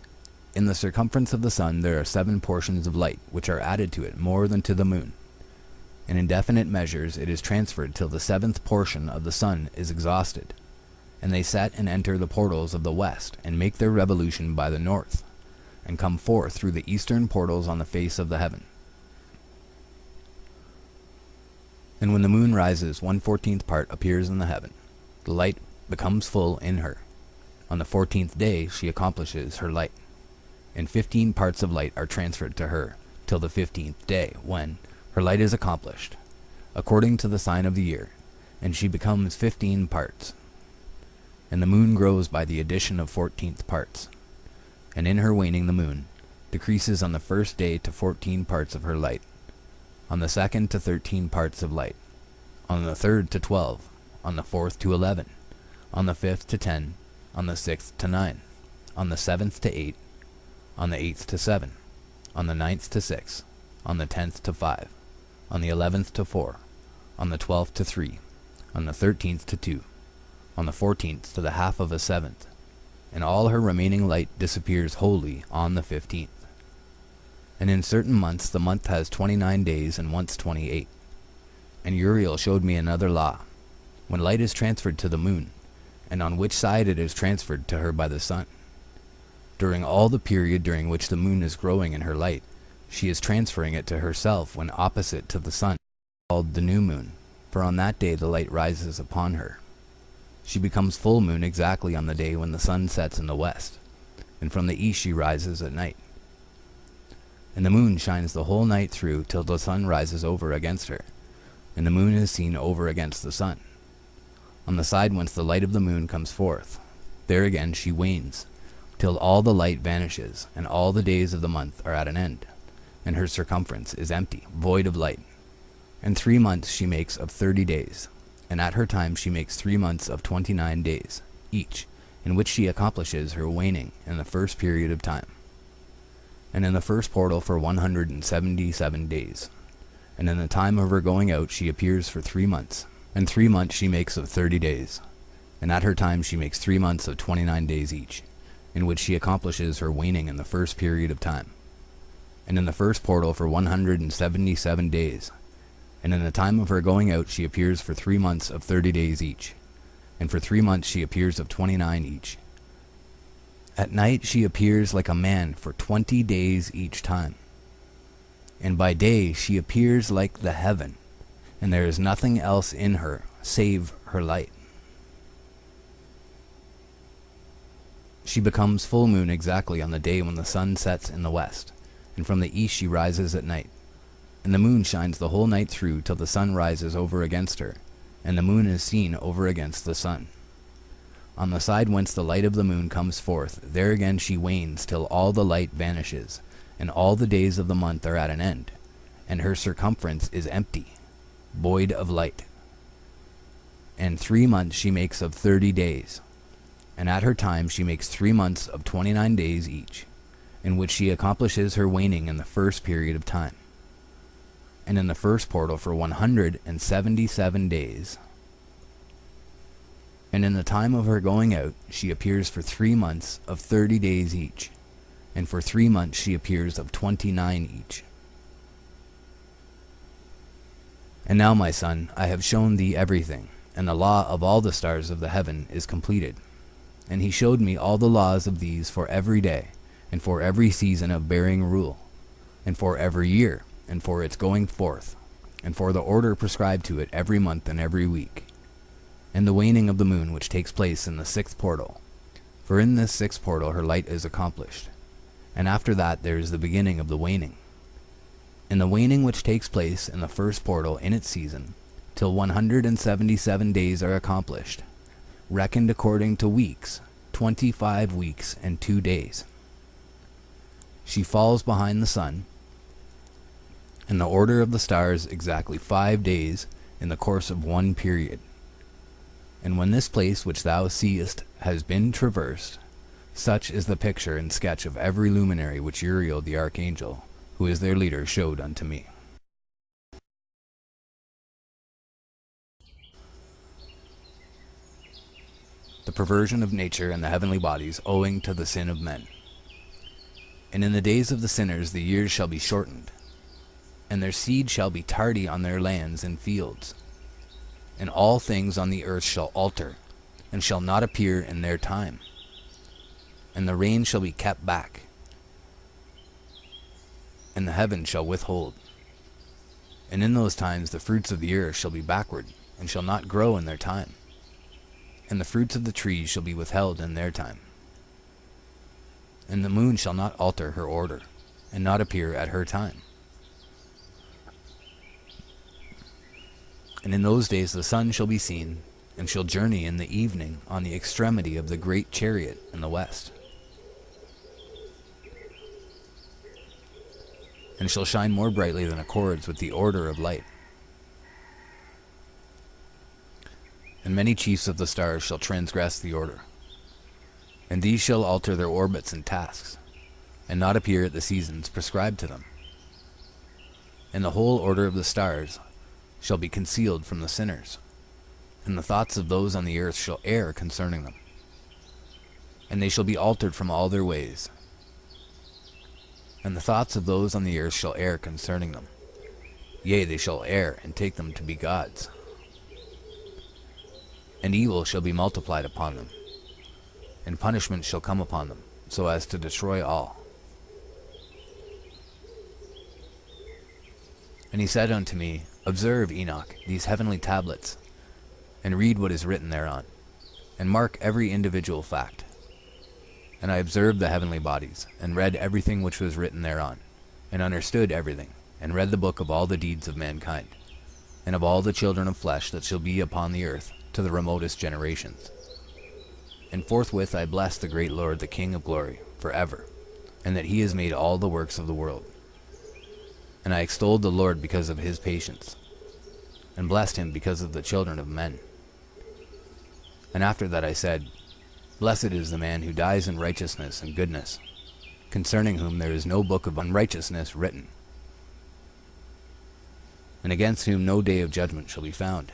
In the circumference of the sun there are 7 portions of light, which are added to it more than to the moon. And in definite measures it is transferred till the 7th portion of the sun is exhausted. And they set and enter the portals of the west, and make their revolution by the north, and come forth through the eastern portals on the face of the heaven. And when the moon rises, 1/14th part appears in the heaven. The light becomes full in her. On the 14th day she accomplishes her light, and 15 parts of light are transferred to her, till the 15th day, when her light is accomplished, according to the sign of the year, and she becomes 15 parts. And the moon grows by the addition of 14th parts. And in her waning the moon decreases on the first day to 14 parts of her light, on the second to 13 parts of light, on the third to 12, on the fourth to 11, on the 5th to 10, on the 6th to 9, on the 7th to 8, on the 8th to 7, on the 9th to 6, on the 10th to 5, on the 11th to 4, on the 12th to 3, on the 13th to 2, on the 14th to the half of a 7th, and all her remaining light disappears wholly on the 15th. And in certain months the month has 29 days and once 28. And Uriel showed me another law, when light is transferred to the moon, and on which side it is transferred to her by the sun. During all the period during which the moon is growing in her light, she is transferring it to herself when opposite to the sun, called the new moon, for on that day the light rises upon her. She becomes full moon exactly on the day when the sun sets in the west, and from the east she rises at night. And the moon shines the whole night through till the sun rises over against her, and the moon is seen over against the sun. On the side whence the light of the moon comes forth, there again she wanes, till all the light vanishes, and all the days of the month are at an end, and her circumference is empty, void of light. And 3 months she makes of 30 days, and at her time she makes 3 months of 29 days, each, in which she accomplishes her waning in the first period of time. And in the first portal for 177 days. And in the time of her going out she appears for 3 months, and 3 months she makes of 30 days, and at her time she makes 3 months of 29 days each, in which she accomplishes her waning in the first period of time. And in the first portal for 177 days, and in the time of her going out she appears for 3 months of 30 days each, and for 3 months she appears of 29 each. At night she appears like a man for 20 days each time, and by day she appears like the heaven, and there is nothing else in her save her light. She becomes full moon exactly on the day when the sun sets in the west, and from the east she rises at night. And the moon shines the whole night through till the sun rises over against her, and the moon is seen over against the sun. On the side whence the light of the moon comes forth, there again she wanes till all the light vanishes, and all the days of the month are at an end, and her circumference is empty, void of light. And 3 months she makes of 30 days, and at her time she makes 3 months of 29 days each, in which she accomplishes her waning in the first period of time, and in the first portal for 177 days. And in the time of her going out she appears for 3 months of 30 days each, and for 3 months she appears of 29 each. And now, my son, I have shown thee everything, and the law of all the stars of the heaven is completed. And he showed me all the laws of these for every day, and for every season of bearing rule, and for every year, and for its going forth, and for the order prescribed to it every month and every week, and the waning of the moon which takes place in the 6th portal. For in this 6th portal her light is accomplished, and after that there is the beginning of the waning. And the waning which takes place in the 1st portal in its season, till 177 days are accomplished, reckoned according to weeks, 25 weeks and 2 days. She falls behind the sun, in the order of the stars exactly 5 days in the course of one period. And when this place which thou seest has been traversed, such is the picture and sketch of every luminary which Uriel the archangel, who is their leader, showed unto me. The perversion of nature and the heavenly bodies owing to the sin of men. And in the days of the sinners the years shall be shortened, and their seed shall be tardy on their lands and fields. And all things on the earth shall alter, and shall not appear in their time. And the rain shall be kept back, and the heaven shall withhold. And in those times the fruits of the earth shall be backward, and shall not grow in their time. And the fruits of the trees shall be withheld in their time. And the moon shall not alter her order, and not appear at her time. And in those days the sun shall be seen, and shall journey in the evening on the extremity of the great chariot in the west, and shall shine more brightly than accords with the order of light. And many chiefs of the stars shall transgress the order, and these shall alter their orbits and tasks, and not appear at the seasons prescribed to them. And the whole order of the stars shall be concealed from the sinners, and the thoughts of those on the earth shall err concerning them, and they shall be altered from all their ways. And the thoughts of those on the earth shall err concerning them, yea, they shall err and take them to be gods. And evil shall be multiplied upon them, and punishment shall come upon them, so as to destroy all. And he said unto me, Observe, Enoch, these heavenly tablets, and read what is written thereon, and mark every individual fact. And I observed the heavenly bodies, and read everything which was written thereon, and understood everything, and read the book of all the deeds of mankind, and of all the children of flesh that shall be upon the earth, to the remotest generations. And forthwith I blessed the great Lord, the King of glory, forever, and that he has made all the works of the world. And I extolled the Lord because of his patience, and blessed him because of the children of men. And after that I said, Blessed is the man who dies in righteousness and goodness, concerning whom there is no book of unrighteousness written, and against whom no day of judgment shall be found.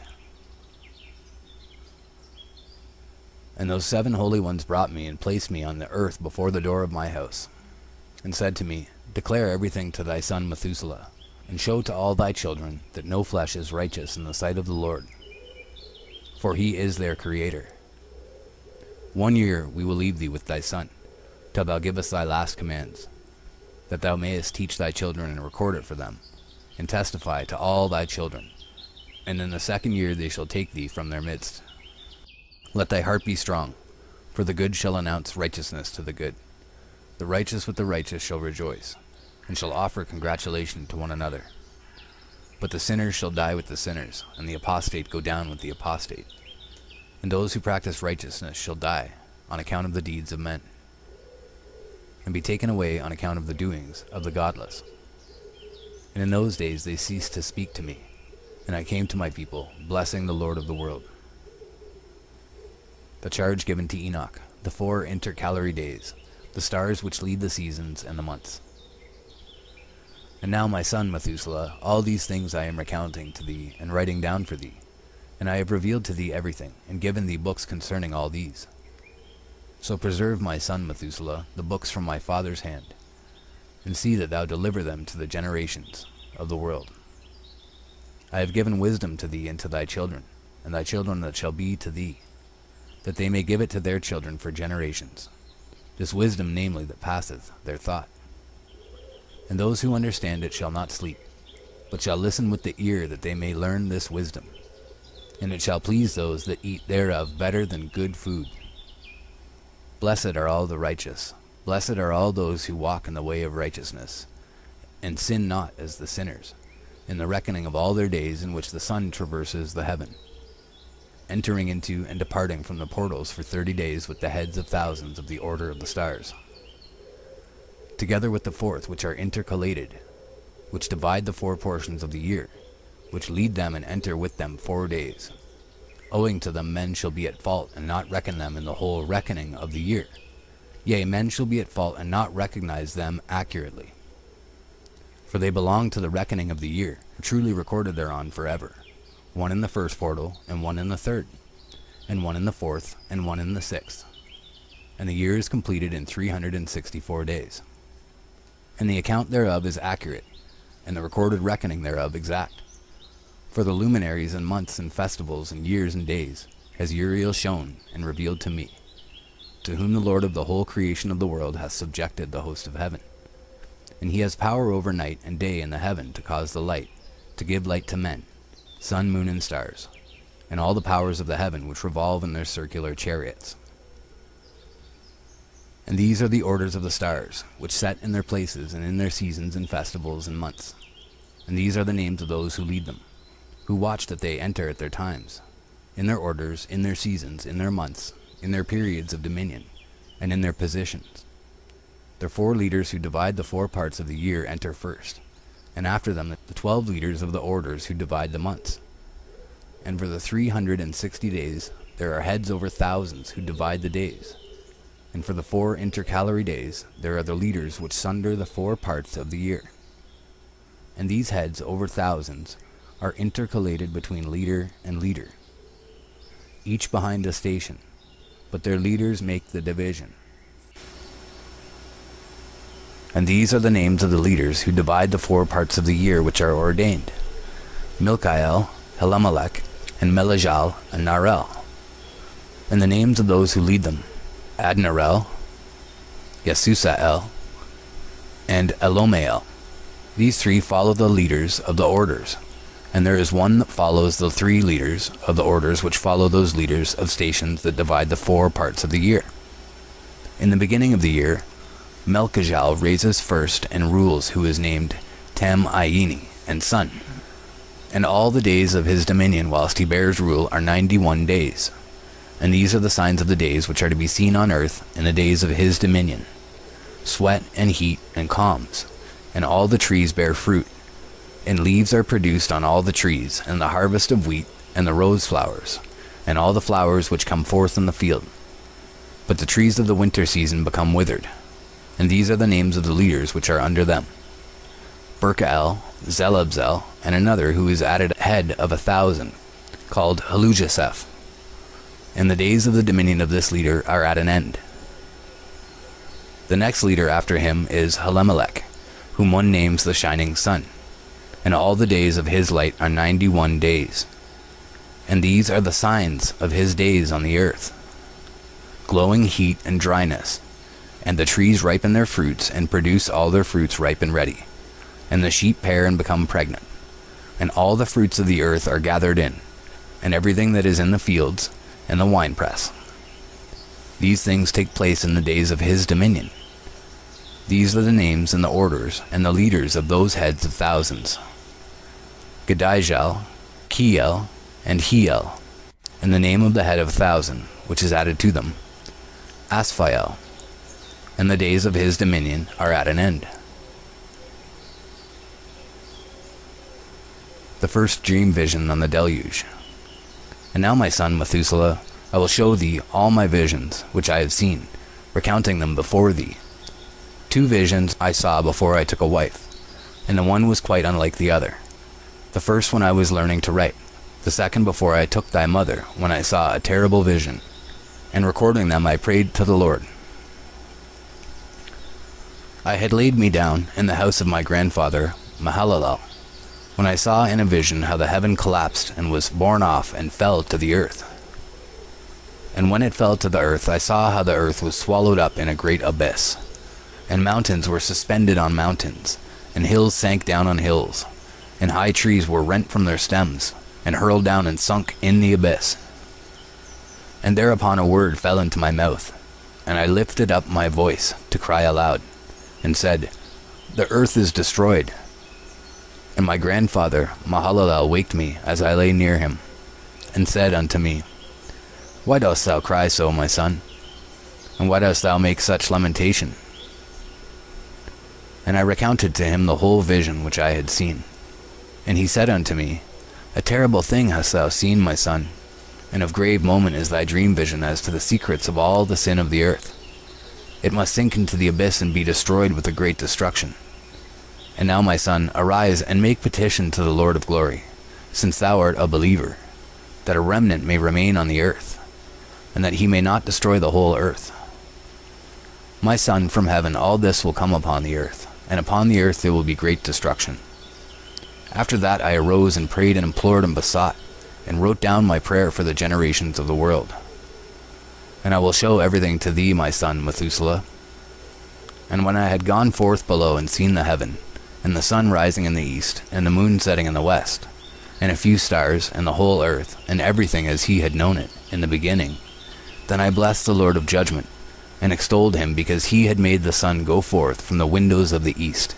And those 7 holy ones brought me and placed me on the earth before the door of my house, and said to me, Declare everything to thy son Methuselah, and show to all thy children that no flesh is righteous in the sight of the Lord, for he is their creator. 1 year we will leave thee with thy son, till thou give us thy last commands, that thou mayest teach thy children and record it for them, and testify to all thy children. And in the 2nd year they shall take thee from their midst. Let thy heart be strong, for the good shall announce righteousness to the good. The righteous with the righteous shall rejoice, and shall offer congratulation to one another. But the sinners shall die with the sinners, and the apostate go down with the apostate. And those who practice righteousness shall die on account of the deeds of men, and be taken away on account of the doings of the godless. And in those days they ceased to speak to me, and I came to my people, blessing the Lord of the world. The charge given to Enoch, the 4 intercalary days, the stars which lead the seasons and the months. And now, my son Methuselah, all these things I am recounting to thee, and writing down for thee. And I have revealed to thee everything, and given thee books concerning all these. So preserve, my son Methuselah, the books from my father's hand, and see that thou deliver them to the generations of the world. I have given wisdom to thee and to thy children, and thy children that shall be to thee, that they may give it to their children for generations, this wisdom namely that passeth their thought. And those who understand it shall not sleep, but shall listen with the ear, that they may learn this wisdom. And it shall please those that eat thereof better than good food. Blessed are all the righteous, blessed are all those who walk in the way of righteousness, and sin not as the sinners, in the reckoning of all their days in which the sun traverses the heaven, entering into and departing from the portals for 30 days with the heads of thousands of the order of the stars, together with the 4th, which are intercalated, which divide the 4 portions of the year, which lead them and enter with them 4 days. Owing to them men shall be at fault, and not reckon them in the whole reckoning of the year. Yea, men shall be at fault, and not recognize them accurately. For they belong to the reckoning of the year, truly recorded thereon forever, one in the 1st portal, and one in the 3rd, and one in the 4th, and one in the 6th. And the year is completed in 364 days. And the account thereof is accurate, and the recorded reckoning thereof exact. For the luminaries and months and festivals and years and days has Uriel shown and revealed to me, to whom the Lord of the whole creation of the world hath subjected the host of heaven. And he has power over night and day in the heaven to cause the light, to give light to men, sun, moon, and stars, and all the powers of the heaven which revolve in their circular chariots. And these are the orders of the stars, which set in their places and in their seasons and festivals and months. And these are the names of those who lead them, who watch that they enter at their times, in their orders, in their seasons, in their months, in their periods of dominion, and in their positions. Their 4 leaders who divide the 4 parts of the year enter first, and after them the 12 leaders of the orders who divide the months. And for the 360 days there are heads over thousands who divide the days. And for the 4 intercalary days there are the leaders which sunder the 4 parts of the year. And these heads over thousands are intercalated between leader and leader, each behind a station, but their leaders make the division. And these are the names of the leaders who divide the 4 parts of the year which are ordained: Milkael, Helamelech, and Melejal, and Narel. And the names of those who lead them: Adnarel, Yesusael, and Elomael. These 3 follow the leaders of the orders, and there is one that follows the 3 leaders of the orders which follow those leaders of stations that divide the 4 parts of the year. In the beginning of the year, Melchijal raises first and rules, who is named Tam-Ayini, and son. And all the days of his dominion whilst he bears rule are 91 days. And these are the signs of the days which are to be seen on earth in the days of his dominion: sweat and heat and calms, and all the trees bear fruit, and leaves are produced on all the trees, and the harvest of wheat, and the rose flowers, and all the flowers which come forth in the field. But the trees of the winter season become withered. And these are the names of the leaders which are under them: Berkael, Zelabzel, and another who is added head of 1,000, called Halujaseph. And the days of the dominion of this leader are at an end. The next leader after him is Helamelech, whom one names the shining sun, and all the days of his light are 91 days. And these are the signs of his days on the earth: glowing heat and dryness, and the trees ripen their fruits and produce all their fruits ripe and ready, and the sheep pair and become pregnant, and all the fruits of the earth are gathered in, and everything that is in the fields, and the winepress. These things take place in the days of his dominion. These are the names and the orders and the leaders of those heads of thousands: Gedijal, Kiel, and Hiel, and the name of the head of 1,000, which is added to them, Asphael. And the days of his dominion are at an end. the first dream vision on the deluge. And now, my son Methuselah, I will show thee all my visions which I have seen, recounting them before thee. 2 visions I saw before I took a wife, and the one was quite unlike the other. The first when I was learning to write, the second before I took thy mother, when I saw a terrible vision, and recording them I prayed to the Lord. I had laid me down in the house of my grandfather Mahalalel, when I saw in a vision how the heaven collapsed and was borne off and fell to the earth. And when it fell to the earth, I saw how the earth was swallowed up in a great abyss, and mountains were suspended on mountains, and hills sank down on hills, and high trees were rent from their stems, and hurled down and sunk in the abyss. And thereupon a word fell into my mouth, and I lifted up my voice to cry aloud, and said, The earth is destroyed. And my grandfather Mahalalel waked me as I lay near him, and said unto me, Why dost thou cry so, my son? And why dost thou make such lamentation? And I recounted to him the whole vision which I had seen. And he said unto me, A terrible thing hast thou seen, my son, and of grave moment is thy dream vision as to the secrets of all the sin of the earth. It must sink into the abyss and be destroyed with a great destruction. And now, my son, arise and make petition to the Lord of glory, since thou art a believer, that a remnant may remain on the earth, and that he may not destroy the whole earth. My son, from heaven all this will come upon the earth, and upon the earth there will be great destruction. After that I arose and prayed and implored and besought, and wrote down my prayer for the generations of the world. And I will show everything to thee, my son Methuselah. And when I had gone forth below and seen the heaven, and the sun rising in the east, and the moon setting in the west, and a few stars, and the whole earth, and everything as he had known it in the beginning, then I blessed the Lord of judgment, and extolled him, because he had made the sun go forth from the windows of the east.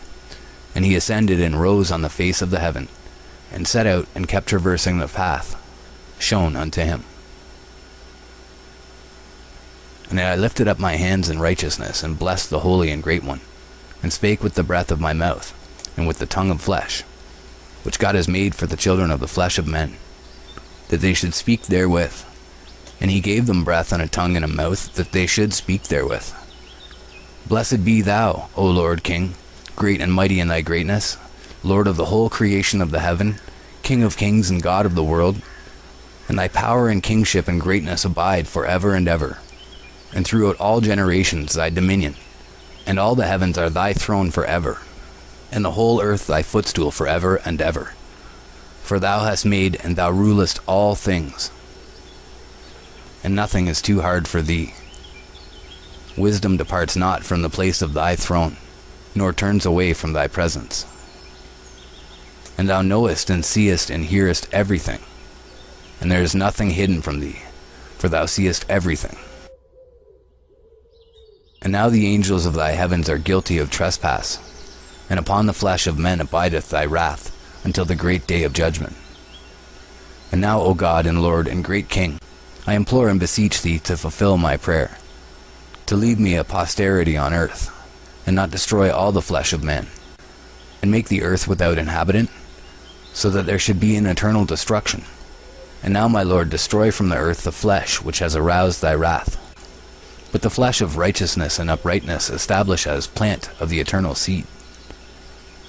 And he ascended and rose on the face of the heaven, and set out and kept traversing the path shown unto him. And I lifted up my hands in righteousness, and blessed the Holy and Great One, and spake with the breath of my mouth, and with the tongue of flesh, which God has made for the children of the flesh of men, that they should speak therewith. And he gave them breath and a tongue and a mouth, that they should speak therewith. Blessed be thou, O Lord King, great and mighty in thy greatness, Lord of the whole creation of the heaven, King of kings and God of the world. And thy power and kingship and greatness abide for ever and ever. And throughout all generations thy dominion, and all the heavens are thy throne for ever, and the whole earth thy footstool for ever and ever. For thou hast made, and thou rulest all things, and nothing is too hard for thee. Wisdom departs not from the place of thy throne, nor turns away from thy presence. And thou knowest and seest and hearest everything, and there is nothing hidden from thee, for thou seest everything. And now the angels of thy heavens are guilty of trespass, and upon the flesh of men abideth thy wrath until the great day of judgment. And now, O God and Lord and great King, I implore and beseech thee to fulfill my prayer, to leave me a posterity on earth, and not destroy all the flesh of men, and make the earth without inhabitant, so that there should be an eternal destruction. And now, my Lord, destroy from the earth the flesh which has aroused thy wrath, but the flesh of righteousness and uprightness establish as plant of the eternal seed.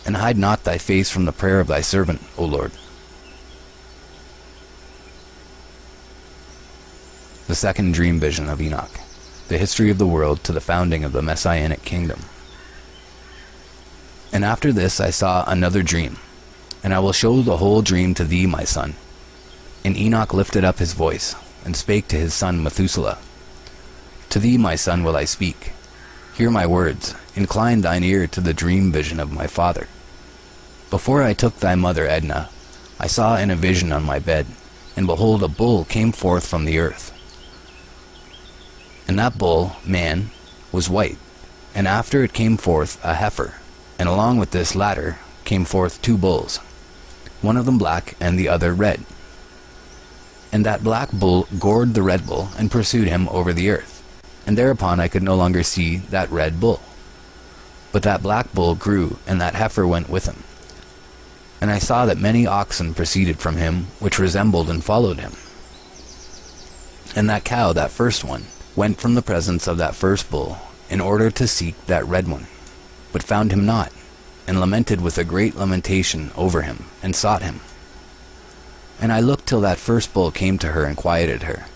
And hide not thy face from the prayer of thy servant, O Lord. The second dream vision of Enoch, the history of the world to the founding of the Messianic kingdom. And after this I saw another dream, and I will show the whole dream to thee, my son. And Enoch lifted up his voice, and spake to his son Methuselah. To thee, my son, will I speak. Hear my words, incline thine ear to the dream vision of my father. Before I took thy mother Edna, I saw in a vision on my bed, and behold, a bull came forth from the earth. And that bull, man, was white, and after it came forth a heifer, and along with this latter came forth 2 bulls, one of them black and the other red. And that black bull gored the red bull, and pursued him over the earth. And thereupon I could no longer see that red bull. But that black bull grew, and that heifer went with him. And I saw that many oxen proceeded from him, which resembled and followed him. And that cow, that first one, went from the presence of that first bull, in order to seek that red one, but found him not, and lamented with a great lamentation over him, and sought him. And I looked till that first bull came to her and quieted her.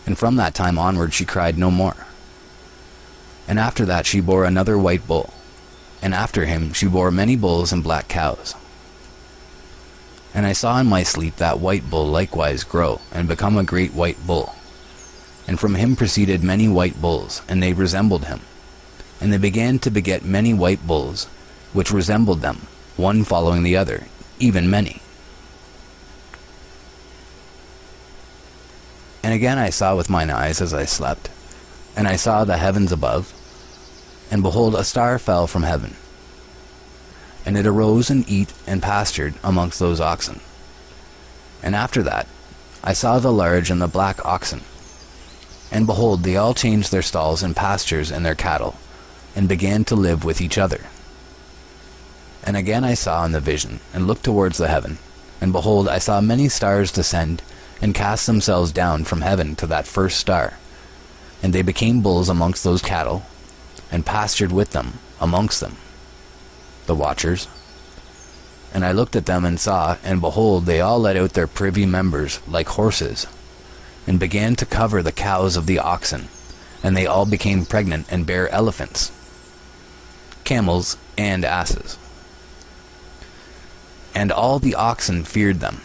And from that time onward she cried no more. And after that she bore another white bull, and after him she bore many bulls and black cows. And I saw in my sleep that white bull likewise grow, and become a great white bull. And from him proceeded many white bulls, and they resembled him. And they began to beget many white bulls, which resembled them, one following the other, even many. And again I saw with mine eyes as I slept, and I saw the heavens above, and behold, a star fell from heaven. And it arose and eat and pastured amongst those oxen. And after that I saw the large and the black oxen. And behold, they all changed their stalls and pastures and their cattle, and began to live with each other. And again I saw in the vision, and looked towards the heaven, and behold, I saw many stars descend, and cast themselves down from heaven to that first star. And they became bulls amongst those cattle, and pastured with them amongst them, the watchers. And I looked at them and saw, and behold, they all let out their privy members like horses, and began to cover the cows of the oxen, and they all became pregnant and bare elephants, camels, and asses. And all the oxen feared them,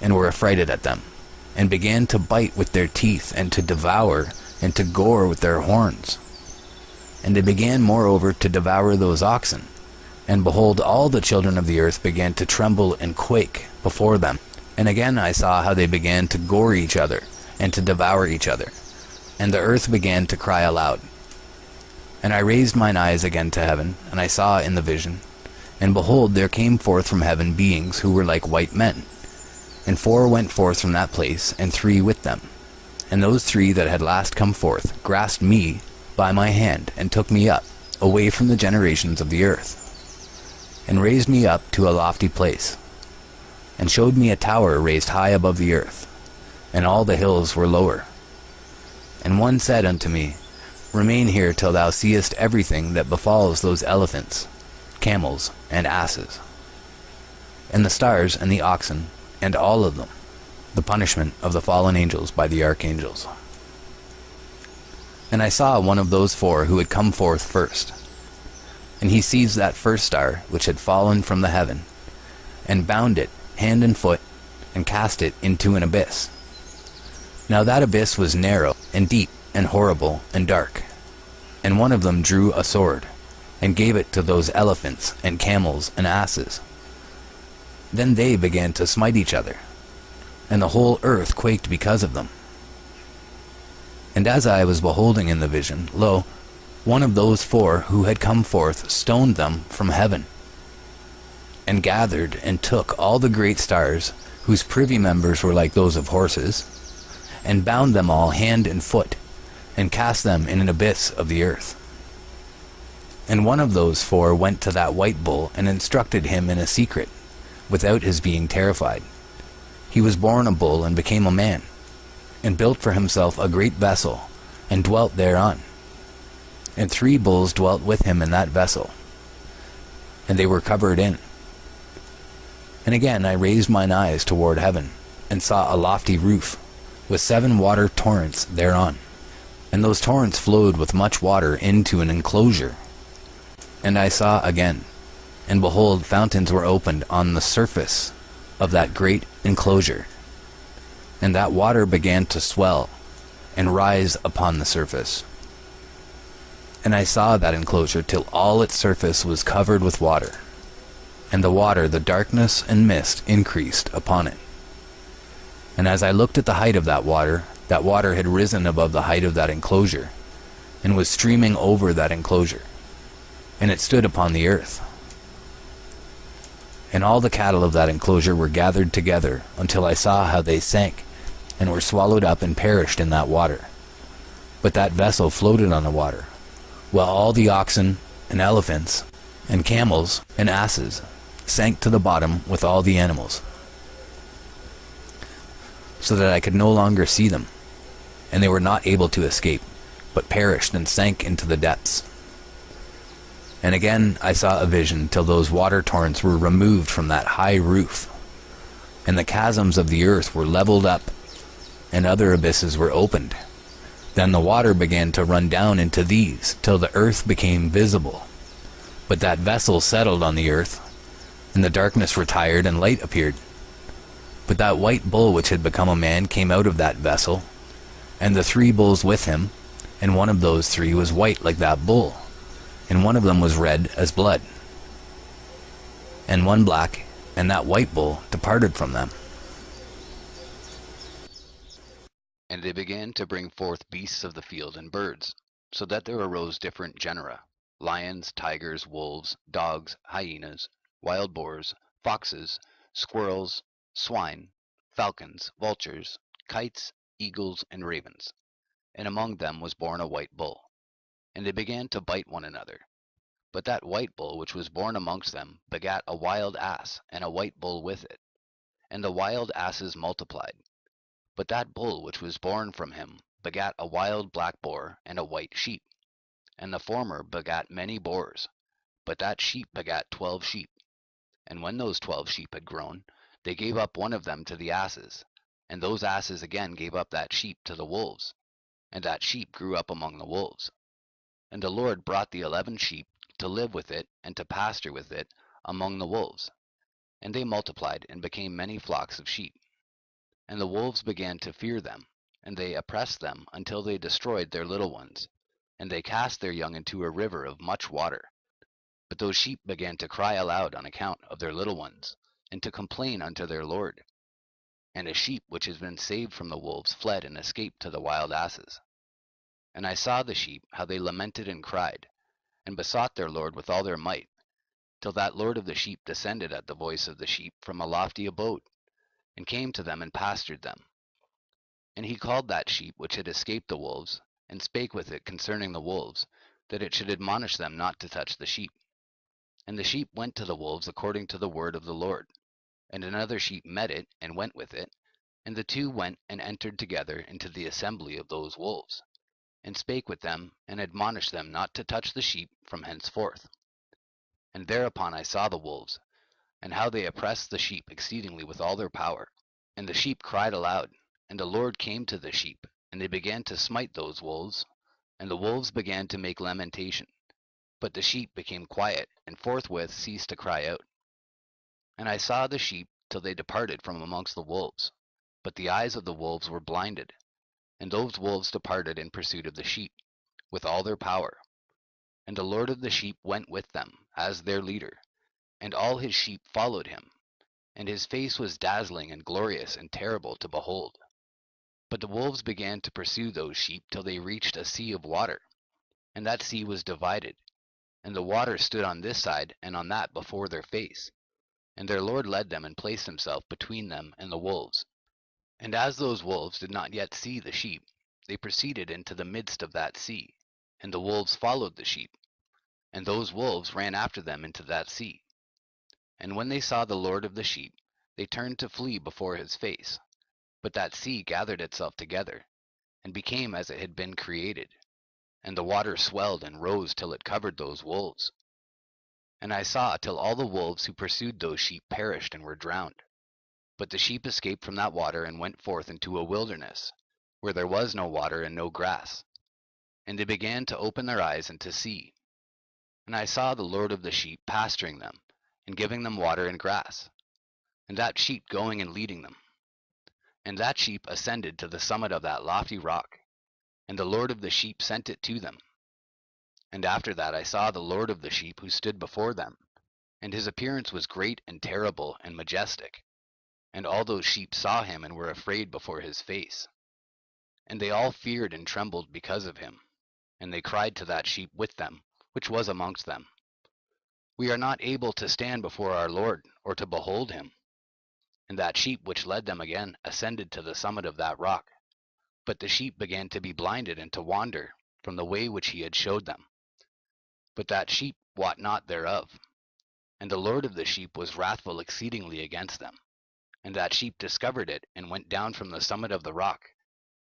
and were affrighted at them, and began to bite with their teeth, and to devour, and to gore with their horns. And they began moreover to devour those oxen. And behold, all the children of the earth began to tremble and quake before them. And again I saw how they began to gore each other, and to devour each other. And the earth began to cry aloud. And I raised mine eyes again to heaven, and I saw in the vision, and behold, there came forth from heaven beings who were like white men. And 4 went forth from that place, and 3 with them. And those 3 that had last come forth grasped me by my hand, and took me up, away from the generations of the earth, and raised me up to a lofty place, and showed me a tower raised high above the earth, and all the hills were lower. And one said unto me, Remain here till thou seest everything that befalls those elephants, camels, and asses, and the stars and the oxen, and all of them, the punishment of the fallen angels by the archangels. And I saw one of those 4 who had come forth first, and he seized that first star which had fallen from the heaven, and bound it hand and foot, and cast it into an abyss. Now that abyss was narrow, and deep, and horrible, and dark. And one of them drew a sword, and gave it to those elephants, and camels, and asses. Then they began to smite each other, and the whole earth quaked because of them. And as I was beholding in the vision, lo, one of those 4 who had come forth stoned them from heaven, and gathered and took all the great stars, whose privy members were like those of horses, and bound them all hand and foot, and cast them in an abyss of the earth. And one of those 4 went to that white bull, and instructed him in a secret, without his being terrified. He was born a bull, and became a man, and built for himself a great vessel, and dwelt thereon. And 3 bulls dwelt with him in that vessel, and they were covered in. And again I raised mine eyes toward heaven, and saw a lofty roof, with 7 water torrents thereon. And those torrents flowed with much water into an enclosure. And I saw again, and behold, fountains were opened on the surface of that great enclosure. And that water began to swell, and rise upon the surface. And I saw that enclosure till all its surface was covered with water. And the water, the darkness and mist, increased upon it. And as I looked at the height of that water had risen above the height of that enclosure, and was streaming over that enclosure, and it stood upon the earth. And all the cattle of that enclosure were gathered together, until I saw how they sank, and were swallowed up and perished in that water. But that vessel floated on the water, while all the oxen, and elephants, and camels, and asses, sank to the bottom with all the animals, so that I could no longer see them, and they were not able to escape, but perished and sank into the depths. And again I saw a vision till those water torrents were removed from that high roof, and the chasms of the earth were leveled up, and other abysses were opened. Then the water began to run down into these, till the earth became visible. But that vessel settled on the earth, and the darkness retired, and light appeared. But that white bull which had become a man came out of that vessel, and the 3 bulls with him, and one of those 3 was white like that bull, and one of them was red as blood, and one black, and that white bull departed from them. And they began to bring forth beasts of the field and birds, so that there arose different genera: lions, tigers, wolves, dogs, hyenas, wild boars, foxes, squirrels, swine, falcons, vultures, kites, eagles, and ravens. And among them was born a white bull. And they began to bite one another. But that white bull which was born amongst them begat a wild ass, and a white bull with it. And the wild asses multiplied. But that bull which was born from him begat a wild black boar, and a white sheep. And the former begat many boars, but that sheep begat 12 sheep. And when those 12 sheep had grown, they gave up one of them to the asses, and those asses again gave up that sheep to the wolves, and that sheep grew up among the wolves. And the Lord brought the 11 sheep to live with it, and to pasture with it among the wolves. And they multiplied, and became many flocks of sheep. And the wolves began to fear them, and they oppressed them until they destroyed their little ones. And they cast their young into a river of much water. But those sheep began to cry aloud on account of their little ones, and to complain unto their Lord. And a sheep which has been saved from the wolves fled and escaped to the wild asses. And I saw the sheep, how they lamented and cried, and besought their Lord with all their might, till that Lord of the sheep descended at the voice of the sheep from a lofty abode, and came to them and pastured them. And he called that sheep which had escaped the wolves, and spake with it concerning the wolves, that it should admonish them not to touch the sheep. And the sheep went to the wolves according to the word of the Lord. And another sheep met it, and went with it, and the 2 went and entered together into the assembly of those wolves, and spake with them, and admonished them not to touch the sheep from henceforth. And thereupon I saw the wolves, and how they oppressed the sheep exceedingly with all their power. And the sheep cried aloud, and the Lord came to the sheep, and they began to smite those wolves, and the wolves began to make lamentation. But the sheep became quiet, and forthwith ceased to cry out. And I saw the sheep till they departed from amongst the wolves, but the eyes of the wolves were blinded. And those wolves departed in pursuit of the sheep, with all their power. And the Lord of the sheep went with them, as their leader, and all his sheep followed him. And his face was dazzling and glorious and terrible to behold. But the wolves began to pursue those sheep till they reached a sea of water, and that sea was divided, and the water stood on this side and on that before their face. And their Lord led them and placed himself between them and the wolves. And as those wolves did not yet see the sheep, they proceeded into the midst of that sea, and the wolves followed the sheep, and those wolves ran after them into that sea. And when they saw the Lord of the sheep, they turned to flee before his face. But that sea gathered itself together, and became as it had been created, and the water swelled and rose till it covered those wolves. And I saw till all the wolves who pursued those sheep perished and were drowned. But the sheep escaped from that water and went forth into a wilderness, where there was no water and no grass. And they began to open their eyes and to see. And I saw the Lord of the sheep pasturing them, and giving them water and grass, and that sheep going and leading them. And that sheep ascended to the summit of that lofty rock, and the Lord of the sheep sent it to them. And after that I saw the Lord of the sheep who stood before them, and his appearance was great and terrible and majestic. And all those sheep saw him and were afraid before his face. And they all feared and trembled because of him. And they cried to that sheep with them, which was amongst them, We are not able to stand before our Lord, or to behold him. And that sheep which led them again ascended to the summit of that rock. But the sheep began to be blinded and to wander from the way which he had showed them. But that sheep wot not thereof. And the Lord of the sheep was wrathful exceedingly against them. And that sheep discovered it, and went down from the summit of the rock,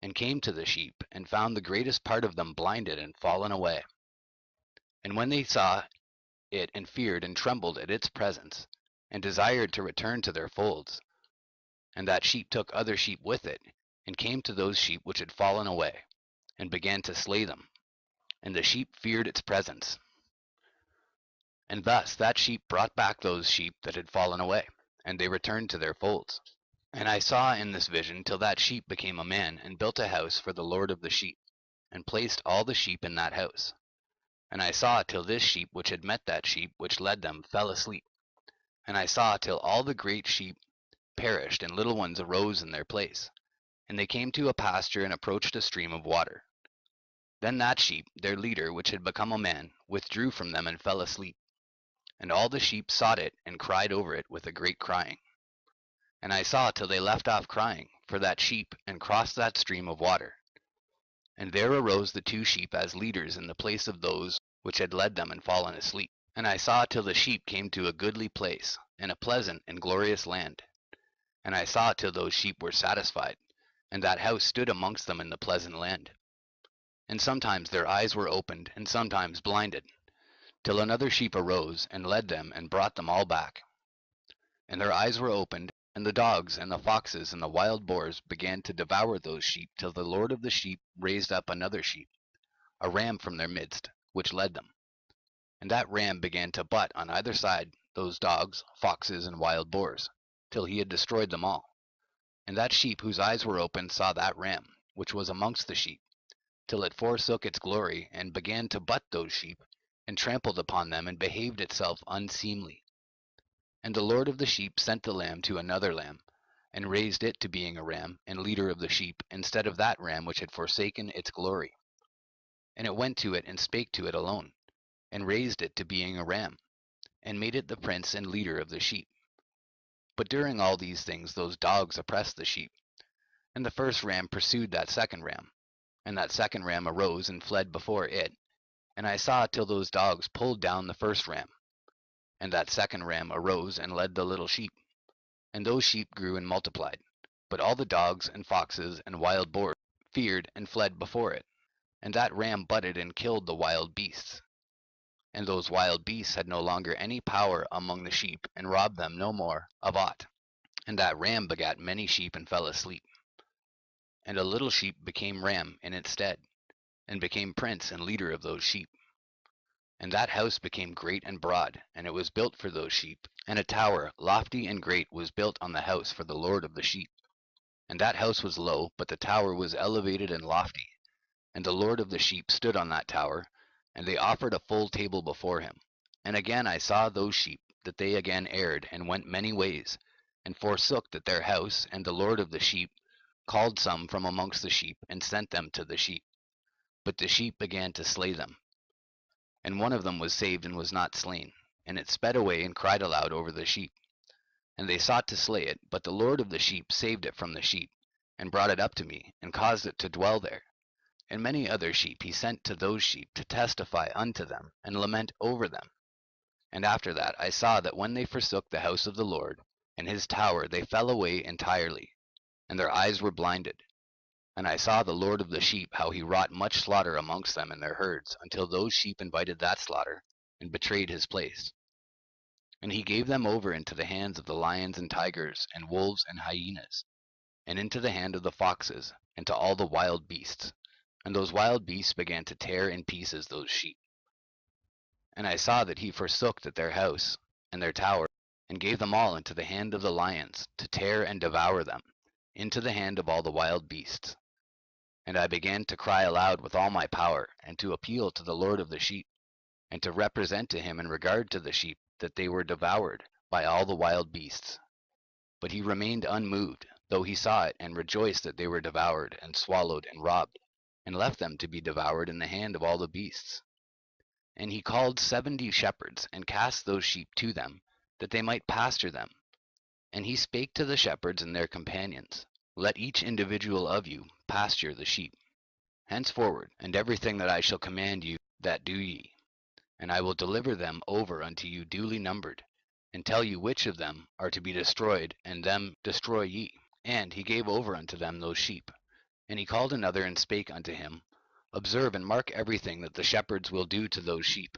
and came to the sheep, and found the greatest part of them blinded and fallen away. And when they saw it, and feared and trembled at its presence, and desired to return to their folds. And that sheep took other sheep with it, and came to those sheep which had fallen away, and began to slay them. And the sheep feared its presence. And thus that sheep brought back those sheep that had fallen away, and they returned to their folds. And I saw in this vision till that sheep became a man, and built a house for the Lord of the sheep, and placed all the sheep in that house. And I saw till this sheep which had met that sheep which led them fell asleep. And I saw till all the great sheep perished, and little ones arose in their place. And they came to a pasture, and approached a stream of water. Then that sheep, their leader, which had become a man, withdrew from them, and fell asleep. And all the sheep sought it, and cried over it with a great crying. And I saw till they left off crying for that sheep, and crossed that stream of water. And there arose the two sheep as leaders in the place of those which had led them and fallen asleep. And I saw till the sheep came to a goodly place, and a pleasant and glorious land. And I saw till those sheep were satisfied, and that house stood amongst them in the pleasant land. And sometimes their eyes were opened, and sometimes blinded, till another sheep arose, and led them, and brought them all back. And their eyes were opened, and the dogs, and the foxes, and the wild boars began to devour those sheep, till the Lord of the sheep raised up another sheep, a ram from their midst, which led them. And that ram began to butt on either side those dogs, foxes, and wild boars, till he had destroyed them all. And that sheep whose eyes were opened saw that ram, which was amongst the sheep, till it forsook its glory, and began to butt those sheep, and trampled upon them, and behaved itself unseemly. And the Lord of the sheep sent the lamb to another lamb, and raised it to being a ram, and leader of the sheep, instead of that ram which had forsaken its glory. And it went to it, and spake to it alone, and raised it to being a ram, and made it the prince and leader of the sheep. But during all these things those dogs oppressed the sheep. And the first ram pursued that second ram, and that second ram arose and fled before it. And I saw till those dogs pulled down the first ram. And that second ram arose and led the little sheep. And those sheep grew and multiplied. But all the dogs and foxes and wild boars feared and fled before it. And that ram butted and killed the wild beasts. And those wild beasts had no longer any power among the sheep, and robbed them no more of aught. And that ram begat many sheep, and fell asleep. And a little sheep became ram in its stead, and became prince and leader of those sheep. And that house became great and broad, and it was built for those sheep. And a tower, lofty and great, was built on the house for the Lord of the sheep. And that house was low, but the tower was elevated and lofty. And the Lord of the sheep stood on that tower, and they offered a full table before him. And again I saw those sheep, that they again erred, and went many ways, and forsook that their house. And the Lord of the sheep called some from amongst the sheep, and sent them to the sheep. But the sheep began to slay them. And one of them was saved, and was not slain. And it sped away, and cried aloud over the sheep. And they sought to slay it, but the Lord of the sheep saved it from the sheep, and brought it up to me, and caused it to dwell there. And many other sheep he sent to those sheep, to testify unto them, and lament over them. And after that I saw that when they forsook the house of the Lord, and his tower, they fell away entirely, and their eyes were blinded. And I saw the Lord of the sheep, how he wrought much slaughter amongst them in their herds, until those sheep invited that slaughter, and betrayed his place. And he gave them over into the hands of the lions and tigers, and wolves and hyenas, and into the hand of the foxes, and to all the wild beasts. And those wild beasts began to tear in pieces those sheep. And I saw that he forsook that their house, and their tower, and gave them all into the hand of the lions, to tear and devour them, into the hand of all the wild beasts. And I began to cry aloud with all my power, and to appeal to the Lord of the sheep, and to represent to him in regard to the sheep, that they were devoured by all the wild beasts. But he remained unmoved, though he saw it, and rejoiced that they were devoured, and swallowed, and robbed, and left them to be devoured in the hand of all the beasts. And he called 70 shepherds, and cast those sheep to them, that they might pasture them. And he spake to the shepherds and their companions, Let each individual of you pasture the sheep henceforward, and everything that I shall command you, that do ye. And I will deliver them over unto you duly numbered, and tell you which of them are to be destroyed, and them destroy ye. And he gave over unto them those sheep. And he called another and spake unto him, Observe and mark everything that the shepherds will do to those sheep,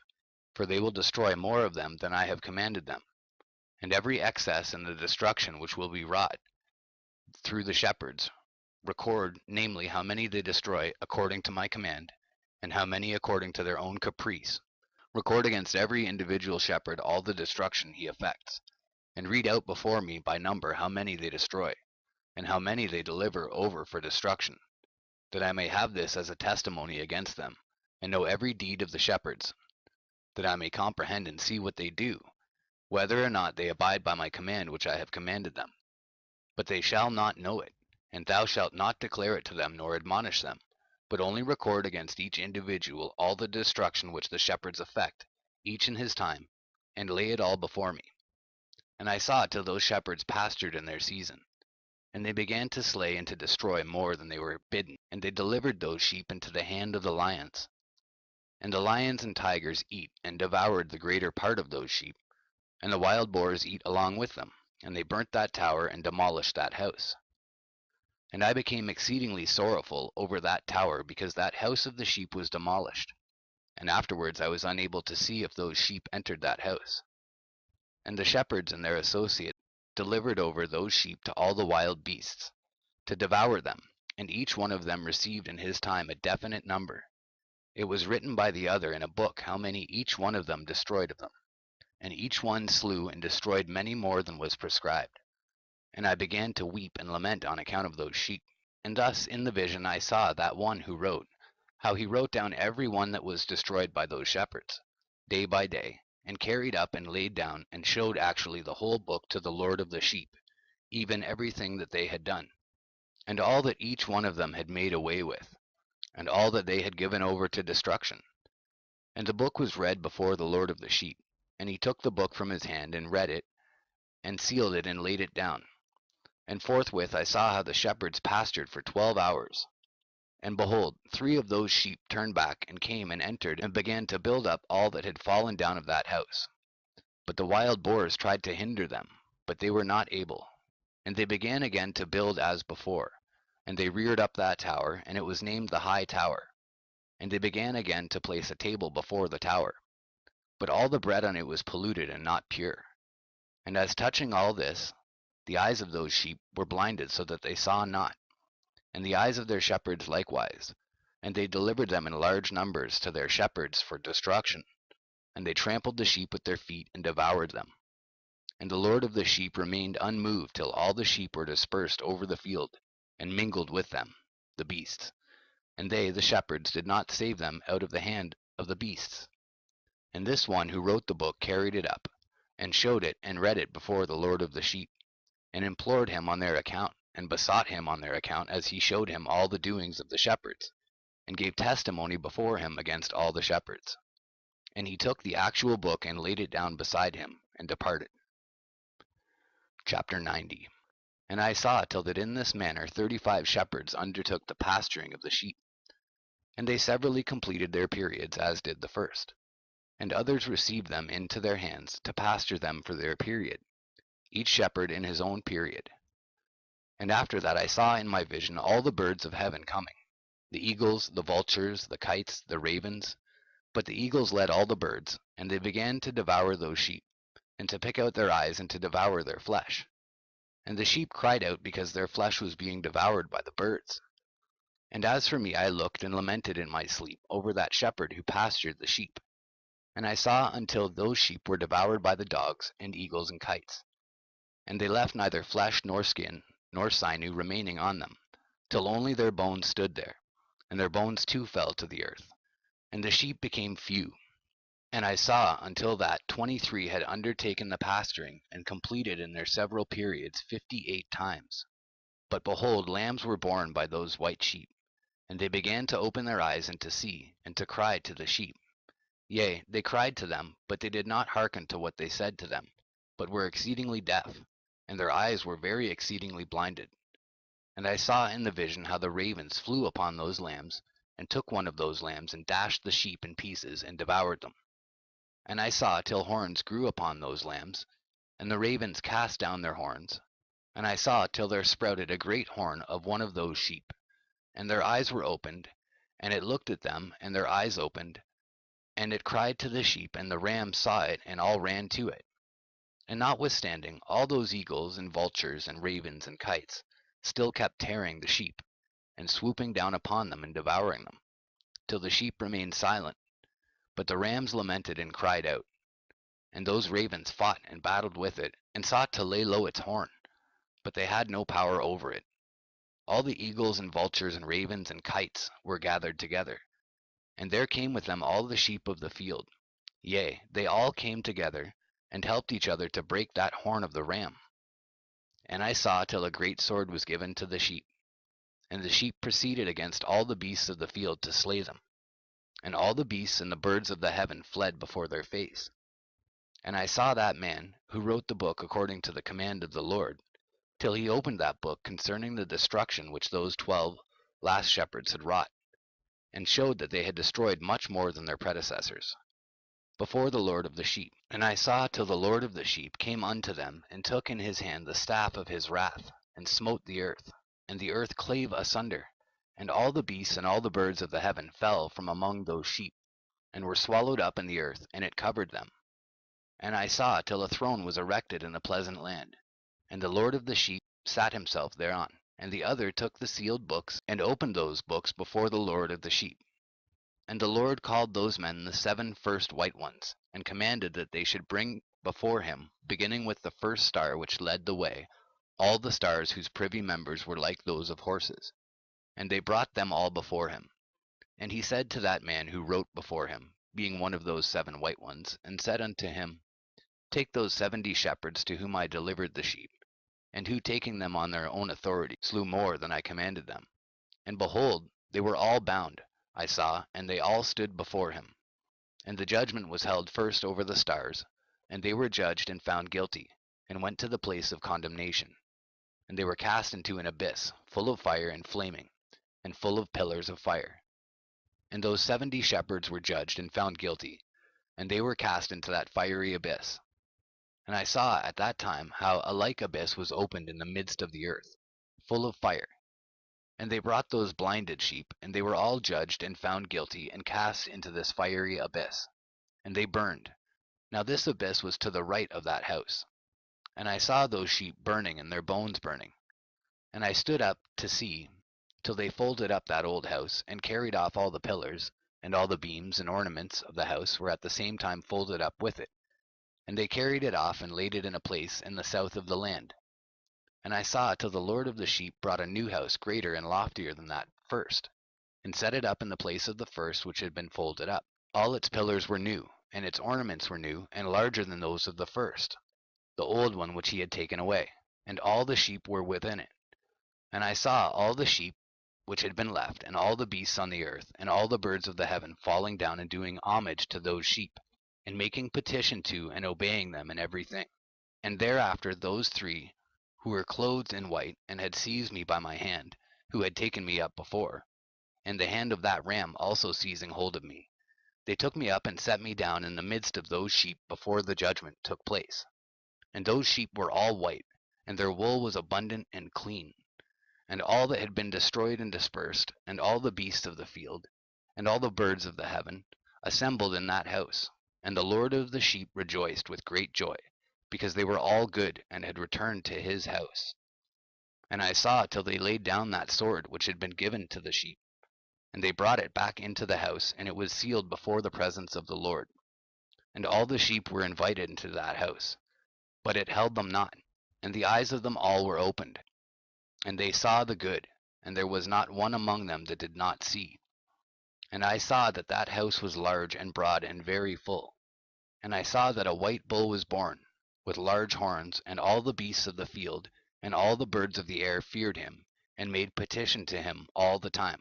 for they will destroy more of them than I have commanded them. And every excess in the destruction which will be wrought through the shepherds, record, namely, how many they destroy according to my command, and how many according to their own caprice. Record against every individual shepherd all the destruction he effects, and read out before me by number how many they destroy, and how many they deliver over for destruction, that I may have this as a testimony against them, and know every deed of the shepherds, that I may comprehend and see what they do, whether or not they abide by my command which I have commanded them. But they shall not know it, and thou shalt not declare it to them nor admonish them, but only record against each individual all the destruction which the shepherds effect, each in his time, and lay it all before me. And I saw till those shepherds pastured in their season, and they began to slay and to destroy more than they were bidden, and they delivered those sheep into the hand of the lions. And the lions and tigers eat and devoured the greater part of those sheep, and the wild boars eat along with them, and they burnt that tower and demolished that house. And I became exceedingly sorrowful over that tower, because that house of the sheep was demolished. And afterwards I was unable to see if those sheep entered that house. And the shepherds and their associates delivered over those sheep to all the wild beasts, to devour them, and each one of them received in his time a definite number. It was written by the other in a book how many each one of them destroyed of them. And each one slew and destroyed many more than was prescribed. And I began to weep and lament on account of those sheep. And thus in the vision I saw that one who wrote, how he wrote down every one that was destroyed by those shepherds, day by day, and carried up and laid down and showed actually the whole book to the Lord of the sheep, even everything that they had done, and all that each one of them had made away with, and all that they had given over to destruction. And the book was read before the Lord of the sheep, and he took the book from his hand and read it, and sealed it and laid it down. And forthwith I saw how the shepherds pastured for 12 hours. And behold, 3 of those sheep turned back and came and entered and began to build up all that had fallen down of that house. But the wild boars tried to hinder them, but they were not able. And they began again to build as before. And they reared up that tower, and it was named the High Tower. And they began again to place a table before the tower. But all the bread on it was polluted and not pure. And as touching all this, the eyes of those sheep were blinded so that they saw not, and the eyes of their shepherds likewise. And they delivered them in large numbers to their shepherds for destruction. And they trampled the sheep with their feet and devoured them. And the Lord of the sheep remained unmoved till all the sheep were dispersed over the field, and mingled with them, the beasts. And they, the shepherds, did not save them out of the hand of the beasts. And this one who wrote the book carried it up, and showed it and read it before the Lord of the sheep, and implored him on their account, and besought him on their account, as he showed him all the doings of the shepherds, and gave testimony before him against all the shepherds. And he took the actual book and laid it down beside him, and departed. Chapter 90. And I saw till that in this manner 35 shepherds undertook the pasturing of the sheep. And they severally completed their periods, as did the first. And others received them into their hands to pasture them for their period, each shepherd in his own period. And after that I saw in my vision all the birds of heaven coming, the eagles, the vultures, the kites, the ravens. But the eagles led all the birds, and they began to devour those sheep, and to pick out their eyes, and to devour their flesh. And the sheep cried out because their flesh was being devoured by the birds. And as for me, I looked and lamented in my sleep over that shepherd who pastured the sheep. And I saw until those sheep were devoured by the dogs, and eagles, and kites. And they left neither flesh nor skin, nor sinew remaining on them, till only their bones stood there, and their bones too fell to the earth. And the sheep became few. And I saw until that 23 had undertaken the pasturing, and completed in their several periods 58 times. But behold, lambs were born by those white sheep, and they began to open their eyes and to see, and to cry to the sheep. Yea, they cried to them, but they did not hearken to what they said to them, but were exceedingly deaf, and their eyes were very exceedingly blinded. And I saw in the vision how the ravens flew upon those lambs, and took one of those lambs, and dashed the sheep in pieces, and devoured them. And I saw till horns grew upon those lambs, And the ravens cast down their horns. And I saw till there sprouted a great horn of one of those sheep. And their eyes were opened, and it looked at them, and their eyes opened. And it cried to the sheep, and the rams saw it, and all ran to it. And notwithstanding, all those eagles and vultures and ravens and kites still kept tearing the sheep, and swooping down upon them and devouring them, till the sheep remained silent. But the rams lamented and cried out. And those ravens fought and battled with it, and sought to lay low its horn, but they had no power over it. All the eagles and vultures and ravens and kites were gathered together, and there came with them all the sheep of the field. Yea, they all came together, and helped each other to break that horn of the ram. And I saw till a great sword was given to the sheep, and the sheep proceeded against all the beasts of the field to slay them. And all the beasts and the birds of the heaven fled before their face. And I saw that man who wrote the book according to the command of the Lord, till he opened that book concerning the destruction which those 12 last shepherds had wrought, and showed that they had destroyed much more than their predecessors, before the Lord of the sheep. And I saw till the Lord of the sheep came unto them, and took in his hand the staff of his wrath, and smote the earth, and the earth clave asunder, and all the beasts and all the birds of the heaven fell from among those sheep, and were swallowed up in the earth, and it covered them. And I saw till a throne was erected in a pleasant land, and the Lord of the sheep sat himself thereon. And the other took the sealed books, and opened those books before the Lord of the sheep. And the Lord called those men the 7 first white ones, and commanded that they should bring before him, beginning with the first star which led the way, all the stars whose privy members were like those of horses. And they brought them all before him. And he said to that man who wrote before him, being one of those 7 white ones, and said unto him, Take those 70 shepherds to whom I delivered the sheep, and who taking them on their own authority slew more than I commanded them. And behold, they were all bound, I saw, and they all stood before him. And the judgment was held first over the stars, and they were judged and found guilty, and went to the place of condemnation. And they were cast into an abyss, full of fire and flaming, and full of pillars of fire. And those 70 shepherds were judged and found guilty, and they were cast into that fiery abyss. And I saw at that time how a like abyss was opened in the midst of the earth, full of fire. And they brought those blinded sheep, and they were all judged and found guilty, and cast into this fiery abyss. And they burned. Now this abyss was to the right of that house. And I saw those sheep burning, and their bones burning. And I stood up to see, till they folded up that old house, and carried off all the pillars, and all the beams and ornaments of the house were at the same time folded up with it. And they carried it off, and laid it in a place in the south of the land. And I saw till the Lord of the sheep brought a new house greater and loftier than that first, and set it up in the place of the first which had been folded up. All its pillars were new, and its ornaments were new, and larger than those of the first, the old one which he had taken away, and all the sheep were within it. And I saw all the sheep which had been left, and all the beasts on the earth, and all the birds of the heaven falling down and doing homage to those sheep, and making petition to and obeying them in everything. And thereafter those 3 who were clothed in white, and had seized me by my hand, who had taken me up before, and the hand of that ram also seizing hold of me, they took me up and set me down in the midst of those sheep before the judgment took place. And those sheep were all white, and their wool was abundant and clean. And all that had been destroyed and dispersed, and all the beasts of the field, and all the birds of the heaven, assembled in that house. And the Lord of the sheep rejoiced with great joy, because they were all good, and had returned to his house. And I saw till they laid down that sword which had been given to the sheep, and they brought it back into the house, and it was sealed before the presence of the Lord. And all the sheep were invited into that house, but it held them not. And the eyes of them all were opened, and they saw the good, and there was not one among them that did not see. And I saw that that house was large and broad and very full. And I saw that a white bull was born, with large horns, and all the beasts of the field, and all the birds of the air feared him, and made petition to him all the time.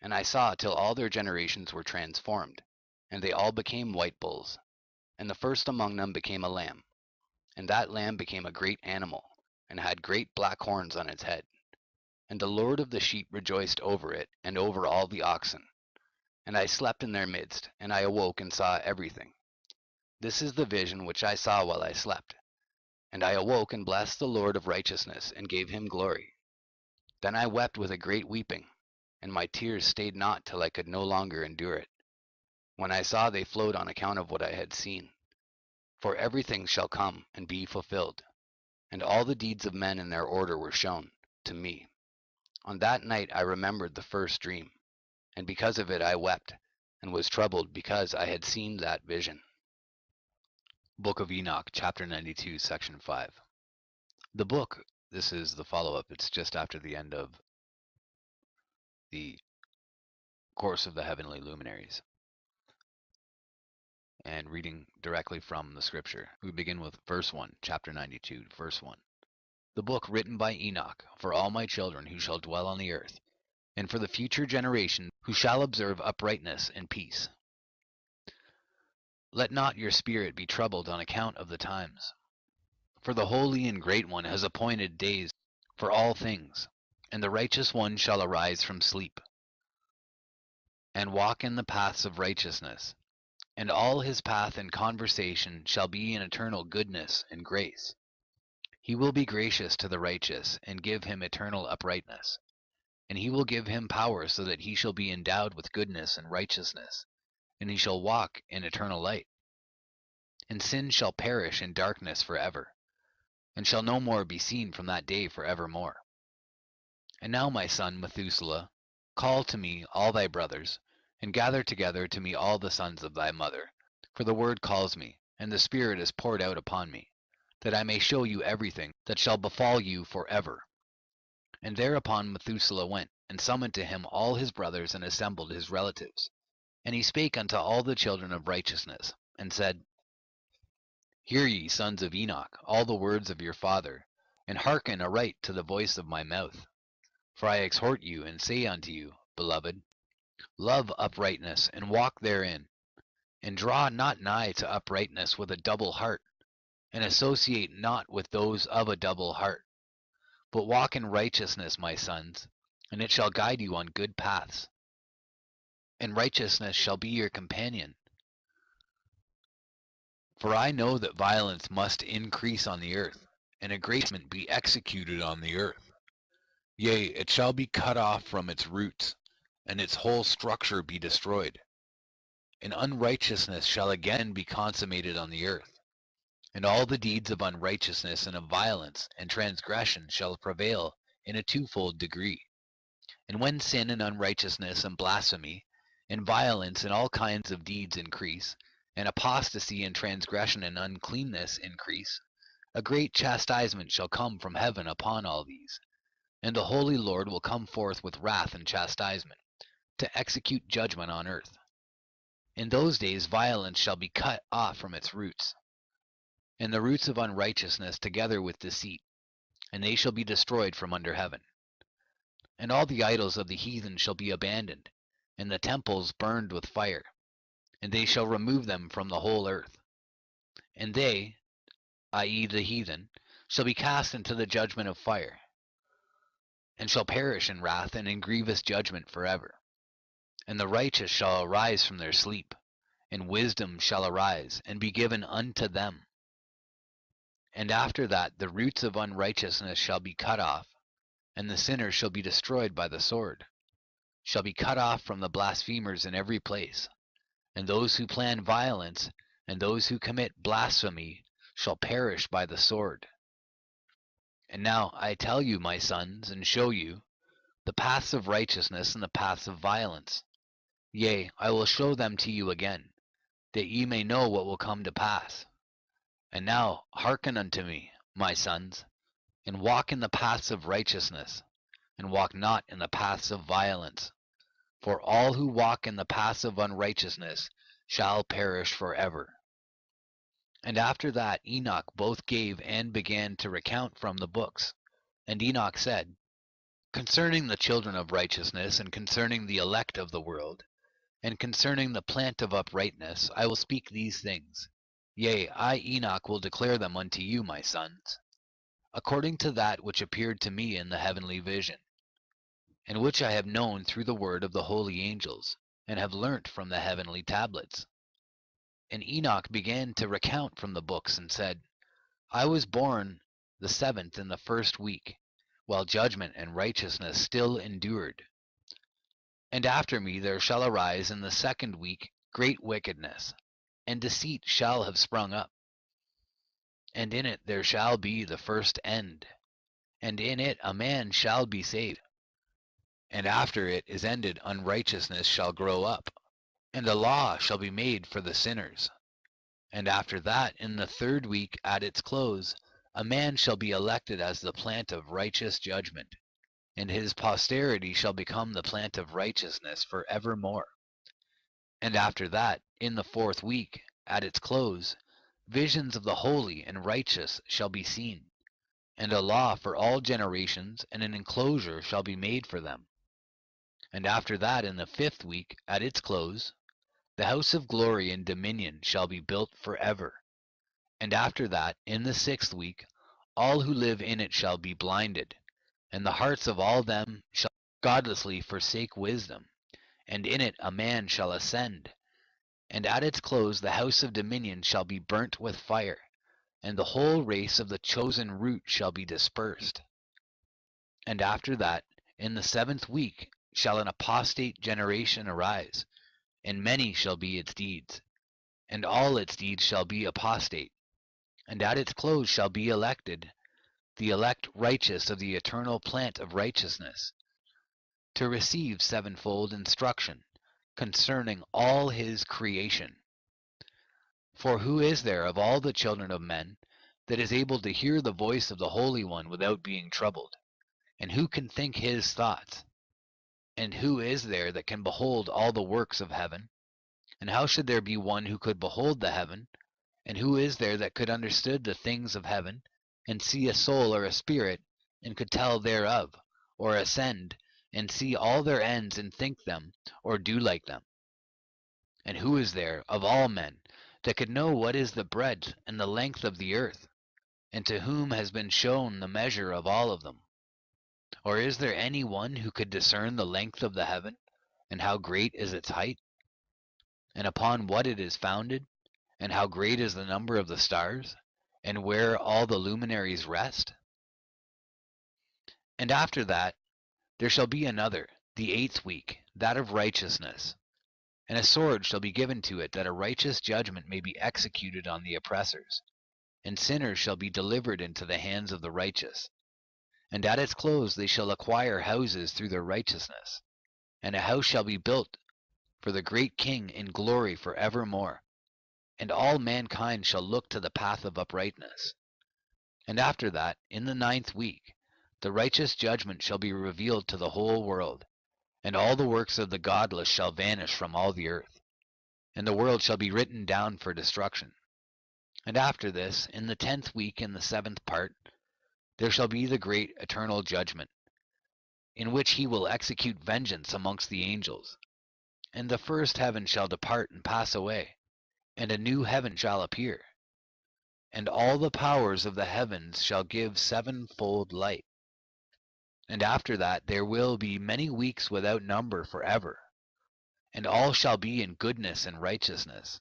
And I saw till all their generations were transformed, and they all became white bulls. And the first among them became a lamb. And that lamb became a great animal, and had great black horns on its head. And the Lord of the sheep rejoiced over it, and over all the oxen. And I slept in their midst, and I awoke and saw everything. This is the vision which I saw while I slept. And I awoke and blessed the Lord of righteousness, and gave him glory. Then I wept with a great weeping, and my tears stayed not till I could no longer endure it, when I saw they flowed on account of what I had seen. For everything shall come and be fulfilled, and all the deeds of men in their order were shown to me. On that night I remembered the first dream, and because of it I wept, and was troubled because I had seen that vision. Book of Enoch, chapter 92, section 5. The book, this is the follow-up. It's just after the end of the course of the heavenly luminaries. And reading directly from the scripture, we begin with verse 1, chapter 92, verse 1. The book written by Enoch for all my children who shall dwell on the earth, and for the future generation who shall observe uprightness and peace. Let not your spirit be troubled on account of the times. For the Holy and Great One has appointed days for all things, and the righteous one shall arise from sleep, and walk in the paths of righteousness, and all his path and conversation shall be in eternal goodness and grace. He will be gracious to the righteous, and give him eternal uprightness. And he will give him power so that he shall be endowed with goodness and righteousness, and he shall walk in eternal light. And sin shall perish in darkness forever, and shall no more be seen from that day forevermore. And now, my son Methuselah, call to me all thy brothers, and gather together to me all the sons of thy mother. For the word calls me, and the Spirit is poured out upon me, that I may show you everything that shall befall you forever. And thereupon Methuselah went, and summoned to him all his brothers, and assembled his relatives. And he spake unto all the children of righteousness, and said, Hear ye, sons of Enoch, all the words of your father, and hearken aright to the voice of my mouth. For I exhort you, and say unto you, beloved, love uprightness, and walk therein, and draw not nigh to uprightness with a double heart, and associate not with those of a double heart. But walk in righteousness, my sons, and it shall guide you on good paths. And righteousness shall be your companion. For I know that violence must increase on the earth, and aggrandizement be executed on the earth. Yea, it shall be cut off from its roots, and its whole structure be destroyed. And unrighteousness shall again be consummated on the earth, and all the deeds of unrighteousness and of violence and transgression shall prevail in a twofold degree. And when sin and unrighteousness and blasphemy and violence and all kinds of deeds increase, and apostasy and transgression and uncleanness increase, a great chastisement shall come from heaven upon all these. And the Holy Lord will come forth with wrath and chastisement, to execute judgment on earth. In those days violence shall be cut off from its roots, and the roots of unrighteousness together with deceit, and they shall be destroyed from under heaven. And all the idols of the heathen shall be abandoned, and the temples burned with fire, and they shall remove them from the whole earth. And they, i.e. the heathen, shall be cast into the judgment of fire, and shall perish in wrath and in grievous judgment forever. And the righteous shall arise from their sleep, and wisdom shall arise, and be given unto them. And after that the roots of unrighteousness shall be cut off, and the sinner shall be destroyed by the sword, shall be cut off from the blasphemers in every place, and those who plan violence, and those who commit blasphemy, shall perish by the sword. And now I tell you, my sons, and show you the paths of righteousness and the paths of violence. Yea, I will show them to you again, that ye may know what will come to pass. And now hearken unto me, my sons, and walk in the paths of righteousness, and walk not in the paths of violence. For all who walk in the paths of unrighteousness shall perish forever. And after that Enoch both gave and began to recount from the books. And Enoch said, Concerning the children of righteousness, and concerning the elect of the world, and concerning the plant of uprightness, I will speak these things. Yea, I Enoch will declare them unto you, my sons, according to that which appeared to me in the heavenly vision, and which I have known through the word of the holy angels, and have learnt from the heavenly tablets. And Enoch began to recount from the books, and said, I was born the 7th in the 1st week, while judgment and righteousness still endured. And after me there shall arise in the 2nd week great wickedness, and deceit shall have sprung up. And in it there shall be the first end, and in it a man shall be saved. And after it is ended unrighteousness shall grow up, and a law shall be made for the sinners. And after that, in the 3rd week at its close, a man shall be elected as the plant of righteous judgment, and his posterity shall become the plant of righteousness for evermore. And after that, in the 4th week at its close, visions of the holy and righteous shall be seen, and a law for all generations, and an enclosure shall be made for them. And after that, in the 5th week at its close, the house of glory and dominion shall be built forever. And after that, in the 6th week, all who live in it shall be blinded, and the hearts of all them shall godlessly forsake wisdom. And in it a man shall ascend. And at its close the house of dominion shall be burnt with fire, and the whole race of the chosen root shall be dispersed. And after that, in the 7th week, shall an apostate generation arise, and many shall be its deeds, and all its deeds shall be apostate. And at its close shall be elected the elect righteous of the eternal plant of righteousness, to receive sevenfold instruction concerning all his creation. For who is there of all the children of men that is able to hear the voice of the Holy One without being troubled? And who can think his thoughts? And who is there that can behold all the works of heaven? And how should there be one who could behold the heaven? And who is there that could understand the things of heaven, and see a soul or a spirit, and could tell thereof, or ascend, and see all their ends, and think them, or do like them? And who is there, of all men, that could know what is the breadth and the length of the earth, and to whom has been shown the measure of all of them? Or is there any one who could discern the length of the heaven, and how great is its height, and upon what it is founded, and how great is the number of the stars, and where all the luminaries rest? And after that there shall be another, the 8th week, that of righteousness. And a sword shall be given to it, that a righteous judgment may be executed on the oppressors, and sinners shall be delivered into the hands of the righteous. And at its close they shall acquire houses through their righteousness, and a house shall be built for the great King in glory for evermore. And all mankind shall look to the path of uprightness. And after that, in the 9th week, the righteous judgment shall be revealed to the whole world, and all the works of the godless shall vanish from all the earth, and the world shall be written down for destruction. And after this, in the 10th week, in the 7th part, there shall be the great eternal judgment, in which he will execute vengeance amongst the angels. And the first heaven shall depart and pass away, and a new heaven shall appear. And all the powers of the heavens shall give sevenfold light. And after that there will be many weeks without number forever. And all shall be in goodness and righteousness,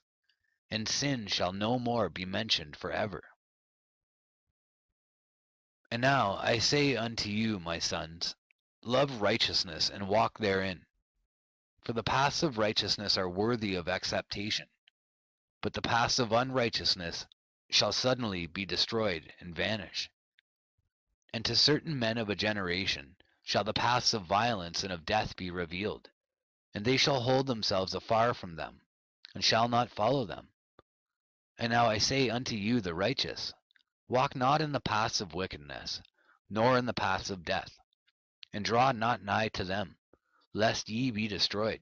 and sin shall no more be mentioned forever. And now I say unto you, my sons, love righteousness and walk therein. For the paths of righteousness are worthy of acceptation, but the paths of unrighteousness shall suddenly be destroyed and vanish. And to certain men of a generation shall the paths of violence and of death be revealed, and they shall hold themselves afar from them, and shall not follow them. And now I say unto you the righteous, walk not in the paths of wickedness, nor in the paths of death, and draw not nigh to them, lest ye be destroyed.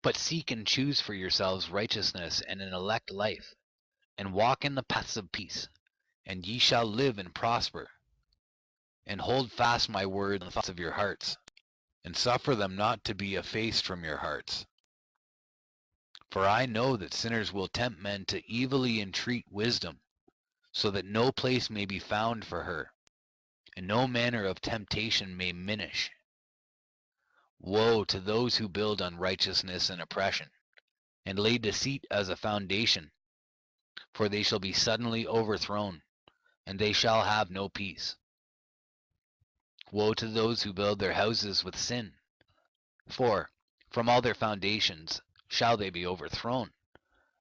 But seek and choose for yourselves righteousness and an elect life, and walk in the paths of peace, and ye shall live and prosper. And hold fast my word in the thoughts of your hearts, and suffer them not to be effaced from your hearts. For I know that sinners will tempt men to evilly entreat wisdom, so that no place may be found for her, and no manner of temptation may minish. Woe to those who build unrighteousness and oppression, and lay deceit as a foundation, for they shall be suddenly overthrown, and they shall have no peace. Woe to those who build their houses with sin, for from all their foundations shall they be overthrown,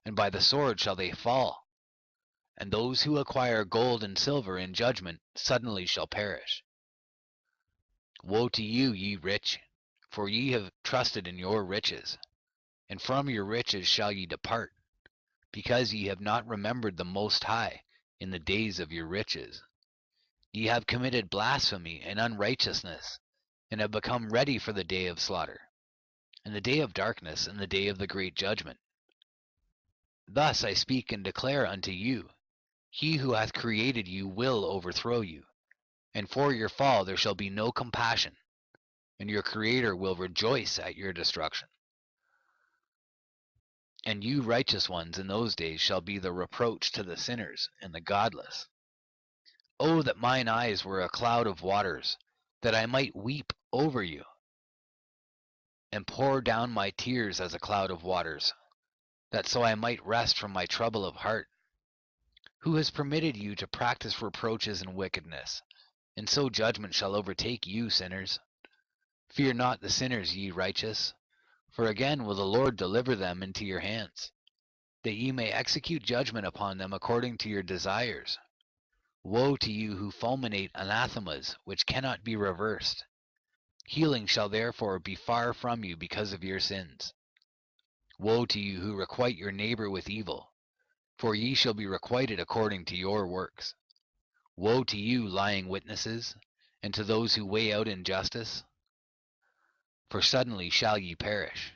and by the sword shall they fall. And those who acquire gold and silver in judgment suddenly shall perish. Woe to you, ye rich, for ye have trusted in your riches, and from your riches shall ye depart, because ye have not remembered the Most High in the days of your riches. Ye have committed blasphemy and unrighteousness, and have become ready for the day of slaughter, and the day of darkness, and the day of the great judgment. Thus I speak and declare unto you, he who hath created you will overthrow you, and for your fall there shall be no compassion, and your Creator will rejoice at your destruction. And you righteous ones in those days shall be the reproach to the sinners and the godless. Oh, that mine eyes were a cloud of waters, that I might weep over you, and pour down my tears as a cloud of waters, that so I might rest from my trouble of heart. Who has permitted you to practice reproaches and wickedness? And so judgment shall overtake you, sinners. Fear not the sinners, ye righteous, for again will the Lord deliver them into your hands, that ye may execute judgment upon them according to your desires. Woe to you who fulminate anathemas which cannot be reversed. Healing shall therefore be far from you because of your sins. Woe to you who requite your neighbor with evil, for ye shall be requited according to your works. Woe to you, lying witnesses, and to those who weigh out injustice, for suddenly shall ye perish.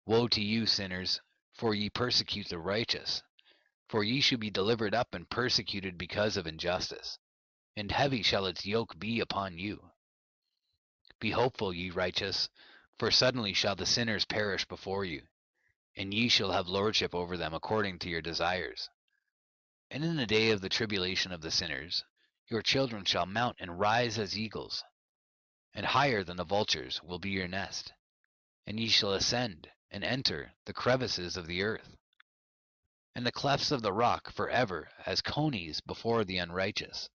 Woe to you, sinners, for ye persecute the righteous, for ye shall be delivered up and persecuted because of injustice, and heavy shall its yoke be upon you. Be hopeful, ye righteous, for suddenly shall the sinners perish before you, and ye shall have lordship over them according to your desires. And in the day of the tribulation of the sinners, your children shall mount and rise as eagles, and higher than the vultures will be your nest, and ye shall ascend and enter the crevices of the earth, and the clefts of the rock forever as conies before the unrighteous.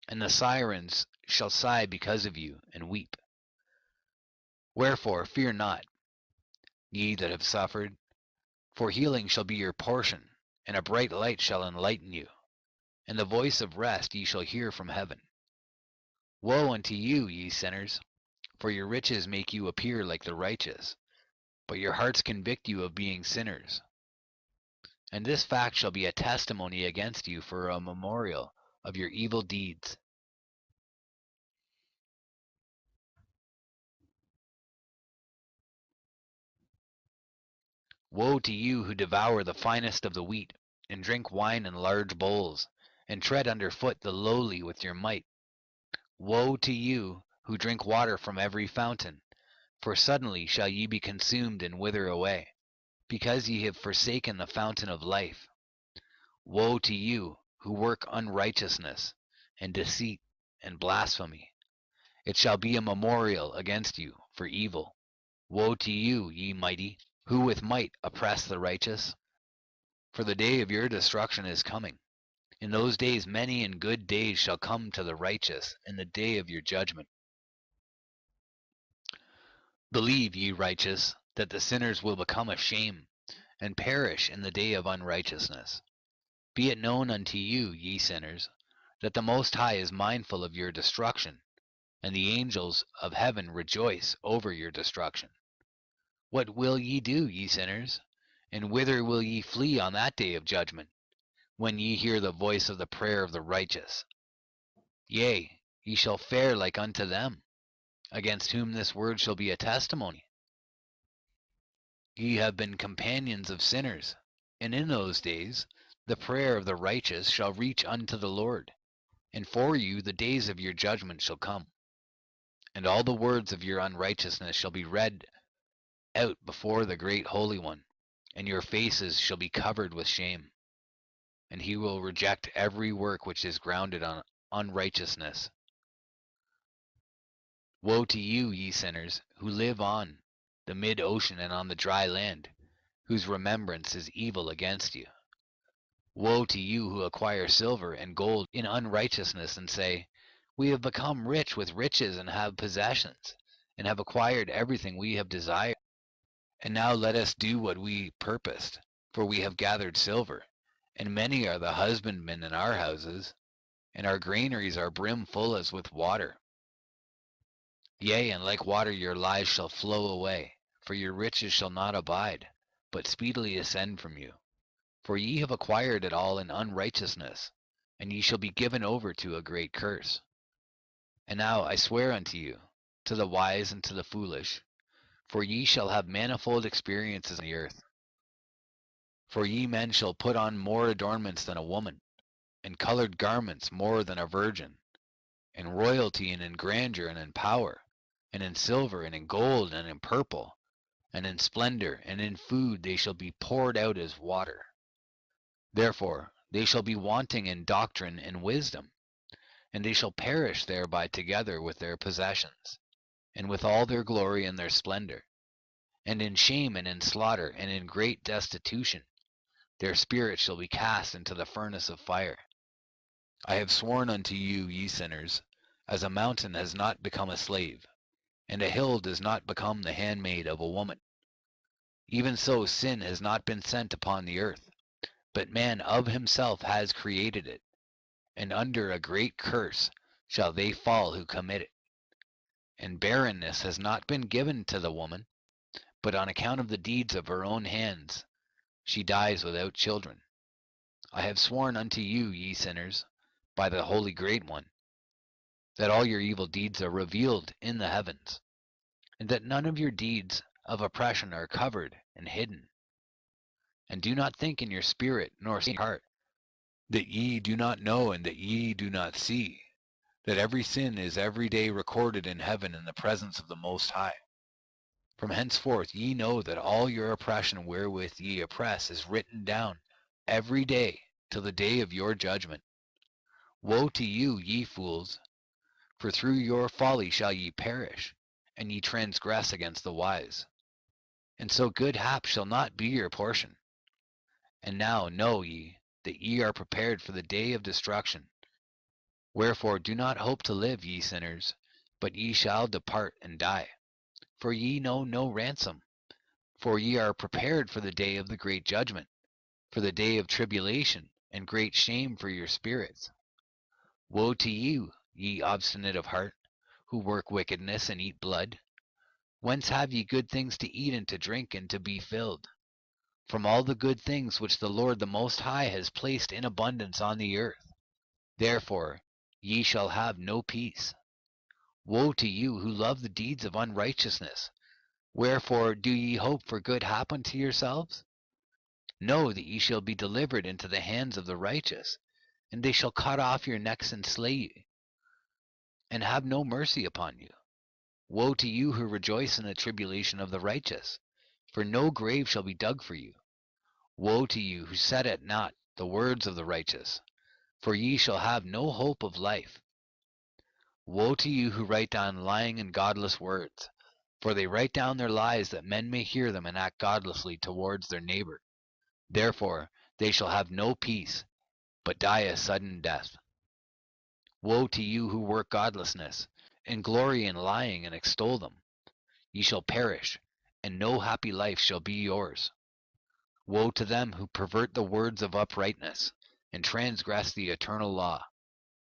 And the sirens shall sigh because of you, and weep. Wherefore fear not, ye that have suffered, for healing shall be your portion, and a bright light shall enlighten you, and the voice of rest ye shall hear from heaven. Woe unto you, ye sinners, for your riches make you appear like the righteous, but your hearts convict you of being sinners. And this fact shall be a testimony against you for a memorial of your evil deeds. Woe to you who devour the finest of the wheat, and drink wine in large bowls, and tread under foot the lowly with your might. Woe to you who drink water from every fountain, for suddenly shall ye be consumed and wither away, because ye have forsaken the fountain of life. Woe to you who work unrighteousness, and deceit, and blasphemy. It shall be a memorial against you for evil. Woe to you, ye mighty, who with might oppress the righteous. For the day of your destruction is coming. In those days many and good days shall come to the righteous in the day of your judgment. Believe, ye righteous, that the sinners will become a shame, and perish in the day of unrighteousness. Be it known unto you, ye sinners, that the Most High is mindful of your destruction, and the angels of heaven rejoice over your destruction. What will ye do, ye sinners? And whither will ye flee on that day of judgment, when ye hear the voice of the prayer of the righteous? Yea, ye shall fare like unto them, against whom this word shall be a testimony. Ye have been companions of sinners, and in those days the prayer of the righteous shall reach unto the Lord, and for you the days of your judgment shall come, and all the words of your unrighteousness shall be read out before the great Holy One, and your faces shall be covered with shame. And he will reject every work which is grounded on unrighteousness. Woe to you, ye sinners, who live on the mid-ocean and on the dry land, whose remembrance is evil against you. Woe to you who acquire silver and gold in unrighteousness, and say, We have become rich with riches and have possessions, and have acquired everything we have desired. And now let us do what we purposed, for we have gathered silver, and many are the husbandmen in our houses, and our granaries are brimful as with water. Yea, and like water your lives shall flow away, for your riches shall not abide, but speedily ascend from you. For ye have acquired it all in unrighteousness, and ye shall be given over to a great curse. And now I swear unto you, to the wise and to the foolish, for ye shall have manifold experiences on the earth. For ye men shall put on more adornments than a woman, and colored garments more than a virgin, in royalty and in grandeur and in power, and in silver and in gold and in purple, and in splendor and in food they shall be poured out as water. Therefore they shall be wanting in doctrine and wisdom, and they shall perish thereby together with their possessions, and with all their glory and their splendor, and in shame and in slaughter and in great destitution. Their spirits shall be cast into the furnace of fire. I have sworn unto you, ye sinners, as a mountain has not become a slave, and a hill does not become the handmaid of a woman. Even so sin has not been sent upon the earth, but man of himself has created it, and under a great curse shall they fall who commit it. And barrenness has not been given to the woman, but on account of the deeds of her own hands she dies without children. I have sworn unto you, ye sinners, by the Holy Great One, that all your evil deeds are revealed in the heavens, and that none of your deeds of oppression are covered and hidden. And do not think in your spirit, nor say in your heart, that ye do not know and that ye do not see, that every sin is every day recorded in heaven in the presence of the Most High. From henceforth ye know that all your oppression wherewith ye oppress is written down every day till the day of your judgment. Woe to you, ye fools, for through your folly shall ye perish, and ye transgress against the wise. And so good hap shall not be your portion. And now know ye that ye are prepared for the day of destruction. Wherefore do not hope to live, ye sinners, but ye shall depart and die. For ye know no ransom, for ye are prepared for the day of the great judgment, for the day of tribulation and great shame for your spirits. Woe to you, ye obstinate of heart, who work wickedness and eat blood. Whence have ye good things to eat and to drink and to be filled? From all the good things which the Lord the Most High has placed in abundance on the earth. Therefore ye shall have no peace. Woe to you who love the deeds of unrighteousness. Wherefore do ye hope for good hap unto yourselves? Know that ye shall be delivered into the hands of the righteous, and they shall cut off your necks and slay you, and have no mercy upon you. Woe to you who rejoice in the tribulation of the righteous, for no grave shall be dug for you. Woe to you who set at naught the words of the righteous, for ye shall have no hope of life. Woe to you who write down lying and godless words, for they write down their lies that men may hear them and act godlessly towards their neighbor. Therefore they shall have no peace, but die a sudden death. Woe to you who work godlessness, and glory in lying and extol them. Ye shall perish, and no happy life shall be yours. Woe to them who pervert the words of uprightness, and transgress the eternal law,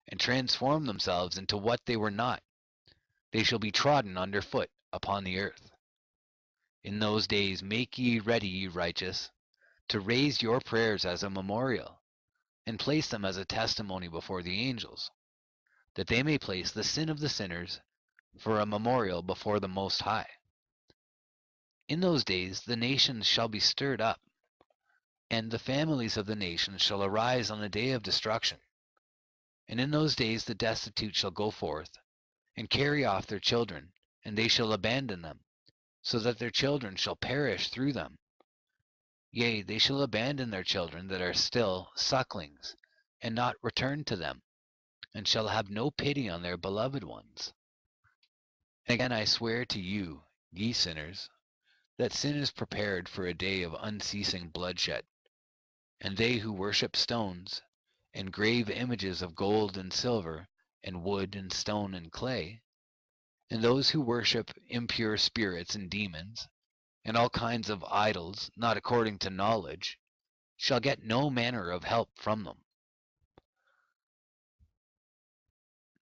and transform themselves into what they were not. They shall be trodden under foot upon the earth. In those days make ye ready, ye righteous, to raise your prayers as a memorial, and place them as a testimony before the angels, that they may place the sin of the sinners for a memorial before the Most High. In those days the nations shall be stirred up, and the families of the nations shall arise on the day of destruction. And in those days the destitute shall go forth, and carry off their children, and they shall abandon them, so that their children shall perish through them. Yea, they shall abandon their children that are still sucklings, and not return to them, and shall have no pity on their beloved ones. And again I swear to you, ye sinners, that sin is prepared for a day of unceasing bloodshed, And they who worship stones, and grave images of gold and silver, and wood and stone and clay, and those who worship impure spirits and demons, and all kinds of idols not according to knowledge, shall get no manner of help from them.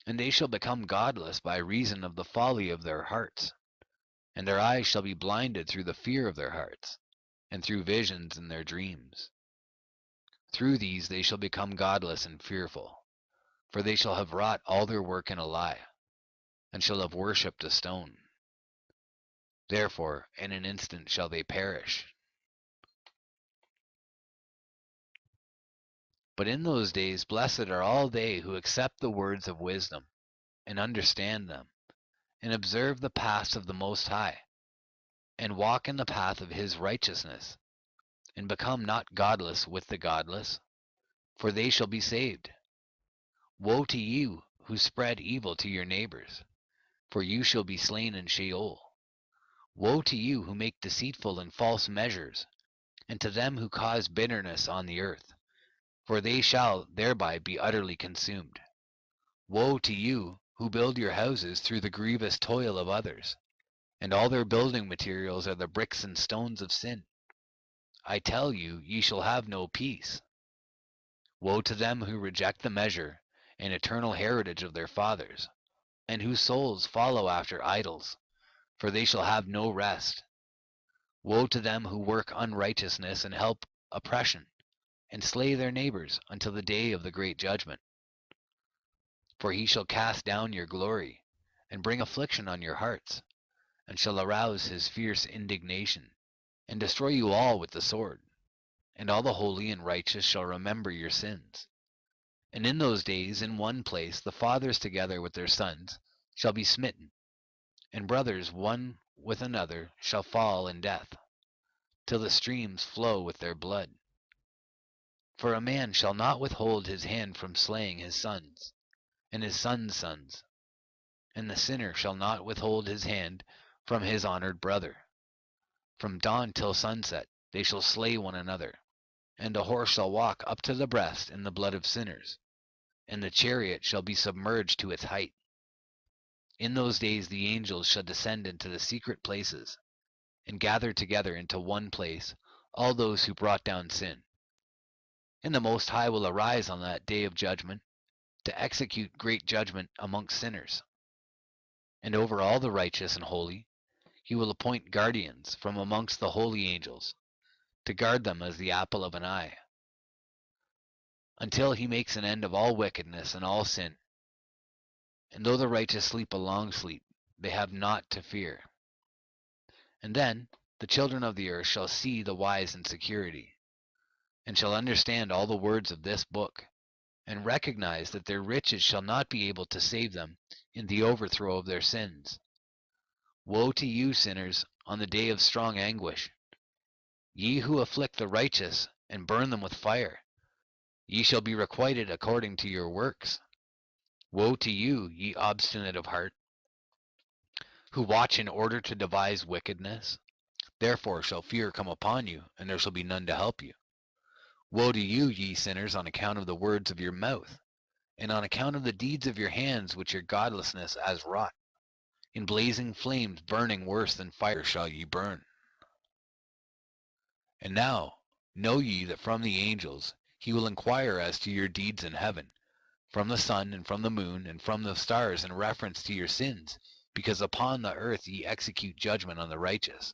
And they shall become godless by reason of the folly of their hearts, and their eyes shall be blinded through the fear of their hearts, and through visions in their dreams. Through these they shall become godless and fearful, for they shall have wrought all their work in a lie, and shall have worshipped a stone. Therefore in an instant shall they perish. But in those days blessed are all they who accept the words of wisdom, and understand them, and observe the paths of the Most High, and walk in the path of his righteousness, and become not godless with the godless, for they shall be saved. Woe to you who spread evil to your neighbors, for you shall be slain in Sheol. Woe to you who make deceitful and false measures, and to them who cause bitterness on the earth, for they shall thereby be utterly consumed. Woe to you who build your houses through the grievous toil of others, and all their building materials are the bricks and stones of sin. I tell you, ye shall have no peace. Woe to them who reject the measure and eternal heritage of their fathers, and whose souls follow after idols, for they shall have no rest. Woe to them who work unrighteousness and help oppression, and slay their neighbors until the day of the great judgment. For he shall cast down your glory, and bring affliction on your hearts, and shall arouse his fierce indignation, and destroy you all with the sword. And all the holy and righteous shall remember your sins. And in those days in one place the fathers together with their sons shall be smitten, and brothers one with another shall fall in death, till the streams flow with their blood. For a man shall not withhold his hand from slaying his sons, and his sons' sons, and the sinner shall not withhold his hand from his honored brother. From dawn till sunset they shall slay one another, and a horse shall walk up to the breast in the blood of sinners, and the chariot shall be submerged to its height. In those days the angels shall descend into the secret places, and gather together into one place all those who brought down sin. And the Most High will arise on that day of judgment, to execute great judgment amongst sinners. And over all the righteous and holy he will appoint guardians from amongst the holy angels, to guard them as the apple of an eye, until he makes an end of all wickedness and all sin. And though the righteous sleep a long sleep, they have naught to fear. And then the children of the earth shall see the wise in security, and shall understand all the words of this book, and recognize that their riches shall not be able to save them in the overthrow of their sins. Woe to you, sinners, on the day of strong anguish! Ye who afflict the righteous and burn them with fire, ye shall be requited according to your works. Woe to you, ye obstinate of heart, who watch in order to devise wickedness! Therefore shall fear come upon you, and there shall be none to help you. Woe to you, ye sinners, on account of the words of your mouth, and on account of the deeds of your hands which your godlessness has wrought. In blazing flames burning worse than fire shall ye burn. And now know ye that from the angels he will inquire as to your deeds in heaven, from the sun and from the moon and from the stars, in reference to your sins, because upon the earth ye execute judgment on the righteous.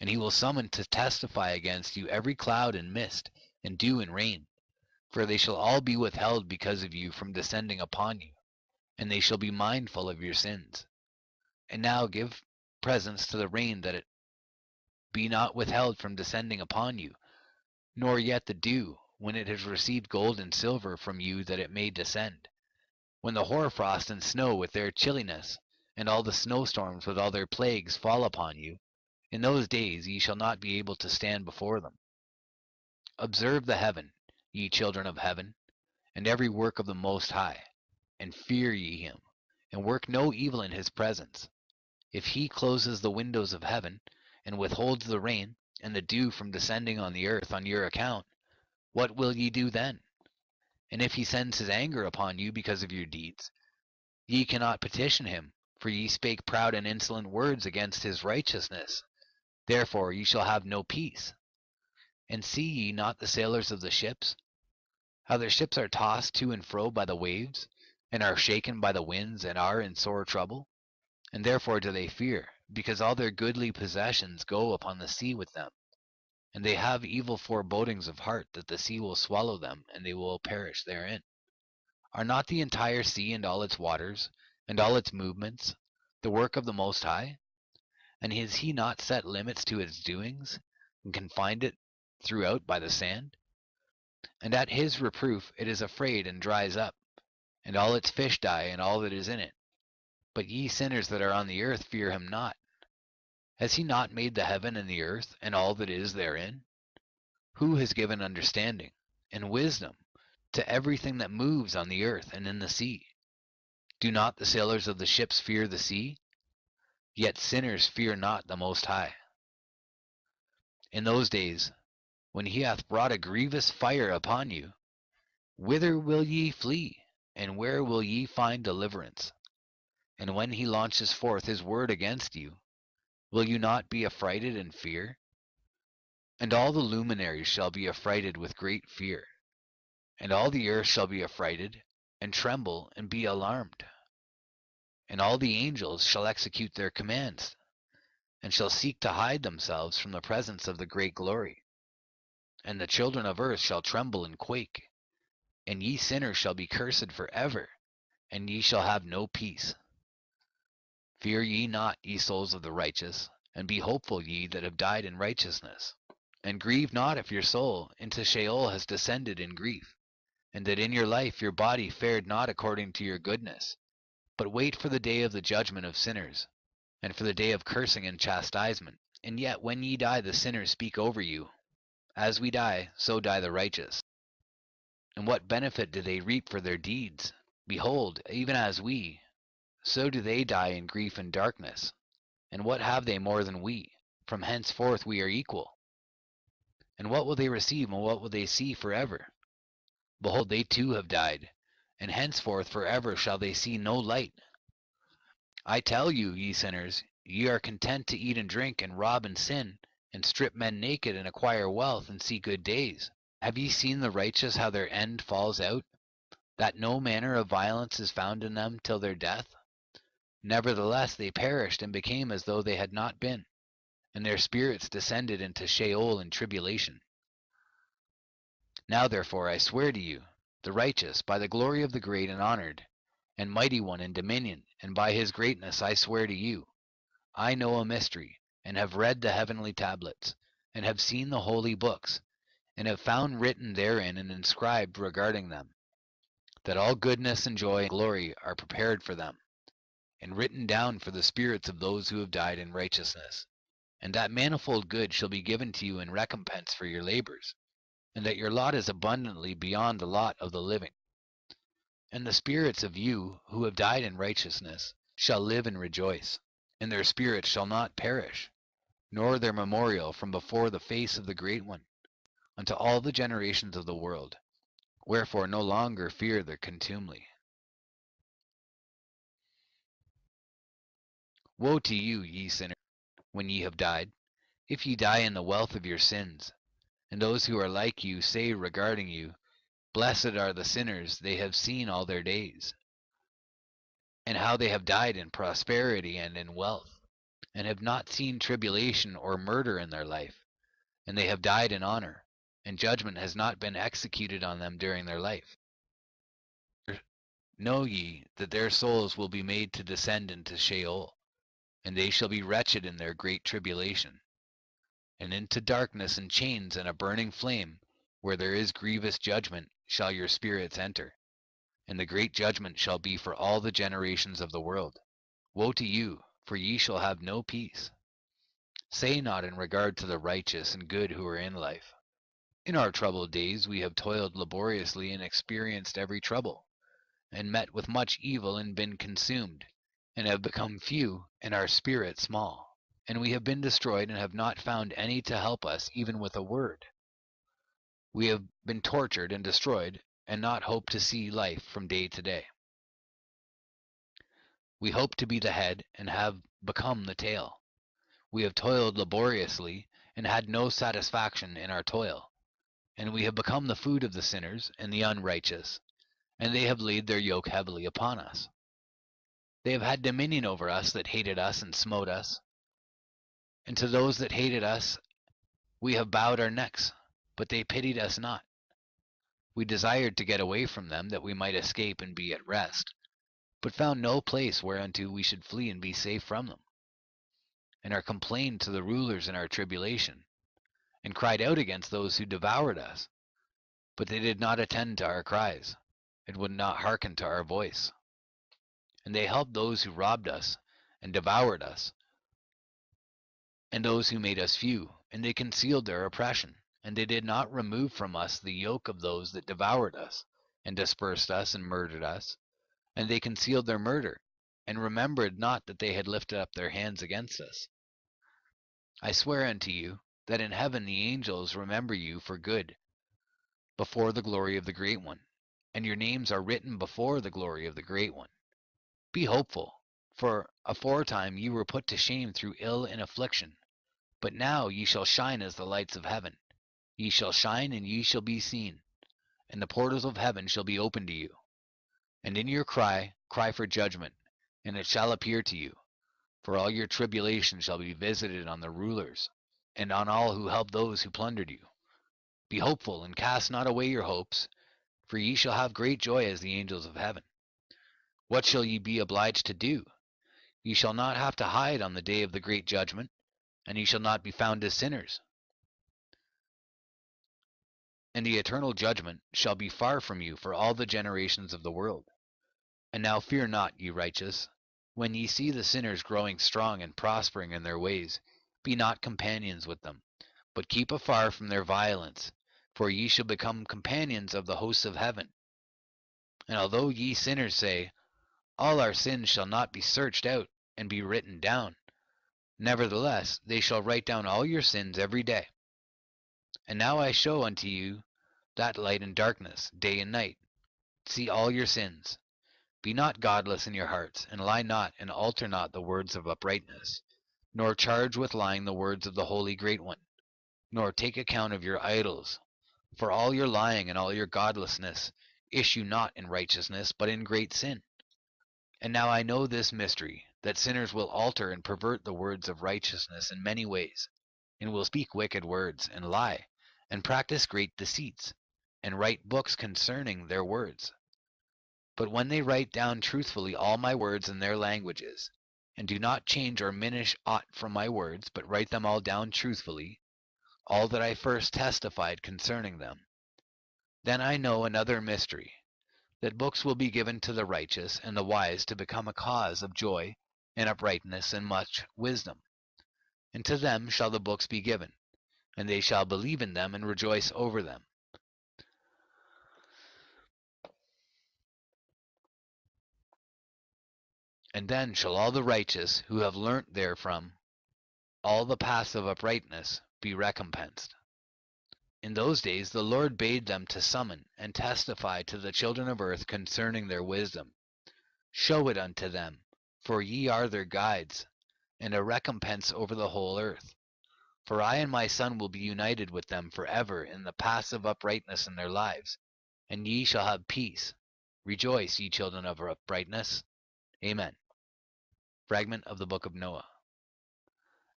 And he will summon to testify against you every cloud and mist, and dew and rain, for they shall all be withheld because of you from descending upon you, and they shall be mindful of your sins. And now give presents to the rain, that it be not withheld from descending upon you, nor yet the dew, when it has received gold and silver from you, that it may descend. When the hoarfrost and snow with their chilliness, and all the snowstorms with all their plagues fall upon you, in those days ye shall not be able to stand before them. Observe the heaven, ye children of heaven, and every work of the Most High, and fear ye him, and work no evil in his presence. If he closes the windows of heaven, and withholds the rain and the dew from descending on the earth on your account, what will ye do then? And if he sends his anger upon you because of your deeds, ye cannot petition him, for ye spake proud and insolent words against his righteousness. Therefore ye shall have no peace. And see ye not the sailors of the ships, how their ships are tossed to and fro by the waves, and are shaken by the winds, and are in sore trouble? And therefore do they fear, because all their goodly possessions go upon the sea with them. And they have evil forebodings of heart that the sea will swallow them, and they will perish therein. Are not the entire sea and all its waters, and all its movements, the work of the Most High? And has he not set limits to its doings, and confined it throughout by the sand? And at his reproof it is afraid and dries up, and all its fish die, and all that is in it. But ye sinners that are on the earth fear him not. Has he not made the heaven and the earth, and all that is therein? Who has given understanding and wisdom to everything that moves on the earth and in the sea? Do not the sailors of the ships fear the sea? Yet sinners fear not the Most High. In those days, when he hath brought a grievous fire upon you, whither will ye flee, and where will ye find deliverance? And when he launches forth his word against you, will you not be affrighted and fear? And all the luminaries shall be affrighted with great fear, and all the earth shall be affrighted, and tremble, and be alarmed. And all the angels shall execute their commands, and shall seek to hide themselves from the presence of the great glory. And the children of earth shall tremble and quake, and ye sinners shall be cursed for ever, and ye shall have no peace. Fear ye not, ye souls of the righteous, and be hopeful, ye that have died in righteousness. And grieve not if your soul into Sheol has descended in grief, and that in your life your body fared not according to your goodness. But wait for the day of the judgment of sinners, and for the day of cursing and chastisement. And yet when ye die, the sinners speak over you. As we die, so die the righteous. And what benefit do they reap for their deeds? Behold, even as we, so do they die in grief and darkness. And what have they more than we? From henceforth we are equal. And what will they receive, and what will they see forever? Behold, they too have died, and henceforth forever shall they see no light. I tell you, ye sinners, ye are content to eat and drink, and rob and sin, and strip men naked, and acquire wealth, and see good days. Have ye seen the righteous how their end falls out, that no manner of violence is found in them till their death? Nevertheless they perished, and became as though they had not been, and their spirits descended into Sheol in tribulation. Now therefore I swear to you, the righteous, by the glory of the great and honored, and mighty one in dominion, and by his greatness I swear to you, I know a mystery, and have read the heavenly tablets, and have seen the holy books, and have found written therein and inscribed regarding them, that all goodness and joy and glory are prepared for them, and written down for the spirits of those who have died in righteousness, and that manifold good shall be given to you in recompense for your labors, and that your lot is abundantly beyond the lot of the living. And the spirits of you who have died in righteousness shall live and rejoice, and their spirits shall not perish, nor their memorial from before the face of the Great One, unto all the generations of the world. Wherefore no longer fear their contumely. Woe to you, ye sinners, when ye have died, if ye die in the wealth of your sins. And those who are like you say regarding you, Blessed are the sinners, they have seen all their days. And how they have died in prosperity and in wealth, and have not seen tribulation or murder in their life. And they have died in honor, and judgment has not been executed on them during their life. Know ye that their souls will be made to descend into Sheol, and they shall be wretched in their great tribulation, and into darkness and chains and a burning flame, where there is grievous judgment, shall your spirits enter, and the great judgment shall be for all the generations of the world. Woe to you, for ye shall have no peace. Say not in regard to the righteous and good who are in life, In our troubled days we have toiled laboriously and experienced every trouble, and met with much evil and been consumed, and have become few, and our spirit small. And we have been destroyed and have not found any to help us even with a word. We have been tortured and destroyed, and not hope to see life from day to day. We hope to be the head, and have become the tail. We have toiled laboriously, and had no satisfaction in our toil. And we have become the food of the sinners and the unrighteous, and they have laid their yoke heavily upon us. They have had dominion over us that hated us and smote us. And to those that hated us we have bowed our necks, but they pitied us not. We desired to get away from them, that we might escape and be at rest, but found no place whereunto we should flee and be safe from them. And are complained to the rulers in our tribulation, and cried out against those who devoured us. But they did not attend to our cries, and would not hearken to our voice. And they helped those who robbed us, and devoured us, and those who made us few, and they concealed their oppression. And they did not remove from us the yoke of those that devoured us, and dispersed us, and murdered us. And they concealed their murder, and remembered not that they had lifted up their hands against us. I swear unto you, that in heaven the angels remember you for good, before the glory of the Great One, and your names are written before the glory of the Great One. Be hopeful, for aforetime ye were put to shame through ill and affliction, but now ye shall shine as the lights of heaven. Ye shall shine, and ye shall be seen, and the portals of heaven shall be opened to you. And in your cry for judgment, and it shall appear to you. For all your tribulation shall be visited on the rulers, and on all who help those who plundered you. Be hopeful, and cast not away your hopes, for ye shall have great joy as the angels of heaven. What shall ye be obliged to do? Ye shall not have to hide on the day of the great judgment, and ye shall not be found as sinners. And the eternal judgment shall be far from you for all the generations of the world. And now fear not, ye righteous, when ye see the sinners growing strong and prospering in their ways. Be not companions with them, but keep afar from their violence, for ye shall become companions of the hosts of heaven. And although ye sinners say, all our sins shall not be searched out and be written down, nevertheless they shall write down all your sins every day. And now I show unto you that light and darkness, day and night. See all your sins. Be not godless in your hearts, and lie not, and alter not the words of uprightness, nor charge with lying the words of the Holy Great One, nor take account of your idols. For all your lying and all your godlessness issue not in righteousness, but in great sin. And now I know this mystery, that sinners will alter and pervert the words of righteousness in many ways, and will speak wicked words, and lie, and practice great deceits, and write books concerning their words. But when they write down truthfully all my words in their languages, and do not change or diminish aught from my words, but write them all down truthfully, all that I first testified concerning them, then I know another mystery, that books will be given to the righteous and the wise to become a cause of joy and uprightness and much wisdom. And to them shall the books be given, and they shall believe in them and rejoice over them. And then shall all the righteous who have learnt therefrom all the paths of uprightness be recompensed. In those days the Lord bade them to summon and testify to the children of earth concerning their wisdom. Show it unto them, for ye are their guides, and a recompense over the whole earth. For I and my Son will be united with them forever in the paths of uprightness in their lives, and ye shall have peace. Rejoice, ye children of uprightness. Amen. Fragment of the Book of Noah.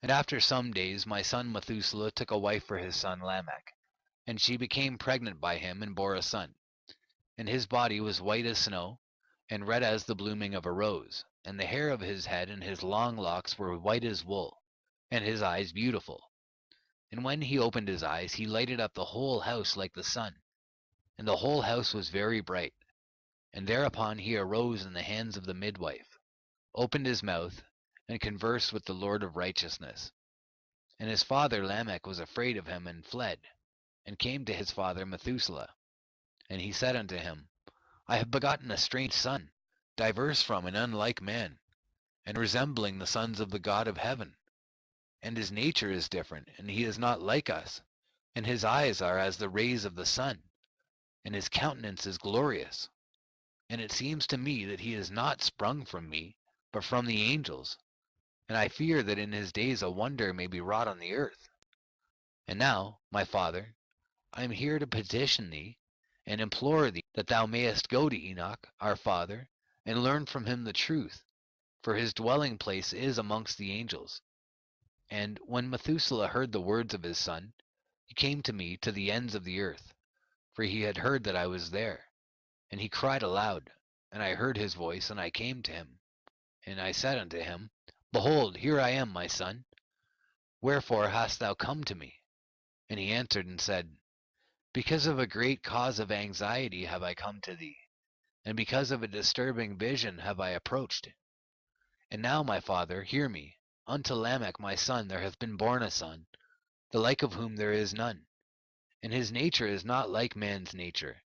And after some days my son Methuselah took a wife for his son Lamech, and she became pregnant by him and bore a son. And his body was white as snow, and red as the blooming of a rose, and the hair of his head and his long locks were white as wool, and his eyes beautiful. And when he opened his eyes, he lighted up the whole house like the sun, and the whole house was very bright. And thereupon he arose in the hands of the midwife, opened his mouth, and conversed with the Lord of righteousness. And his father Lamech was afraid of him, and fled, and came to his father Methuselah. And he said unto him, I have begotten a strange son, diverse from and unlike man, and resembling the sons of the God of heaven. And his nature is different, and he is not like us, and his eyes are as the rays of the sun, and his countenance is glorious. And it seems to me that he is not sprung from me, but from the angels, and I fear that in his days a wonder may be wrought on the earth. And now, my father, I am here to petition thee, and implore thee that thou mayest go to Enoch, our father, and learn from him the truth, for his dwelling place is amongst the angels. And when Methuselah heard the words of his son, he came to me to the ends of the earth, for he had heard that I was there. And he cried aloud, and I heard his voice, and I came to him. And I said unto him, Behold, here I am, my son. Wherefore hast thou come to me? And he answered and said, Because of a great cause of anxiety have I come to thee, and because of a disturbing vision have I approached. And now, my father, hear me. Unto Lamech my son there hath been born a son, the like of whom there is none. And his nature is not like man's nature,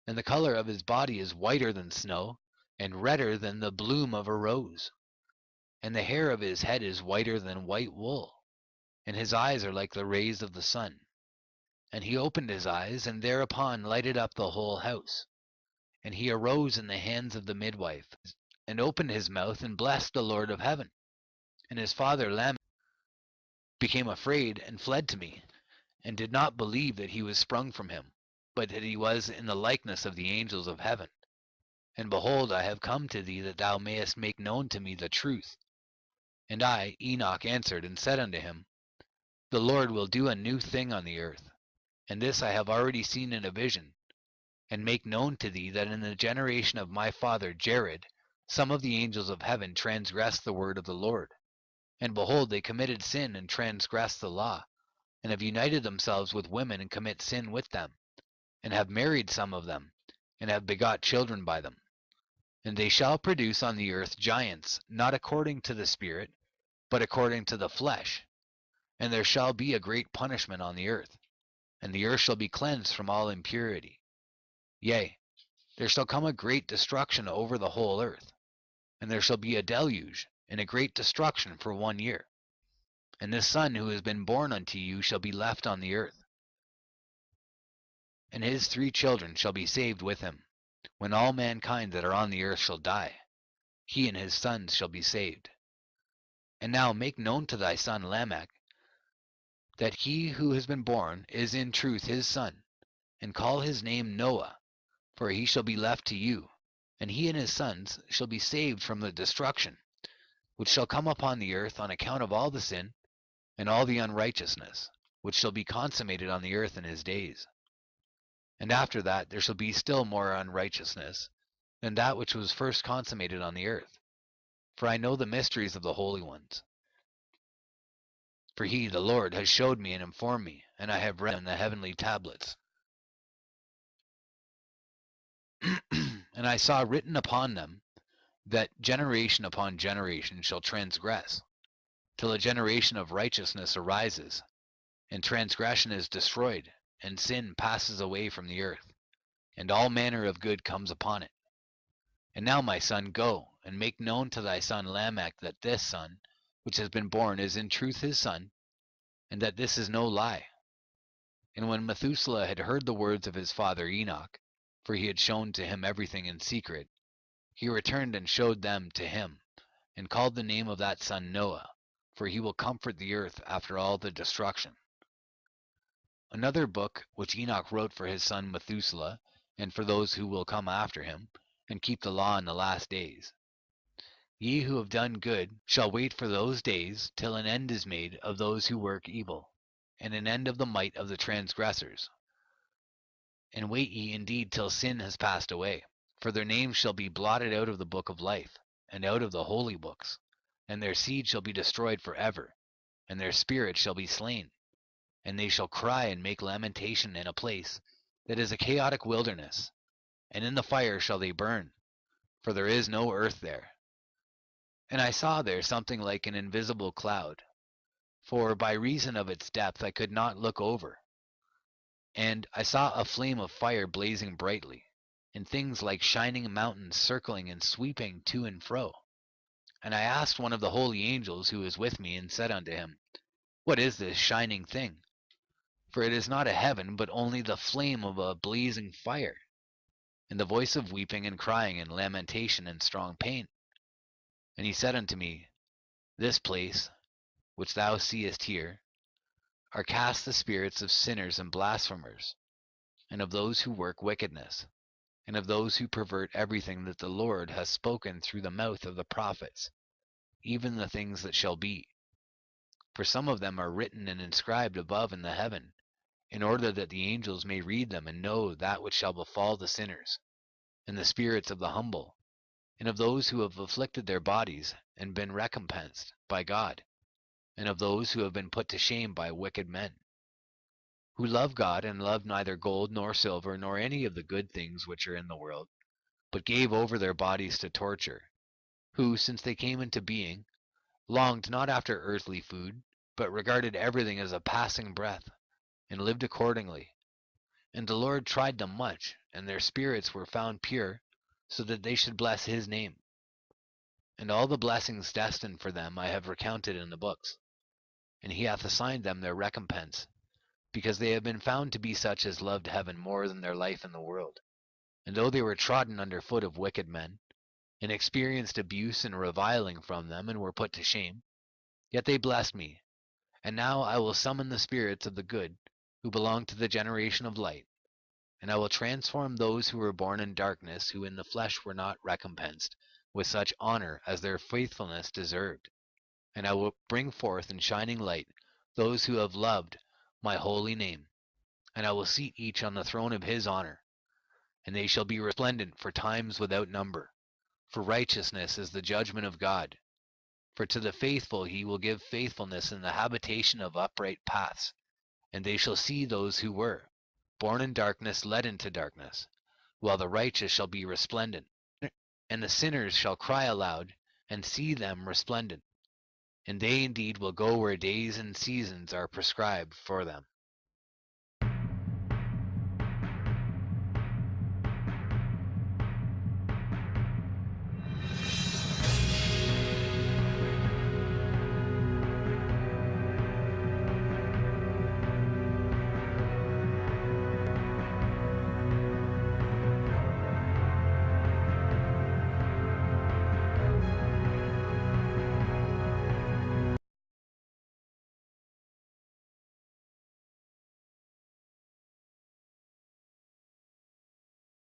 and the color of his body is whiter than snow, and redder than the bloom of a rose. And the hair of his head is whiter than white wool, and his eyes are like the rays of the sun. And he opened his eyes, and thereupon lighted up the whole house. And he arose in the hands of the midwife, and opened his mouth, and blessed the Lord of heaven. And his father Lamech became afraid, and fled to me, and did not believe that he was sprung from him, but that he was in the likeness of the angels of heaven. And behold, I have come to thee that thou mayest make known to me the truth. And I, Enoch, answered and said unto him, The Lord will do a new thing on the earth, and this I have already seen in a vision, and make known to thee that in the generation of my father Jared, some of the angels of heaven transgressed the word of the Lord. And behold, they committed sin and transgressed the law, and have united themselves with women and commit sin with them, and have married some of them, and have begot children by them. And they shall produce on the earth giants, not according to the Spirit, but according to the flesh. And there shall be a great punishment on the earth, and the earth shall be cleansed from all impurity. Yea, there shall come a great destruction over the whole earth, and there shall be a deluge, and a great destruction for 1 year. And this son who has been born unto you shall be left on the earth, and his 3 children shall be saved with him. When all mankind that are on the earth shall die, he and his sons shall be saved. And now make known to thy son Lamech that he who has been born is in truth his son, and call his name Noah, for he shall be left to you, and he and his sons shall be saved from the destruction, which shall come upon the earth on account of all the sin and all the unrighteousness, which shall be consummated on the earth in his days. And after that there shall be still more unrighteousness than that which was first consummated on the earth. For I know the mysteries of the holy ones. For he, the Lord, has showed me and informed me, and I have read in the heavenly tablets. And I saw written upon them that generation upon generation shall transgress, till a generation of righteousness arises, and transgression is destroyed, and sin passes away from the earth, and all manner of good comes upon it. And now, my son, go, and make known to thy son Lamech that this son, which has been born, is in truth his son, and that this is no lie. And when Methuselah had heard the words of his father Enoch, for he had shown to him everything in secret, he returned and showed them to him, and called the name of that son Noah, for he will comfort the earth after all the destruction. Another book which Enoch wrote for his son Methuselah, and for those who will come after him, and keep the law in the last days. Ye who have done good shall wait for those days till an end is made of those who work evil, and an end of the might of the transgressors. And wait ye indeed till sin has passed away, for their names shall be blotted out of the book of life, and out of the holy books, and their seed shall be destroyed for ever, and their spirit shall be slain, and they shall cry and make lamentation in a place that is a chaotic wilderness, and in the fire shall they burn, for there is no earth there. And I saw there something like an invisible cloud, for by reason of its depth I could not look over. And I saw a flame of fire blazing brightly, and things like shining mountains circling and sweeping to and fro. And I asked one of the holy angels who was with me, and said unto him, What is this shining thing? For it is not a heaven, but only the flame of a blazing fire, and the voice of weeping and crying and lamentation and strong pain. And he said unto me, This place, which thou seest here, are cast the spirits of sinners and blasphemers, and of those who work wickedness, and of those who pervert everything that the Lord has spoken through the mouth of the prophets, even the things that shall be. For some of them are written and inscribed above in the heaven, in order that the angels may read them and know that which shall befall the sinners, and the spirits of the humble, and of those who have afflicted their bodies and been recompensed by God, and of those who have been put to shame by wicked men, who love God and love neither gold nor silver nor any of the good things which are in the world, but gave over their bodies to torture, who, since they came into being, longed not after earthly food, but regarded everything as a passing breath, and lived accordingly. And the Lord tried them much, and their spirits were found pure, so that they should bless his name. And all the blessings destined for them I have recounted in the books, and he hath assigned them their recompense, because they have been found to be such as loved heaven more than their life in the world. And though they were trodden under foot of wicked men, and experienced abuse and reviling from them, and were put to shame, yet they blessed me. And now I will summon the spirits of the good, who belong to the generation of light, and I will transform those who were born in darkness, who in the flesh were not recompensed with such honor as their faithfulness deserved. And I will bring forth in shining light those who have loved my holy name, and I will seat each on the throne of his honor. And they shall be resplendent for times without number. For righteousness is the judgment of God. For to the faithful he will give faithfulness in the habitation of upright paths. And they shall see those who were born in darkness led into darkness, while the righteous shall be resplendent. And the sinners shall cry aloud, and see them resplendent. And they indeed will go where days and seasons are prescribed for them.